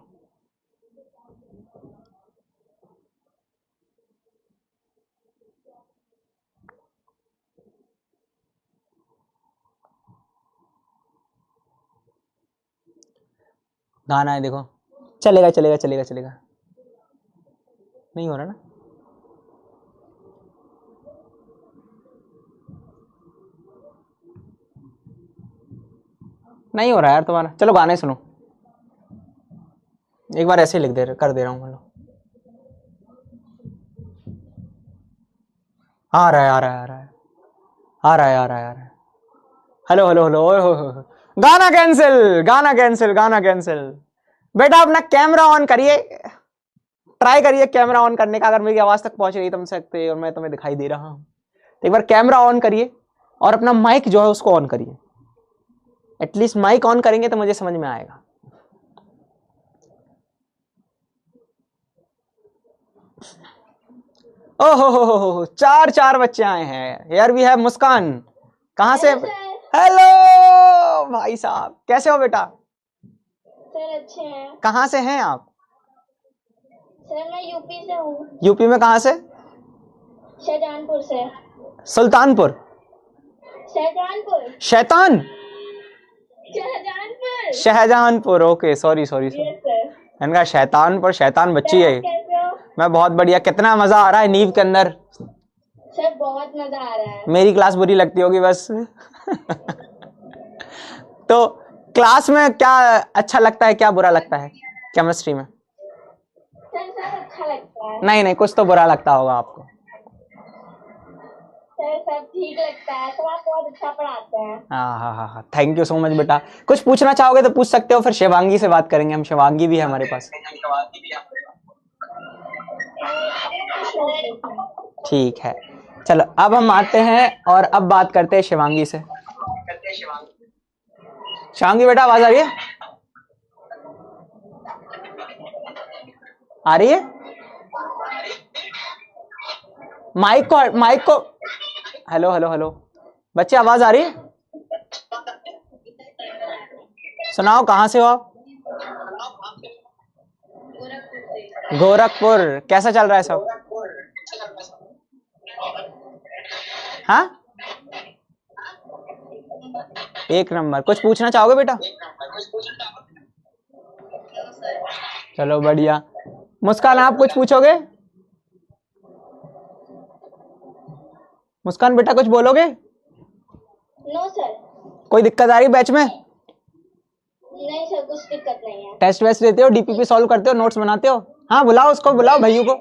S1: गाना है देखो, चलेगा चलेगा चलेगा चलेगा। नहीं हो रहा ना? नहीं हो रहा यार तुम्हारा। चलो गाने सुनो, एक बार ऐसे ही लिख दे कर दे रहा हूँ। मतलब आ रहा है आ रहा है आ रहा है आ रहा है आ रहा है आ रहा है। हेलो हेलो हेलो, ओए हो गाना कैंसिल गाना कैंसिल गाना कैंसिल। बेटा अपना कैमरा ऑन करिए, ट्राई करिए कैमरा ऑन करने का। अगर मेरी आवाज तक पहुंच रही तुम सकते और मैं तुम्हें दिखाई दे रहा हूं, तो एक बार कैमरा ऑन करिए और अपना माइक जो है उसको ऑन करिए। एटलीस्ट माइक ऑन करेंगे तो मुझे समझ में आएगा। ओहो हो, चार चार बच्चे आए हैं। हियर वी हैव मुस्कान। कहाँ से? हेलो भाई साहब, कैसे हो बेटा?
S2: सर अच्छे हैं।
S1: कहाँ से हैं आप?
S2: सर मैं यूपी से हूँ।
S1: यूपी में कहाँ से?
S2: शाहजहानपुर से।
S1: सुल्तानपुर?
S2: शाहजहानपुर।
S1: शैतान?
S2: Shahjahanpur.
S1: Shahjahanpur, okay sorry sorry sorry.
S2: Yes sir.
S1: इनका शैतानपुर, शैतान बच्ची
S2: सर
S1: है।
S2: आप कैसे हो?
S1: मैं बहुत बढ़िया। कितना मजा आ रहा है नींव के अंदर?
S2: सर बहुत मजा आ रहा है।
S1: मेरी क्लास बुरी लगती होगी बस। तो क्लास में क्या अच्छा लगता है, क्या बुरा लगता है केमिस्ट्री में?
S2: सर सब अच्छा लगता है।
S1: नहीं नहीं, कुछ तो बुरा लगता होगा आपको।
S2: सर सब ठीक लगता है, तो आप बहुत अच्छा पढ़ाते हैं।
S1: हाँ हाँ हाँ हाँ, थैंक यू सो मच बेटा। कुछ पूछना चाहोगे तो पूछ सकते हो, फिर शिवांगी से बात करेंगे हम। शिवांगी भी है हमारे पास। ठीक है, चलो अब हम आते हैं और अब बात करते हैं शिवांगी से। शिवांगी बेटा आवाज आ रही है? आ रही है? माइक को हेलो हेलो हेलो बच्चे, आवाज आ रही है? सुनाओ कहाँ से हो आप? गोरखपुर। कैसा चल रहा है सब? हाँ 1 नंबर। कुछ पूछना चाहोगे बेटा? चलो बढ़िया। मुस्कान आप कुछ पूछोगे? मुस्कान बेटा कुछ बोलोगे?
S2: No sir.
S1: कोई दिक्कत आ रही बैच में?
S2: नहीं सर, कुछ दिक्कत नहीं है।
S1: टेस्ट वेस्ट देते हो, डीपीपी सॉल्व करते हो, नोट्स बनाते हो? हाँ बुलाओ उसको, बुलाओ भैयू को,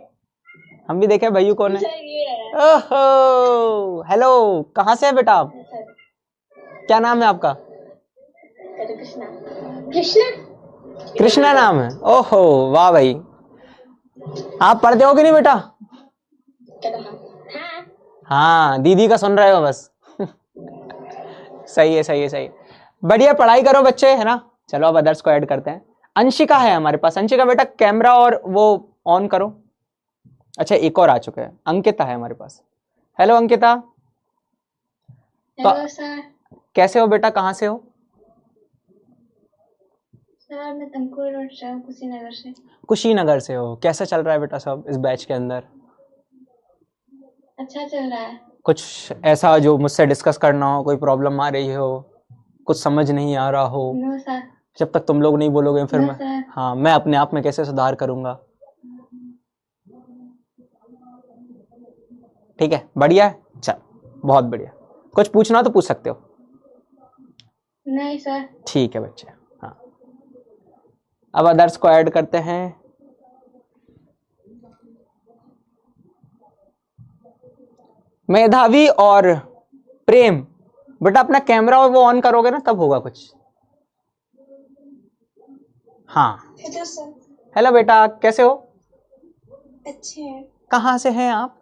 S1: हम भी देखे भैयू कौन है।
S2: सर ये है।
S1: ओहो हेलो, कहाँ से है बेटा आप?
S2: सर
S1: क्या नाम है आपका?
S2: कृष्णा। कृष्णा
S1: कृष्णा नाम है। ओहो वाह भाई, आप पढ़ते हो कि नहीं बेटा?
S2: हाँ।
S1: हाँ दीदी का सुन रहे हो बस। सही है सही है सही है, बढ़िया पढ़ाई करो बच्चे, है ना। चलो अब अदर्स को ऐड करते हैं। अंशिका है हमारे पास। अंशिका बेटा कैमरा और वो ऑन करो। अच्छा एक और आ चुका है, अंकिता है हमारे पास। हेलो अंकिता।
S2: Hello sir.
S1: कैसे हो बेटा, कहाँ से हो?
S2: सर मैं तमकुर रोड से हूँ, कुशीनगर से।
S1: कुशीनगर से हो। कैसा चल रहा है बेटा सब इस बैच के अंदर?
S2: अच्छा चल रहा है।
S1: कुछ ऐसा जो मुझसे डिस्कस करना हो, कोई प्रॉब्लम आ रही हो, कुछ समझ नहीं आ रहा हो?
S2: No sir.
S1: जब तक तुम लोग नहीं बोलोगे फिर
S2: नो
S1: मैं,
S2: सर।
S1: हाँ मैं अपने आप में कैसे सुधार करूंगा? ठीक है बढ़िया है, चल बहुत बढ़िया। कुछ पूछना हो तो पूछ सकते हो।
S2: नहीं सर।
S1: ठीक है बच्चे। हाँ अब अदर्स को ऐड करते हैं। मेधावी और प्रेम बेटा अपना कैमरा और वो ऑन करोगे ना तब होगा कुछ। हाँ
S2: हेलो सर।
S1: हेलो बेटा, कैसे हो?
S2: अच्छे हैं।
S1: कहाँ से हैं आप?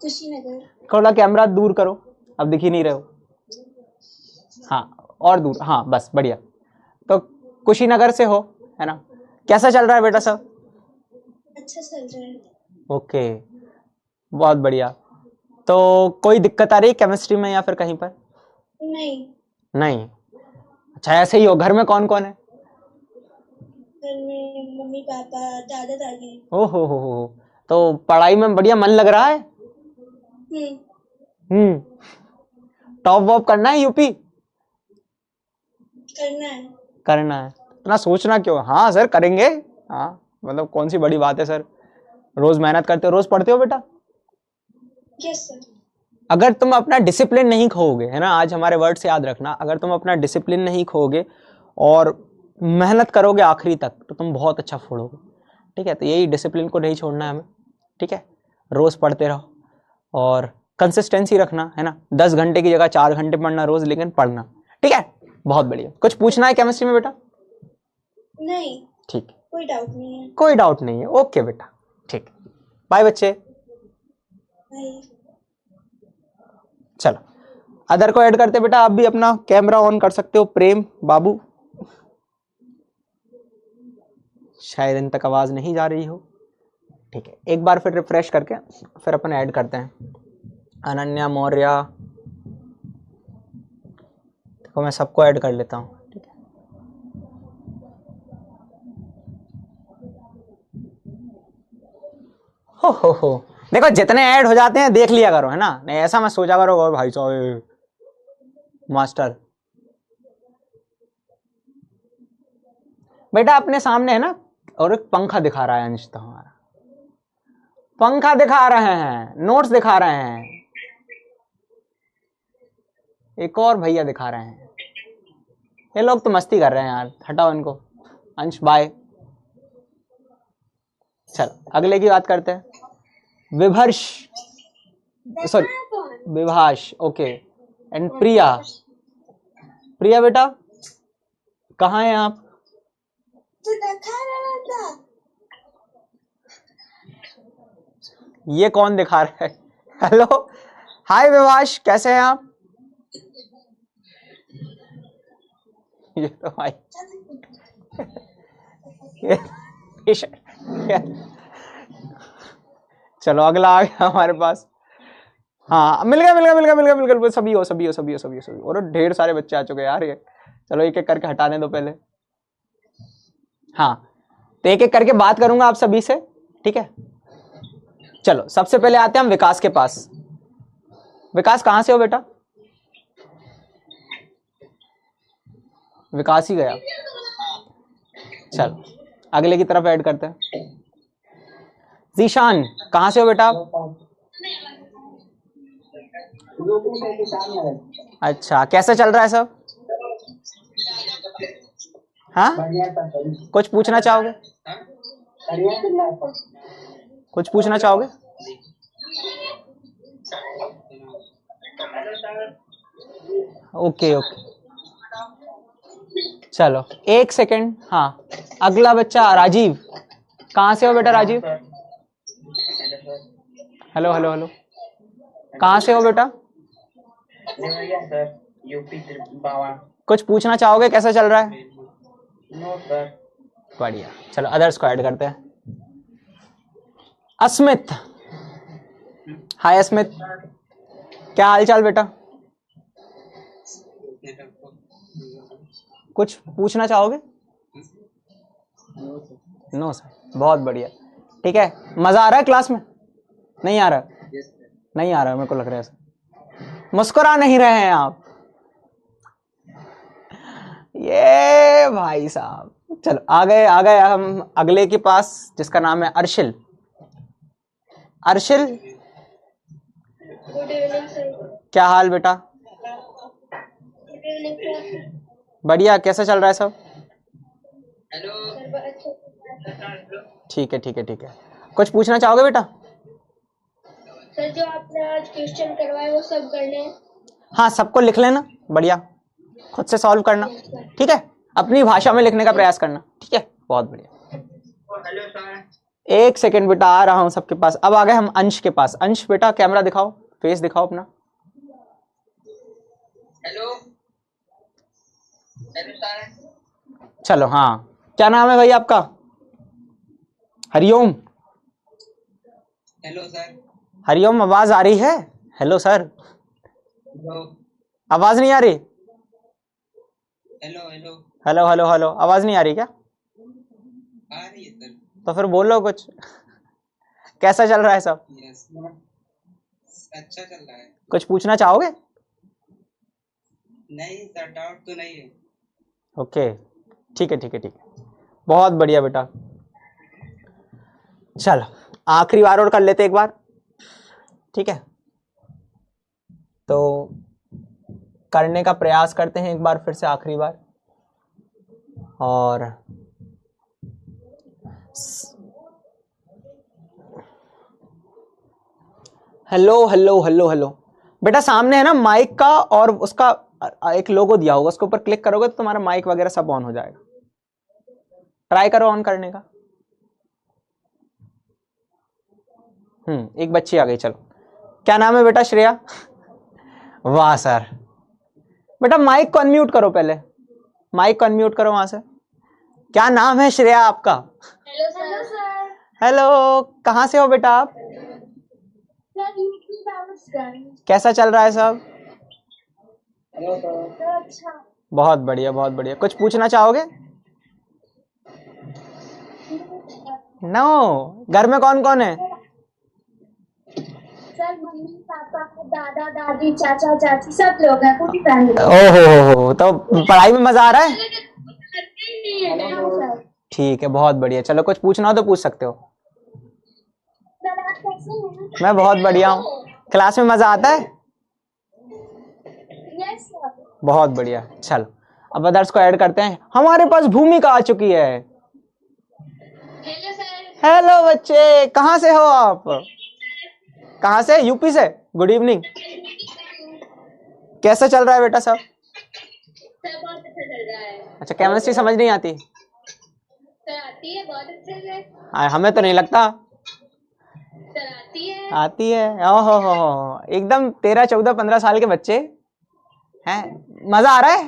S2: कुशीनगर।
S1: थोड़ा कैमरा दूर करो, अब दिख ही नहीं रहे हो। हाँ और दूर, हाँ बस बढ़िया। तो कुशीनगर से हो, है ना। कैसा चल रहा है बेटा सब?
S2: अच्छा चल रहा है।
S1: ओके बहुत बढ़िया। तो कोई दिक्कत आ रही है केमिस्ट्री में या फिर कहीं पर?
S2: नहीं।
S1: नहीं। अच्छा ऐसे ही हो। घर में कौन कौन है?
S2: घर में मम्मी पापा दादा दादी।
S1: ओहो, तो पढ़ाई में बढ़िया मन लग रहा है? टॉप वॉप करना है यूपी?
S2: करना है।
S1: करना है, इतना सोचना क्यों। हाँ सर करेंगे। हाँ मतलब कौन सी बड़ी बात है सर, रोज मेहनत करते हो, रोज पढ़ते हो बेटा?
S2: Yes sir.
S1: अगर तुम अपना डिसिप्लिन नहीं खोओगे, है ना, आज हमारे वर्ड से याद रखना, अगर तुम अपना डिसिप्लिन नहीं खोओगे और मेहनत करोगे आखिरी तक तो तुम बहुत अच्छा फोड़ोगे। ठीक है, तो यही डिसिप्लिन को नहीं छोड़ना है हमें। ठीक है, रोज पढ़ते रहो और कंसिस्टेंसी रखना, है ना। 10 घंटे की जगह 4 घंटे पढ़ना रोज, लेकिन पढ़ना। ठीक है, बहुत बढ़िया। कुछ पूछना है केमिस्ट्री में बेटा?
S2: नहीं।
S1: ठीक है,
S2: कोई डाउट नहीं है। कोई
S1: डाउट नहीं है। ओके बेटा, ठीक। बाय बच्चे।
S2: बाय।
S1: चलो अदर को ऐड करते बेटा। आप भी अपना कैमरा ऑन कर सकते हो। प्रेम बाबू, शायद इन तक आवाज नहीं जा रही हो। ठीक है, एक बार फिर रिफ्रेश करके फिर अपन ऐड करते हैं। अनन्या मौर्य, देखो मैं सबको ऐड कर लेता हूँ। ठीक है, हो देखो जितने ऐड हो जाते हैं देख लिया करो, है ना। नहीं ऐसा मत सोचा करो और भाई साहब मास्टर। बेटा अपने सामने है ना, और एक पंखा दिखा रहा है अंश, तो हमारा पंखा दिखा रहे हैं, नोट्स दिखा रहे हैं, एक और भैया दिखा रहे हैं। ये लोग तो मस्ती कर रहे हैं यार, हटाओ इनको। अंश बाय। चलो अगले की बात करते हैं। विभर्ष, सॉरी विभाष, ओके। एंड प्रिया। प्रिया बेटा कहाँ हैं आप? ये कौन दिखा रहा है? हेलो हाय विभाष, कैसे हैं आप? ये तो भाई चलो अगला आ गया हमारे पास। हाँ मिल गया। सभी हो। और ढेर सारे बच्चे आ चुके हैं यार ये। चलो एक एक करके हटाने दो पहले। हाँ तो एक एक करके बात करूंगा आप सभी से। ठीक है, चलो सबसे पहले आते हैं हम विकास के पास। विकास कहां से हो बेटा? विकास ही गया। चल अगले की तरफ ऐड करते हैं। जीशान कहां से हो बेटा? अच्छा, कैसा चल रहा है सब? हाँ, कुछ पूछना चाहोगे? कुछ पूछना चाहोगे? ओके ओके, चलो एक सेकंड। हाँ, अगला बच्चा राजीव, कहाँ से हो बेटा राजीव? हेलो हेलो हेलो, कहाँ से हो बेटा?
S3: सर, यूपी बावा।
S1: कुछ पूछना चाहोगे? कैसा चल रहा है?
S3: No sir.
S1: बढ़िया, चलो अदर्स को ऐड करते हैं। अस्मित, हाय अस्मित, क्या हाल चाल बेटा? कुछ पूछना चाहोगे? नो सर, बहुत बढ़िया। ठीक है, मजा आ रहा है क्लास में? नहीं आ रहा? नहीं आ रहा, मेरे को लग रहा है ऐसा। मुस्कुरा नहीं रहे हैं आप, ये भाई साहब। चलो आ गए हम अगले के पास, जिसका नाम है अर्शिल। अर्शिल,
S2: गुड इवनिंग सर।
S1: क्या हाल बेटा?
S2: Good evening sir.
S1: बढ़िया, कैसा चल रहा है सब?
S3: हेलो
S1: ठीक है ठीक है ठीक है। कुछ पूछना चाहोगे बेटा?
S2: सर, जो आपने आज क्वेश्चन करवाए वो सब करने हैं?
S1: हाँ, सबको लिख लेना, बढ़िया, खुद से सॉल्व करना, ठीक है? अपनी भाषा में लिखने का प्रयास करना, ठीक है? बहुत बढ़िया।
S3: Hello sir.
S1: एक सेकंड बेटा, आ रहा हूं सबके पास। अब आ गए हम अंश के पास। अंश बेटा, कैमरा दिखाओ, फेस दिखाओ अपना।
S3: Hello hello sir.
S1: चलो, हाँ, क्या नाम है भाई आपका? हरिओम।
S3: Hello sir.
S1: हरिओम, आवाज आ रही है? हेलो सर,
S3: हेलो
S1: आवाज नहीं आ रही?
S3: Hello hello.
S1: Hello hello hello, आवाज नहीं आ रही क्या?
S3: आ रही है सर।
S1: तो फिर बोलो कुछ। कैसा चल रहा है सब?
S3: यस, अच्छा चल रहा है।
S1: कुछ पूछना चाहोगे?
S3: नहीं सर, डाउट तो नहीं है।
S1: ओके, ठीक है ठीक है ठीक है, बहुत बढ़िया बेटा। चलो आखिरी बार और कर लेते एक बार, ठीक है? तो करने का प्रयास करते हैं एक बार फिर से, आखिरी बार। और हेलो हेलो हेलो हेलो बेटा, सामने है ना माइक का, और उसका एक लोगो दिया होगा, उसके ऊपर क्लिक करोगे तो तुम्हारा माइक वगैरह सब ऑन हो जाएगा। ट्राई करो ऑन करने का। एक बच्ची आ गई, चलो। क्या नाम है बेटा? श्रेया। वाह सर। बेटा माइक को अनम्यूट करो, पहले माइक को अनम्यूट करो वहां से। क्या नाम है श्रेया आपका?
S2: Hello sir.
S1: हेलो, कहाँ से हो बेटा आप? कैसा चल रहा है सब?
S3: Hello sir.
S2: अच्छा।
S1: बहुत बढ़िया बहुत बढ़िया। कुछ पूछना चाहोगे? नो। घर में कौन कौन है?
S2: सर, मम्मी पापा, दादा दादी, चाचा चाची, सब लोग हैं, पूरी फैमिली।
S1: ओहो, तो पढ़ाई में मजा आ रहा है?
S2: सर,
S1: ठीक है, बहुत बढ़िया। चलो कुछ पूछना हो तो पूछ सकते हो।
S2: आप कैसे हैं?
S1: मैं बहुत बढ़िया हूँ। क्लास में मजा आता है?
S2: Yes sir.
S1: बहुत बढ़िया। चलो अब अदर्स को ऐड करते हैं। हमारे पास भूमिका आ चुकी है।
S2: Hello sir.
S1: हेलो बच्चे, कहाँ से हो आप? कहाँ से? यूपी से। Good evening. कैसा चल रहा है बेटा सब?
S2: सर, बहुत अच्छा चल रहा है।
S1: अच्छा, केमिस्ट्री समझ नहीं आती?
S2: सर, आती है, बहुत अच्छे से।
S1: हमें तो नहीं लगता।
S2: सर, आती है।
S1: आती है? ओहो, एकदम 13, 14, 15 साल के बच्चे हैं। मजा आ रहा है?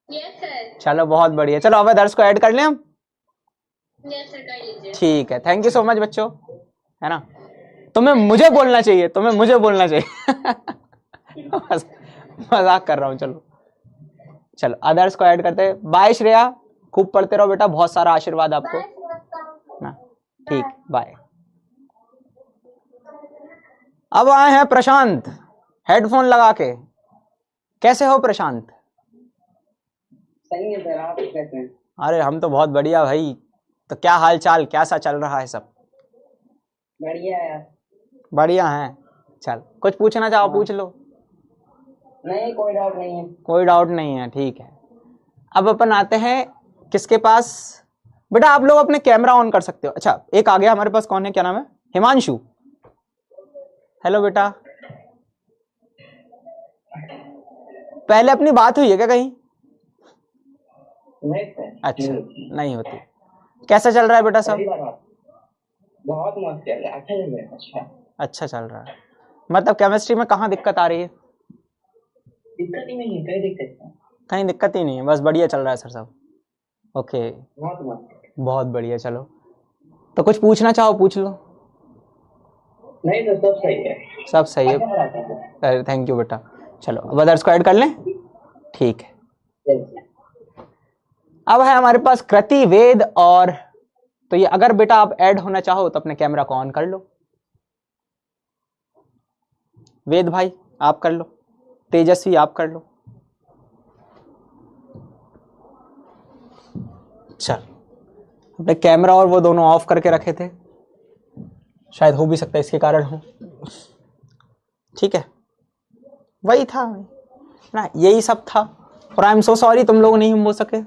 S2: Yes sir.
S1: चलो बहुत बढ़िया। चलो अब अदर्स को ऐड कर लें हम।
S2: यस सर, कर लीजिए।
S1: ठीक है, थैंक यू सो मच बच्चों, है ना? तुम्हें मुझे बोलना चाहिए, तुम्हें मुझे बोलना चाहिए। मजाक कर रहा हूँ। चलो चलो अदर्स को ऐड करते हैं। बाय श्रेया, खूब पढ़ते रहो बेटा, बहुत सारा आशीर्वाद आपको ना। ठीक, बाय। अब आए हैं प्रशांत। हेडफोन लगा के। कैसे हो प्रशांत?
S3: सही है सर, आप कैसे हैं?
S1: अरे हम तो बहुत बढ़िया भाई। तो क्या हाल चाल, कैसा चल रहा है सब?
S3: बढ़िया है यार।
S1: बढ़िया है। चल कुछ पूछना चाहो पूछ लो।
S3: नहीं, कोई डाउट नहीं है।
S1: कोई डाउट नहीं है, ठीक है। अब अपन आते हैं किसके पास। बेटा आप लोग अपने कैमरा ऑन कर सकते हो। अच्छा एक आ गया हमारे पास, कौन है, क्या नाम है? हिमांशु। हेलो बेटा। पहले अपनी बात हुई है क्या कहीं?
S3: नहीं सर।
S1: अच्छा नहीं होती। कैसा चल रहा है बेटा सब?
S3: बहुत मस्त चल रहा है, अच्छा चल रहा है।
S1: अच्छा चल रहा है। मतलब केमिस्ट्री में कहाँ दिक्कत आ रही है?
S3: दिक्कत ही नहीं है, कोई दिक्कत नहीं।
S1: कहीं दिक्कत ही नहीं है, बस बढ़िया चल रहा है सर सब। ओके
S3: बहुत मस्त।
S1: बहुत बढ़िया। चलो तो कुछ पूछना चाहो पूछ लो।
S3: नहीं तो सब सही है।
S1: सब सही है। थैंक यू बेटा। चलो अब अदर्स को ऐड कर लें। ठीक है। अब है हमारे पास कृति, वेद और, तो ये अगर बेटा आप ऐड होना चाहो तो अपने कैमरा को ऑन कर लो। वेद भाई आप कर लो, तेजस्वी आप कर लो। चल अपने कैमरा और वो दोनों ऑफ करके रखे थे, शायद हो भी सकता है इसके कारण हो। ठीक है वही था ना, यही सब था। और आई एम सो सॉरी तुम लोग नहीं हो सके।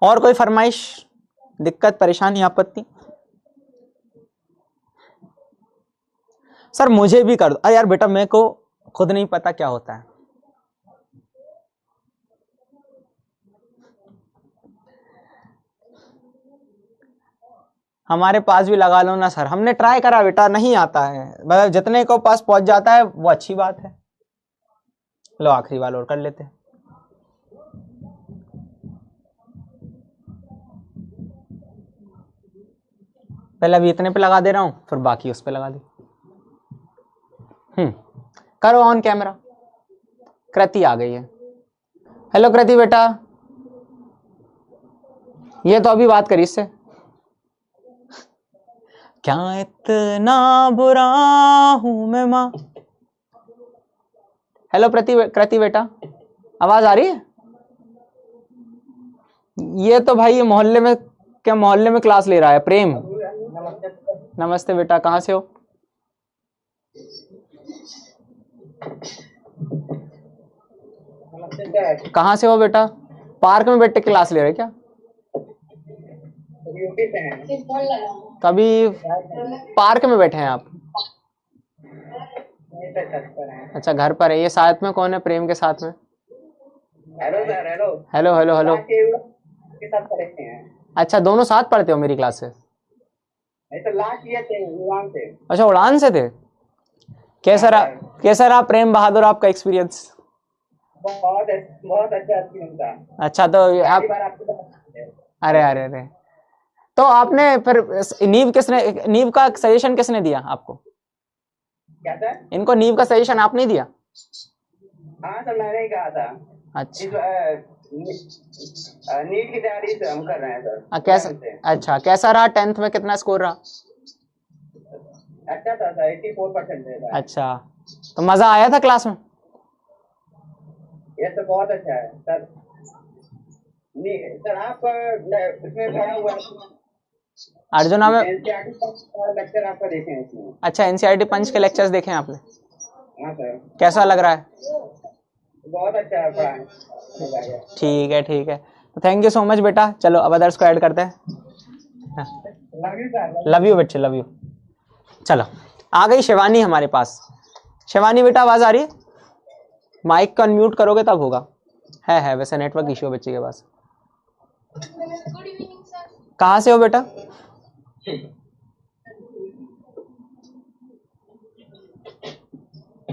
S1: और कोई फरमाइश, दिक्कत, परेशानी, आपत्ति? सर मुझे भी कर दो। अरे यार बेटा मेरे को खुद नहीं पता क्या होता है। हमारे पास भी लगा लो ना सर, हमने ट्राई करा बेटा, नहीं आता है। मतलब जितने को पास पहुंच जाता है वो अच्छी बात है। लो आखिरी बार और कर लेते हैं। पहले अभी इतने पे लगा दे रहा हूं, फिर बाकी उस पे लगा दे। करो ऑन कैमरा। कृति आ गई है। हेलो कृति बेटा, ये तो अभी बात करी इससे। क्या इतना बुरा हूं मैं मां। हेलो कृति बेटा, आवाज आ रही है? ये तो भाई ये मोहल्ले में, क्या मोहल्ले में क्लास ले रहा है प्रेम। नमस्ते बेटा, कहाँ से हो? कहाँ से हो बेटा? पार्क में बैठ के क्लास ले रहे क्या? तभी पार्क में बैठे हैं आप? अच्छा घर पर है। ये साथ में कौन है प्रेम के साथ में?
S3: Hello sir. Hello
S1: hello hello hello.
S3: के साथ पढ़ते हैं।
S1: अच्छा दोनों साथ पढ़ते हो मेरी क्लास से?
S3: नहीं तो लास्ट ईयर थे उड़ान से।
S1: अच्छा उड़ान से थे। कैसा रहा प्रेम बहादुर आपका एक्सपीरियंस?
S3: बहुत अच्छा एक्सपीरियंस था।
S1: अच्छा तो आप, अरे अरे अरे, तो आपने फिर नीव का सजेशन किसने दिया आपको?
S3: क्या सर?
S1: इनको नीव का सजेशन आप नहीं दिया?
S3: हाँ सर मैंने ही कहा था।
S1: अच्छा
S3: नीट की तैयारी से हम कर रहे हैं सर।
S1: कैसा कैसा रहा 10th में, कितना स्कोर रहा?
S3: अच्छा था सर, 84% था।
S1: अच्छा तो मजा आया था क्लास में?
S3: ये तो बहुत अच्छा है सर। नहीं सर आप इसमें पढ़ा हुआ
S1: अर्जुना में
S3: लेक्चर आपका देखे हैं इसमें।
S1: अच्छा एनसीईआरटी पंच के लेक्चर्स देखे हैं आपने?
S3: हाँ सर।
S1: कैसा लग रहा है?
S3: बहुत अच्छा है पढ़ा।
S1: ठीक है ठीक है, तो थैंक यू सो मच बेटा। चलो अब अदर्स को ऐड करते हैं। लव यू बच्चे, लव यू। चलो आ गई शिवानी हमारे पास। शिवानी बेटा आवाज आ रही है? माइक को अनम्यूट करोगे तब होगा। है वैसे नेटवर्क इश्यू है बच्चे के पास।
S2: Good evening sir.
S1: कहाँ से हो बेटा?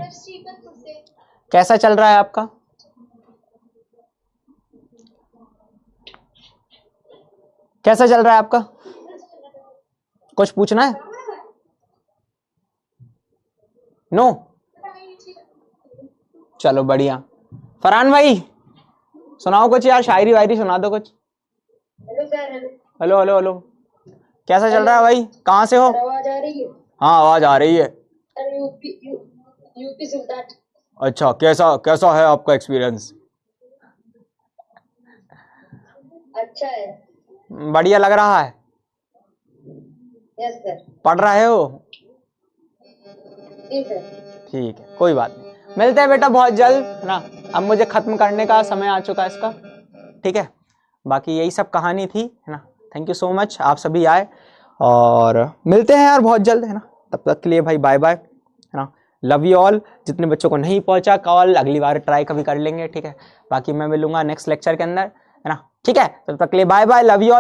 S2: श्रीपतपुर से।
S1: कैसा चल रहा है आपका? कैसा चल रहा है आपका? कुछ पूछना है? नो? चलो बढ़िया। फरहान भाई सुनाओ कुछ यार, शायरी वायरी सुना दो कुछ।
S2: Hello sir.
S1: Hello hello hello. कैसा चल रहा है भाई? कहाँ से हो?
S2: आवाज आ रही है?
S1: हाँ आवाज आ रही है।
S2: यूपी सुल्तान।
S1: अच्छा, कैसा कैसा है आपका एक्सपीरियंस?
S2: अच्छा है।
S1: बढ़िया लग रहा है?
S2: Yes sir.
S1: पढ़ रहे हो?
S2: जी सर।
S1: ठीक है, कोई बात नहीं, मिलते हैं बेटा बहुत जल्द, है ना। अब मुझे खत्म करने का समय आ चुका है इसका, ठीक है। बाकी यही सब कहानी थी, है ना। थैंक यू सो मच, आप सभी आए, और मिलते हैं यार बहुत जल्द, है ना। तब तक के लिए भाई बाय बाय, है ना। Love you all. जितने बच्चों को नहीं पहुंचा कॉल, अगली बार ट्राई कभी कर लेंगे, ठीक है। बाकी मैं मिलूंगा नेक्स्ट लेक्चर के अंदर, है ना, ठीक है। तब तक के लिए bye bye, love you all.